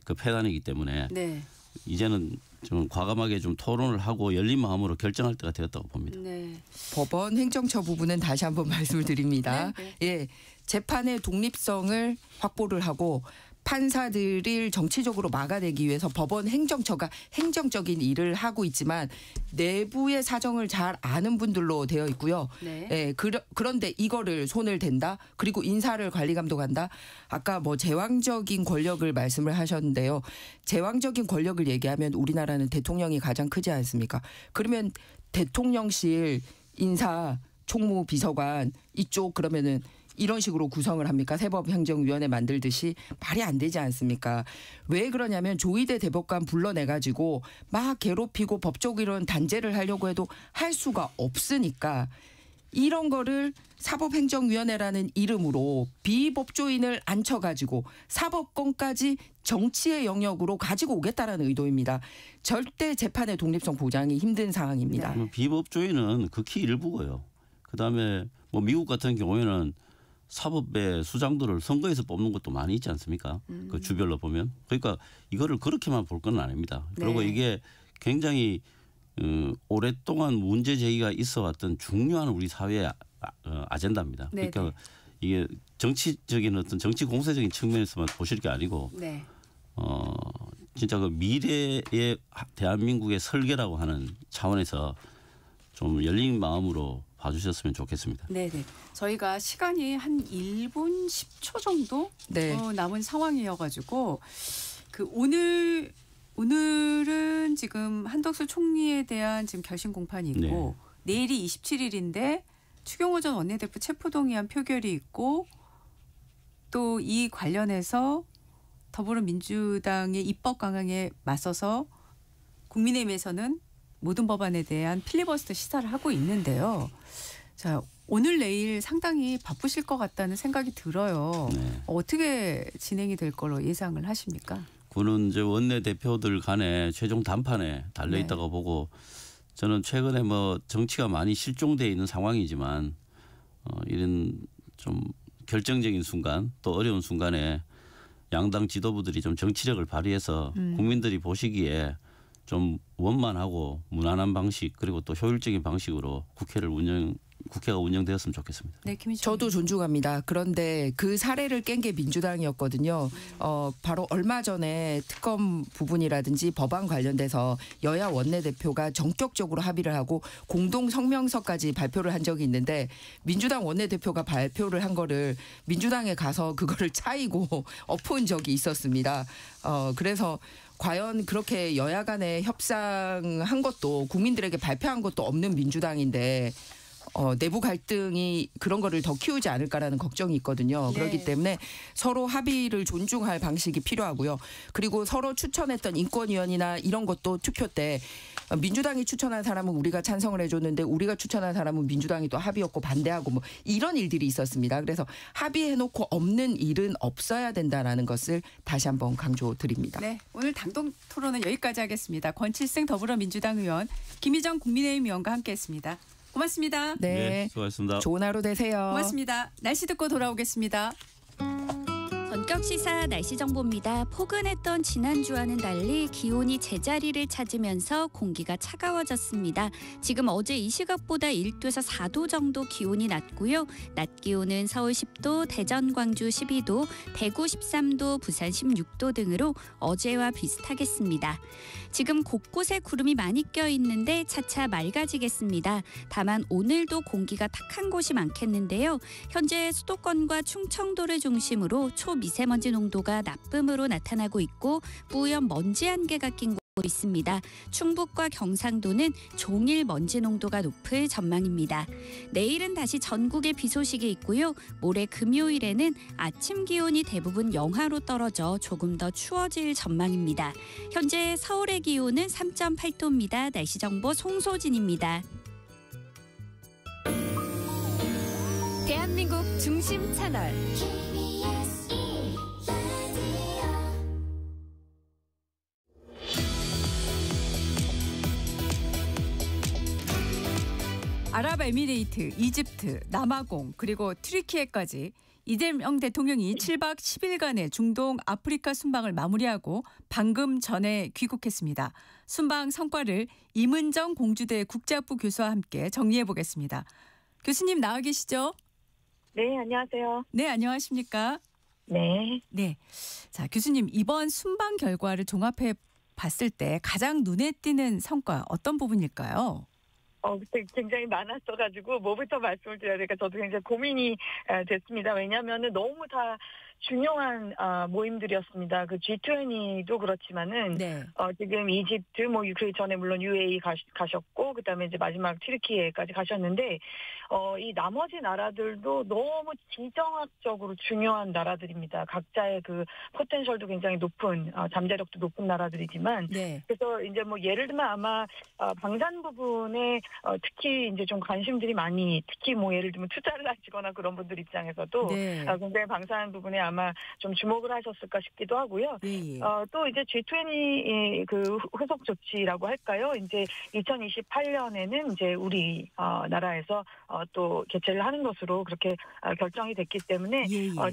그 폐단이기 때문에 네. 이제는 좀 과감하게 좀 토론을 하고 열린 마음으로 결정할 때가 되었다고 봅니다. 네. 법원 행정처 부분은 다시 한번 말씀을 드립니다. 예, 재판의 독립성을 확보를 하고 판사들을 정치적으로 막아내기 위해서 법원 행정처가 행정적인 일을 하고 있지만 내부의 사정을 잘 아는 분들로 되어 있고요. 네. 예, 그런데 이거를 손을 댄다. 그리고 인사를 관리 감독한다. 아까 뭐 제왕적인 권력을 말씀을 하셨는데요. 제왕적인 권력을 얘기하면 우리나라는 대통령이 가장 크지 않습니까? 그러면 대통령실 인사 총무 비서관 이쪽 그러면은 이런 식으로 구성을 합니까? 사법행정위원회 만들듯이 말이 안 되지 않습니까? 왜 그러냐면 조희대 대법관 불러내가지고 막 괴롭히고 법적 이런 단죄를 하려고 해도 할 수가 없으니까 이런 거를 사법행정위원회라는 이름으로 비법조인을 앉혀가지고 사법권까지 정치의 영역으로 가지고 오겠다라는 의도입니다. 절대 재판의 독립성 보장이 힘든 상황입니다. 비법조인은 극히 일부고요. 그다음에 뭐 미국 같은 경우에는 사법의 수장들을 선거에서 뽑는 것도 많이 있지 않습니까? 그 주별로 보면. 그러니까 이거를 그렇게만 볼 건 아닙니다. 그리고 네. 이게 굉장히 오랫동안 문제 제기가 있어 왔던 중요한 우리 사회의 아젠다입니다. 네, 그러니까 이게 정치적인 어떤 정치 공세적인 측면에서만 보실 게 아니고 네. 진짜 그 미래의 대한민국의 설계라고 하는 차원에서 좀 열린 마음으로 봐주셨으면 좋겠습니다. 네네. 저희가 시간이 한 1분 10초 정도 네. 남은 상황이어가지고 그 오늘은 지금 한덕수 총리에 대한 지금 결심 공판이 있고 내일이 27일인데 추경호 전 원내대표 체포동의안 표결이 있고 또 이 관련해서 더불어민주당의 입법 강행에 맞서서 국민의힘에서는 모든 법안에 대한 필리버스터 시사를 하고 있는데요. 자, 오늘 내일 상당히 바쁘실 것 같다는 생각이 들어요. 네. 어떻게 진행이 될 걸로 예상을 하십니까? 그는 이제 원내 대표들 간에 최종 단판에 달려 있다고 보고 저는 최근에 뭐 정치가 많이 실종돼 있는 상황이지만 이런 좀 결정적인 순간 또 어려운 순간에 양당 지도부들이 좀 정치력을 발휘해서 국민들이 보시기에 좀 원만하고 무난한 방식 그리고 또 효율적인 방식으로 국회가 운영되었으면 좋겠습니다. 네, 저도 존중합니다. 그런데 그 사례를 깬 게 민주당이었거든요. 바로 얼마 전에 특검 부분이라든지 법안 관련돼서 여야 원내대표가 전격적으로 합의를 하고 공동 성명서까지 발표를 한 적이 있는데 민주당 원내대표가 발표를 한 거를 민주당에 가서 그거를 차이고 엎은 적이 있었습니다. 그래서 과연 그렇게 여야 간에 협상한 것도 국민들에게 발표한 것도 없는 민주당인데 내부 갈등이 그런 거를 더 키우지 않을까라는 걱정이 있거든요. 그렇기 때문에 서로 합의를 존중할 방식이 필요하고요. 그리고 서로 추천했던 인권위원이나 이런 것도 투표 때 민주당이 추천한 사람은 우리가 찬성을 해줬는데 우리가 추천한 사람은 민주당이 또 합의였고 반대하고 뭐 이런 일들이 있었습니다. 그래서 합의해놓고 없는 일은 없어야 된다라는 것을 다시 한번 강조드립니다. 네, 오늘 당동 토론은 여기까지 하겠습니다. 권칠승 더불어민주당 의원, 김희정 국민의힘 의원과 함께했습니다. 고맙습니다. 네, 수고하셨습니다. 좋은 하루 되세요. 고맙습니다. 날씨 듣고 돌아오겠습니다. 전격 시사 날씨 정보입니다. 포근했던 지난주와는 달리 기온이 제자리를 찾으면서 공기가 차가워졌습니다. 지금 어제 이 시각보다 1도에서 4도 정도 기온이 낮고요. 낮 기온은 서울 10도, 대전, 광주 12도, 대구 13도, 부산 16도 등으로 어제와 비슷하겠습니다. 지금 곳곳에 구름이 많이 껴있는데 차차 맑아지겠습니다. 다만 오늘도 공기가 탁한 곳이 많겠는데요. 현재 수도권과 충청도를 중심으로 초미세먼지 농도가 나쁨으로 나타나고 있고 뿌연 먼지 안개가 낀 곳도 있습니다. 충북과 경상도는 종일 먼지 농도가 높을 전망입니다. 내일은 다시 전국에 비 소식이 있고요. 모레 금요일에는 아침 기온이 대부분 영하로 떨어져 조금 더 추워질 전망입니다. 현재 서울의 기온은 3.8도입니다. 날씨 정보 송소진입니다. 대한민국 중심 채널 아랍에미레이트, 이집트, 남아공 그리고 튀르키예까지 이재명 대통령이 7박 10일간의 중동 아프리카 순방을 마무리하고 방금 전에 귀국했습니다. 순방 성과를 임은정 공주대 국제학부 교수와 함께 정리해 보겠습니다. 교수님 나와 계시죠? 네, 안녕하세요. 네, 안녕하십니까? 네. 네. 자, 교수님 이번 순방 결과를 종합해 봤을 때 가장 눈에 띄는 성과 어떤 부분일까요? 굉장히 많았어가지고 뭐부터 말씀을 드려야 될까 저도 굉장히 고민이 됐습니다. 왜냐하면은 너무 다 중요한 모임들이었습니다. 그 G20도 그렇지만은 지금 이집트 그 전에 물론 UAE 가셨고 그다음에 이제 마지막 튀르키예까지 가셨는데 이 나머지 나라들도 너무 지정학적으로 중요한 나라들입니다. 각자의 그 포텐셜도 굉장히 높은 잠재력도 높은 나라들이지만 그래서 이제 뭐 예를 들면 아마 방산 부분에 특히 이제 좀 관심들이 많이 특히 뭐 예를 들면 투자를 하시거나 그런 분들 입장에서도 굉장히 방산 부분에 아마 좀 주목을 하셨을까 싶기도 하고요. 또 이제 G20 그 후속 조치라고 할까요? 이제 2028년에는 이제 우리 나라에서 또 개최를 하는 것으로 그렇게 결정이 됐기 때문에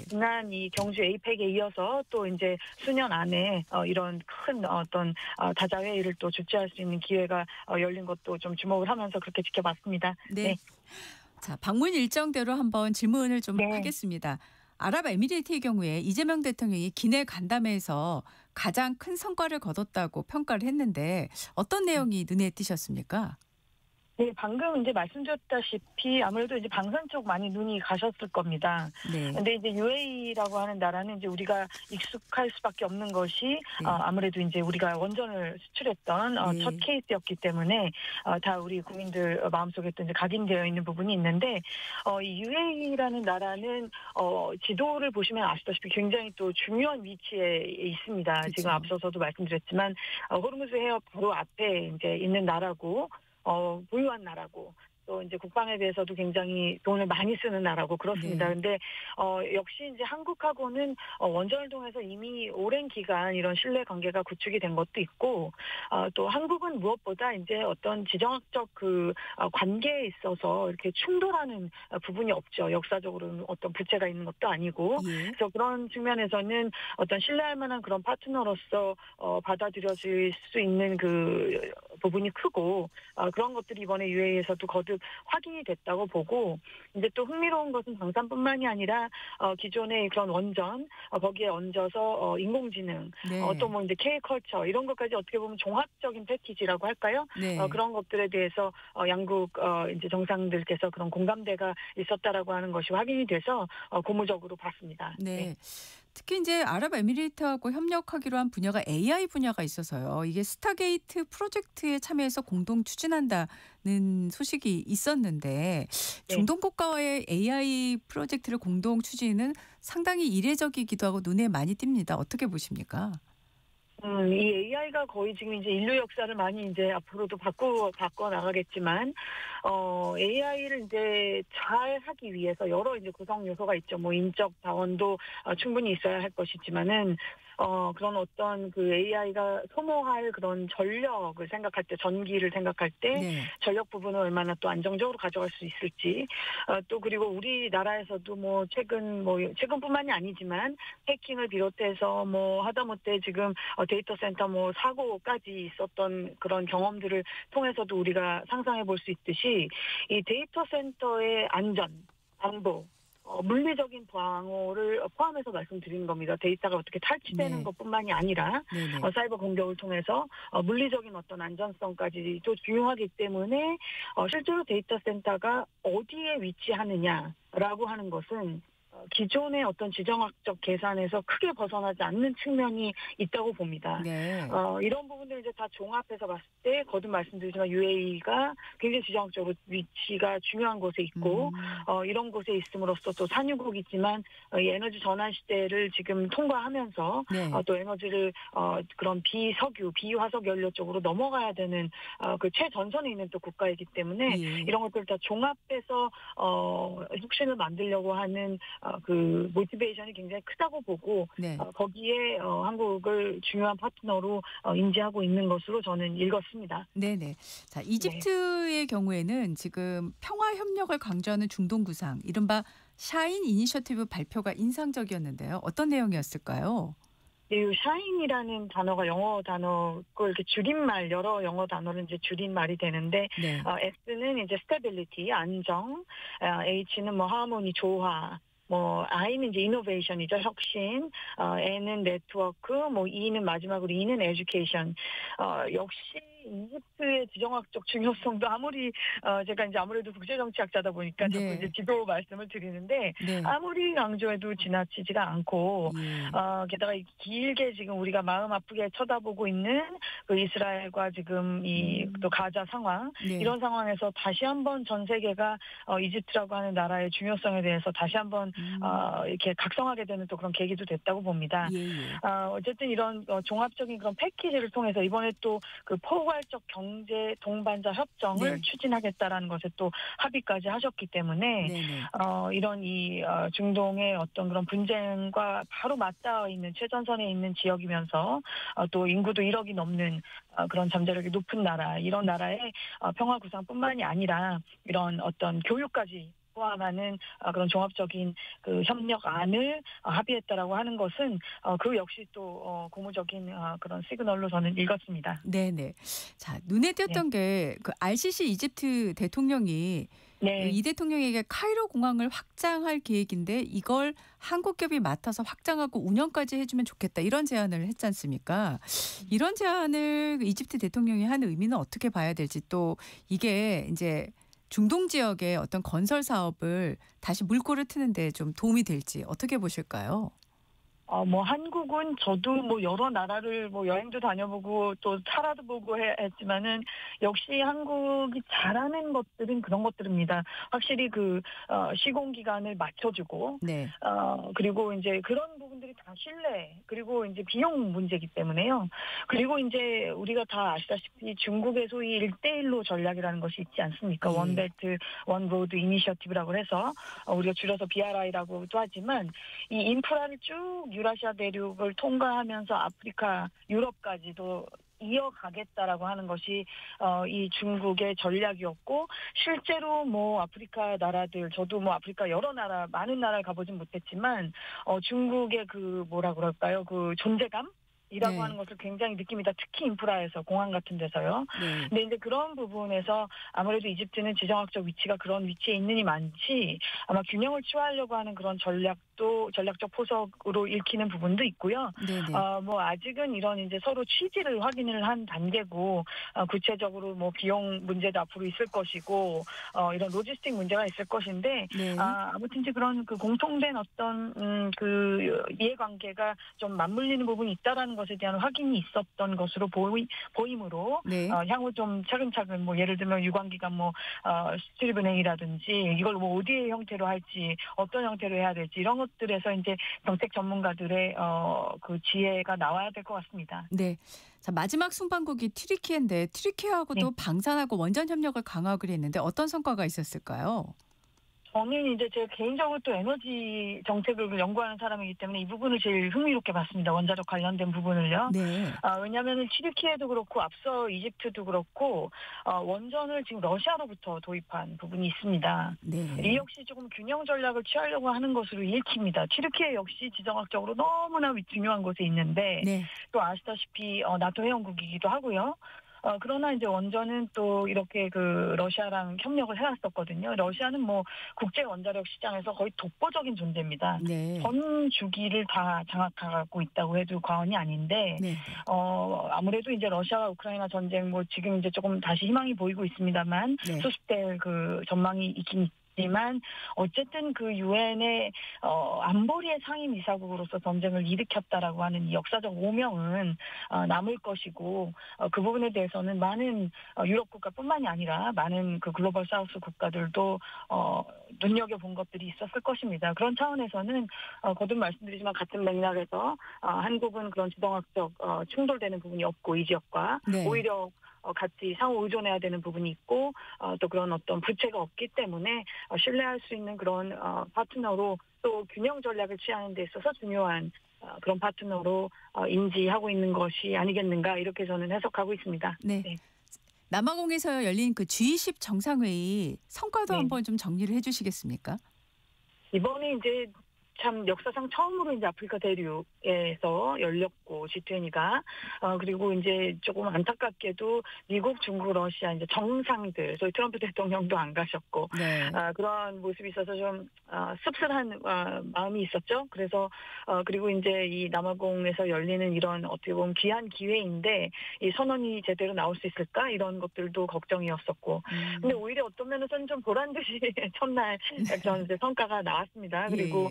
지난 이 경주 에이펙에 이어서 또 이제 수년 안에 이런 큰 어떤 다자회의를 또 주최할 수 있는 기회가 열린 것도 좀 주목을 하면서 그렇게 지켜봤습니다. 네. 자, 방문 일정대로 한번 질문을 좀 하겠습니다. 아랍에미리트의 경우에 이재명 대통령이 기내 간담회에서 가장 큰 성과를 거뒀다고 평가를 했는데 어떤 내용이 눈에 띄셨습니까? 네, 방금 이제 말씀드렸다시피 아무래도 이제 방산 쪽 많이 눈이 가셨을 겁니다. 근데 이제 UAE라고 하는 나라는 이제 우리가 익숙할 수밖에 없는 것이 아무래도 이제 우리가 원전을 수출했던 첫 케이스였기 때문에 다 우리 국민들 마음속에 또 이제 각인되어 있는 부분이 있는데 이 UAE라는 나라는 지도를 보시면 아시다시피 굉장히 또 중요한 위치에 있습니다. 그쵸. 지금 앞서서도 말씀드렸지만 호르무즈 해협 바로 앞에 이제 있는 나라고. 부유한 나라고 또 이제 국방에 대해서도 굉장히 돈을 많이 쓰는 나라고 그렇습니다. 근데 역시 이제 한국하고는 원전을 통해서 이미 오랜 기간 이런 신뢰 관계가 구축이 된 것도 있고 또 한국은 무엇보다 이제 어떤 지정학적 그 관계에 있어서 이렇게 충돌하는 부분이 없죠. 역사적으로는 어떤 부채가 있는 것도 아니고 그래서 그런 측면에서는 어떤 신뢰할 만한 그런 파트너로서 받아들여질 수 있는 그 부분이 크고 그런 것들이 이번에 UAE에서도 거듭 확인이 됐다고 보고 이제 또 흥미로운 것은 방산뿐만이 아니라 기존의 그런 원전 거기에 얹어서 인공지능 또 뭐 이제 K컬처 이런 것까지 어떻게 보면 종합적인 패키지라고 할까요? 그런 것들에 대해서 양국 이제 정상들께서 그런 공감대가 있었다라고 하는 것이 확인이 돼서 고무적으로 봤습니다. 특히 이제 아랍에미리트하고 협력하기로 한 분야가 AI 분야가 있어서요. 이게 스타게이트 프로젝트에 참여해서 공동 추진한다는 소식이 있었는데 중동 국가와의 AI 프로젝트를 공동 추진은 상당히 이례적이기도 하고 눈에 많이 띕니다. 어떻게 보십니까? 이 AI가 거의 지금 이제 인류 역사를 많이 이제 앞으로도 바꿔 나가겠지만, AI를 이제 잘 하기 위해서 여러 이제 구성 요소가 있죠. 뭐 인적 자원도 충분히 있어야 할 것이지만은, 그런 어떤 그 AI가 소모할 그런 전력을 생각할 때, 전기를 생각할 때 전력 부분을 얼마나 또 안정적으로 가져갈 수 있을지, 또 그리고 우리나라에서도 뭐 최근뿐만이 아니지만 해킹을 비롯해서 뭐 하다못해 지금 데이터 센터 뭐 사고까지 있었던 그런 경험들을 통해서도 우리가 상상해 볼 수 있듯이 이 데이터 센터의 안전, 안보, 물리적인 방어를 포함해서 말씀드리는 겁니다. 데이터가 어떻게 탈취되는 것뿐만이 아니라 사이버 공격을 통해서 물리적인 어떤 안전성까지도 중요하기 때문에 실제로 데이터 센터가 어디에 위치하느냐라고 하는 것은 기존의 어떤 지정학적 계산에서 크게 벗어나지 않는 측면이 있다고 봅니다. 이런 부분들 이제 다 종합해서 봤을 때 거듭 말씀드리지만 UAE가 굉장히 지정학적으로 위치가 중요한 곳에 있고 이런 곳에 있음으로써 또 산유국이지만 이 에너지 전환 시대를 지금 통과하면서 또 에너지를 그런 비석유, 비화석 연료 쪽으로 넘어가야 되는 그 최전선에 있는 또 국가이기 때문에 이런 것들 다 종합해서 혁신을 만들려고 하는 그 모티베이션이 굉장히 크다고 보고 거기에 한국을 중요한 파트너로 인지하고 있는 것으로 저는 읽었습니다. 자, 이집트의 경우에는 지금 평화 협력을 강조하는 중동 구상, 이른바 샤인 이니셔티브 발표가 인상적이었는데요. 어떤 내용이었을까요? 이 샤인이라는 단어가 영어 단어, 이렇게 줄임말, 여러 영어 단어는 이제 줄임말이 되는데, S는 이제 stability, 안정, H는 뭐 하모니, 조화, 뭐 I는 이제 이노베이션이죠, 혁신, N은 네트워크, 뭐 E는 마지막으로 E는 에듀케이션. 역시 이집트의 지정학적 중요성도 아무리 제가 이제 아무래도 국제정치학자다 보니까 자꾸 이제 지도 말씀을 드리는데 아무리 강조해도 지나치지가 않고 게다가 길게 지금 우리가 마음 아프게 쳐다보고 있는 그 이스라엘과 지금 이 또 가자 상황 이런 상황에서 다시 한번 전 세계가 이집트라고 하는 나라의 중요성에 대해서 다시 한번 이렇게 각성하게 되는 또 그런 계기도 됐다고 봅니다. 어쨌든 이런 종합적인 그런 패키지를 통해서 이번에 또 그 포괄 포괄적 경제 동반자 협정을 네. 추진하겠다라는 것에 또 합의까지 하셨기 때문에 네네. 이런 이 중동의 어떤 그런 분쟁과 바로 맞닿아 있는 최전선에 있는 지역이면서 또 인구도 1억이 넘는 그런 잠재력이 높은 나라, 이런 나라의 평화 구상뿐만이 아니라 이런 어떤 교육까지 포함하는 그런 종합적인 그 협력안을 합의했다라고 하는 것은 그 역시 또 고무적인 그런 시그널로 저는 읽었습니다. 네네. 자, 눈에 띄었던 게 그 RCC 이집트 대통령이 네. 이 대통령에게 카이로 공항을 확장할 계획인데 이걸 한국기업이 맡아서 확장하고 운영까지 해주면 좋겠다, 이런 제안을 했지 않습니까? 이런 제안을 이집트 대통령이 하는 의미는 어떻게 봐야 될지, 또 이게 이제 중동 지역의 어떤 건설 사업을 다시 물꼬를 트는데 좀 도움이 될지 어떻게 보실까요? 뭐 한국은 저도 뭐 여러 나라를 뭐 여행도 다녀보고 또 살아도 보고 했지만은 역시 한국이 잘하는 것들은 그런 것들입니다. 확실히 그 시공 기간을 맞춰주고, 네. 그리고 이제 그런 부분들이 다 신뢰, 그리고 이제 비용 문제이기 때문에요. 그리고 이제 우리가 다 아시다시피 중국의 소위 1대1로 전략이라는 것이 있지 않습니까? 네. 원벨트 원로드 이니셔티브라고 해서 우리가 줄여서 BRI라고도 하지만 이 인프라를 쭉 유라시아 대륙을 통과하면서 아프리카, 유럽까지도 이어가겠다라고 하는 것이 이 중국의 전략이었고, 실제로 뭐 아프리카 나라들, 저도 뭐 아프리카 여러 나라, 많은 나라를 가보진 못했지만 중국의 그 뭐라 그럴까요? 그 존재감? 이라고 네. 하는 것을 굉장히 느낍니다. 특히 인프라에서, 공항 같은 데서요. 네. 근데 이제 그런 부분에서 아무래도 이집트는 지정학적 위치가 그런 위치에 있느니 많지, 아마 균형을 취하려고 하는 그런 전략적 포석으로 읽히는 부분도 있고요. 네네. 뭐 아직은 이런 이제 서로 취지를 확인을 한 단계고, 구체적으로 뭐 비용 문제도 앞으로 있을 것이고, 이런 로지스틱 문제가 있을 것인데, 네. 아무튼 이제 그런 그 공통된 어떤 그 이해관계가 좀 맞물리는 부분이 있다라는 것에 대한 확인이 있었던 것으로 보이므로 네. 향후 좀 차근차근 뭐 예를 들면 유관기관 뭐 수출은행이라든지 이걸 뭐 어디의 형태로 할지, 어떤 형태로 해야 될지, 이런 것들에서 이제 정책 전문가들의 그 지혜가 나와야 될 것 같습니다. 네. 자, 마지막 순방국이 튀르키예인데 튀르키예하고도 방산하고 원전 협력을 강화하기로 했는데 어떤 성과가 있었을까요? 저는 이제 제가 개인적으로 또 에너지 정책을 연구하는 사람이기 때문에 이 부분을 제일 흥미롭게 봤습니다. 원자력 관련된 부분을요. 네. 왜냐하면 튀르키예도 그렇고 앞서 이집트도 그렇고 원전을 지금 러시아로부터 도입한 부분이 있습니다. 네. 이 역시 조금 균형 전략을 취하려고 하는 것으로 읽힙니다. 튀르키예 역시 지정학적으로 너무나 중요한 곳에 있는데, 네. 또 아시다시피 나토 회원국이기도 하고요. 그러나 이제 원전은 또 이렇게 그 러시아랑 협력을 해왔었거든요. 러시아는 뭐 국제 원자력 시장에서 거의 독보적인 존재입니다. 네. 전 주기를 다 장악하고 있다고 해도 과언이 아닌데, 네. 아무래도 이제 러시아와 우크라이나 전쟁 뭐 지금 이제 조금 다시 희망이 보이고 있습니다만, 네. 수십 대 그 전망이 있긴 지만 어쨌든 그 유엔의 안보리의 상임이사국으로서 전쟁을 일으켰다라고 하는 이 역사적 오명은 남을 것이고, 그 부분에 대해서는 많은 유럽 국가뿐만이 아니라 많은 그 글로벌 사우스 국가들도 눈여겨본 것들이 있었을 것입니다. 그런 차원에서는 거듭 말씀드리지만 같은 맥락에서 한국은 그런 지정학적 충돌되는 부분이 없고 이 지역과 네. 오히려 같이 상호 의존해야 되는 부분이 있고, 또 그런 어떤 부채가 없기 때문에 신뢰할 수 있는 그런 파트너로, 또 균형 전략을 취하는 데 있어서 중요한 그런 파트너로 인지하고 있는 것이 아니겠는가, 이렇게 저는 해석하고 있습니다. 네. 네. 남아공에서 열린 그 G20 정상회의 성과도 네. 한번 좀 정리를 해주시겠습니까? 이번에 이제 참 역사상 처음으로 이제 아프리카 대륙에서 열렸고, G20가 그리고 이제 조금 안타깝게도 미국, 중국, 러시아 이제 정상들, 저희 트럼프 대통령도 안 가셨고, 네. 그런 모습이 있어서 좀 씁쓸한 마음이 있었죠. 그래서 그리고 이제 이 남아공에서 열리는 이런 어떻게 보면 귀한 기회인데 이 선언이 제대로 나올 수 있을까, 이런 것들도 걱정이었었고, 근데 오히려 어떤 면에서는 좀 보란 듯이 첫날 전 이제 성과가 나왔습니다. 그리고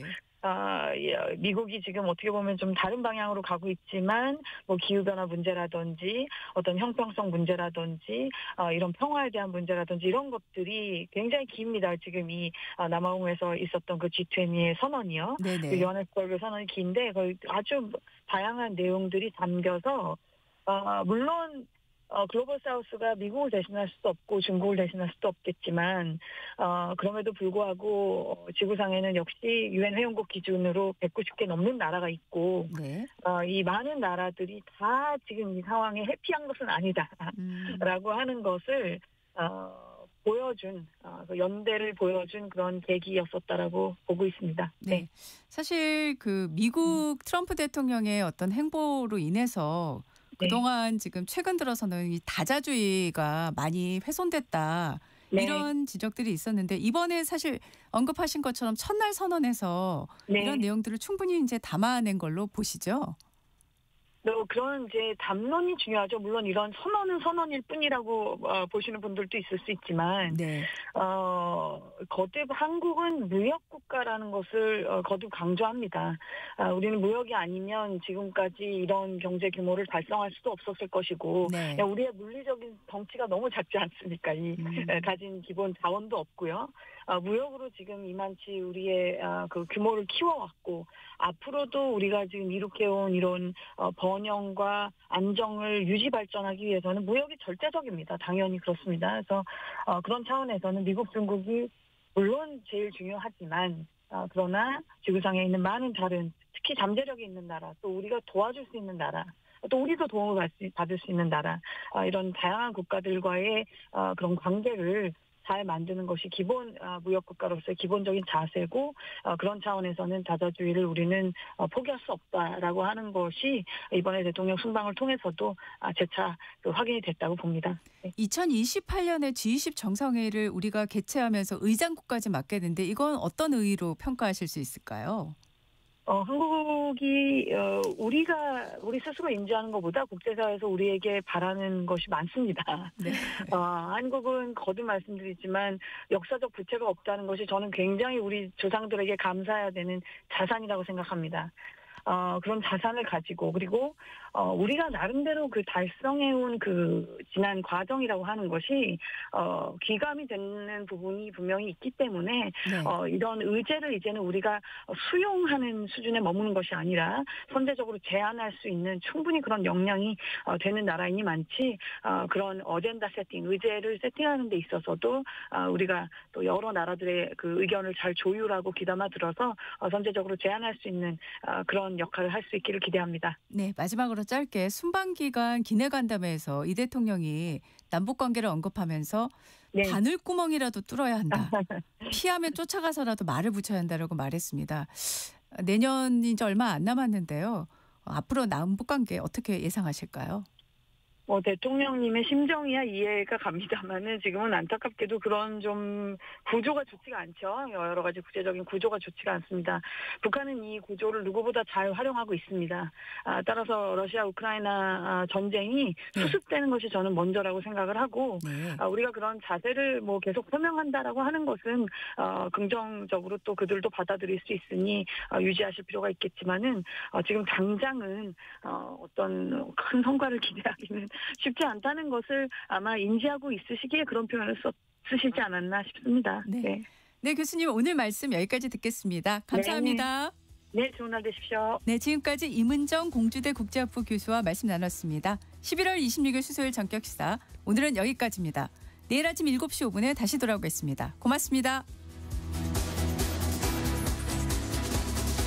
미국이 지금 어떻게 보면 좀 다른 방향으로 가고 있지만 뭐 기후변화 문제라든지 어떤 형평성 문제라든지 이런 평화에 대한 문제라든지 이런 것들이 굉장히 깁니다. 지금 이 남아공에서 있었던 그 G20의 선언이요. 네네. 그 요하네스버그 선언이 긴데 거의 아주 다양한 내용들이 담겨서 물론 글로벌 사우스가 미국을 대신할 수도 없고 중국을 대신할 수도 없겠지만 그럼에도 불구하고 지구상에는 역시 유엔 회원국 기준으로 190개 넘는 나라가 있고 네. 이 많은 나라들이 다 지금 이 상황에 해피한 것은 아니다라고 하는 것을 보여준 그 연대를 보여준 그런 계기였었다라고 보고 있습니다. 네. 사실 그 미국 트럼프 대통령의 어떤 행보로 인해서 그동안 지금 최근 들어서는 이 다자주의가 많이 훼손됐다. 네. 이런 지적들이 있었는데 이번에 사실 언급하신 것처럼 첫날 선언에서 네. 이런 내용들을 충분히 이제 담아낸 걸로 보시죠. 그런 이제 담론이 중요하죠. 물론 이런 선언은 선언일 뿐이라고 보시는 분들도 있을 수 있지만, 네. 거듭 한국은 무역 국가라는 것을 거듭 강조합니다. 우리는 무역이 아니면 지금까지 이런 경제 규모를 달성할 수도 없었을 것이고, 네. 우리의 물리적인 덩치가 너무 작지 않습니까? 이 가진 기본 자원도 없고요. 무역으로 지금 이만치 우리의 그 규모를 키워왔고 앞으로도 우리가 지금 이룩해온 이런 번영과 안정을 유지 발전하기 위해서는 무역이 절대적입니다. 당연히 그렇습니다. 그래서 그런 차원에서는 미국, 중국이 물론 제일 중요하지만 그러나 지구상에 있는 많은 다른 특히 잠재력이 있는 나라 또 우리가 도와줄 수 있는 나라 또 우리도 도움을 받을 수 있는 나라 이런 다양한 국가들과의 그런 관계를 잘 만드는 것이 기본 무역국가로서의 기본적인 자세고 그런 차원에서는 다자주의를 우리는 포기할 수 없다라고 하는 것이 이번에 대통령 순방을 통해서도 재차 확인이 됐다고 봅니다. 네. 2028년에 G20 정상회의를 우리가 개최하면서 의장국까지 맡게 되는데 이건 어떤 의의로 평가하실 수 있을까요? 한국이 우리 스스로 인지하는 것보다 국제사회에서 우리에게 바라는 것이 많습니다. 네. 한국은 거듭 말씀드리지만 역사적 부채가 없다는 것이 저는 굉장히 우리 조상들에게 감사해야 되는 자산이라고 생각합니다. 그런 자산을 가지고 그리고 우리가 나름대로 그 달성해온 그 지난 과정이라고 하는 것이 귀감이 되는 부분이 분명히 있기 때문에 네. 이런 의제를 이제는 우리가 수용하는 수준에 머무는 것이 아니라 선제적으로 제안할 수 있는 충분히 그런 역량이 되는 나라이니 많지 그런 어젠다 세팅, 의제를 세팅하는 데 있어서도 우리가 또 여러 나라들의 그 의견을 잘 조율하고 귀담아 들어서 선제적으로 제안할 수 있는 그런 역할을 할 수 있기를 기대합니다. 네, 마지막으로 짧게 순방기간 기내간담회에서 이 대통령이 남북관계를 언급하면서 네. 바늘구멍이라도 뚫어야 한다. 피하면 쫓아가서라도 말을 붙여야 한다라고 말했습니다. 내년이 이제 얼마 안 남았는데요. 앞으로 남북관계 어떻게 예상하실까요? 대통령님의 심정이야 이해가 갑니다만은 지금은 안타깝게도 그런 좀 구조가 좋지가 않죠. 여러 가지 국제적인 구조가 좋지가 않습니다. 북한은 이 구조를 누구보다 잘 활용하고 있습니다. 따라서 러시아 우크라이나 전쟁이 수습되는 것이 저는 먼저라고 생각을 하고 우리가 그런 자세를 계속 표명한다라고 하는 것은 긍정적으로 또 그들도 받아들일 수 있으니 유지하실 필요가 있겠지만은 지금 당장은 어떤 큰 성과를 기대하기는 쉽지 않다는 것을 아마 인지하고 있으시기에 그런 표현을 쓰시지 않았나 싶습니다. 네. 네, 교수님 오늘 말씀 여기까지 듣겠습니다. 감사합니다. 네, 좋은 날 되십시오. 네, 지금까지 임은정 공주대 국제학부 교수와 말씀 나눴습니다. 11월 26일 수요일 전격시사 오늘은 여기까지입니다. 내일 아침 7시 5분에 다시 돌아오겠습니다. 고맙습니다.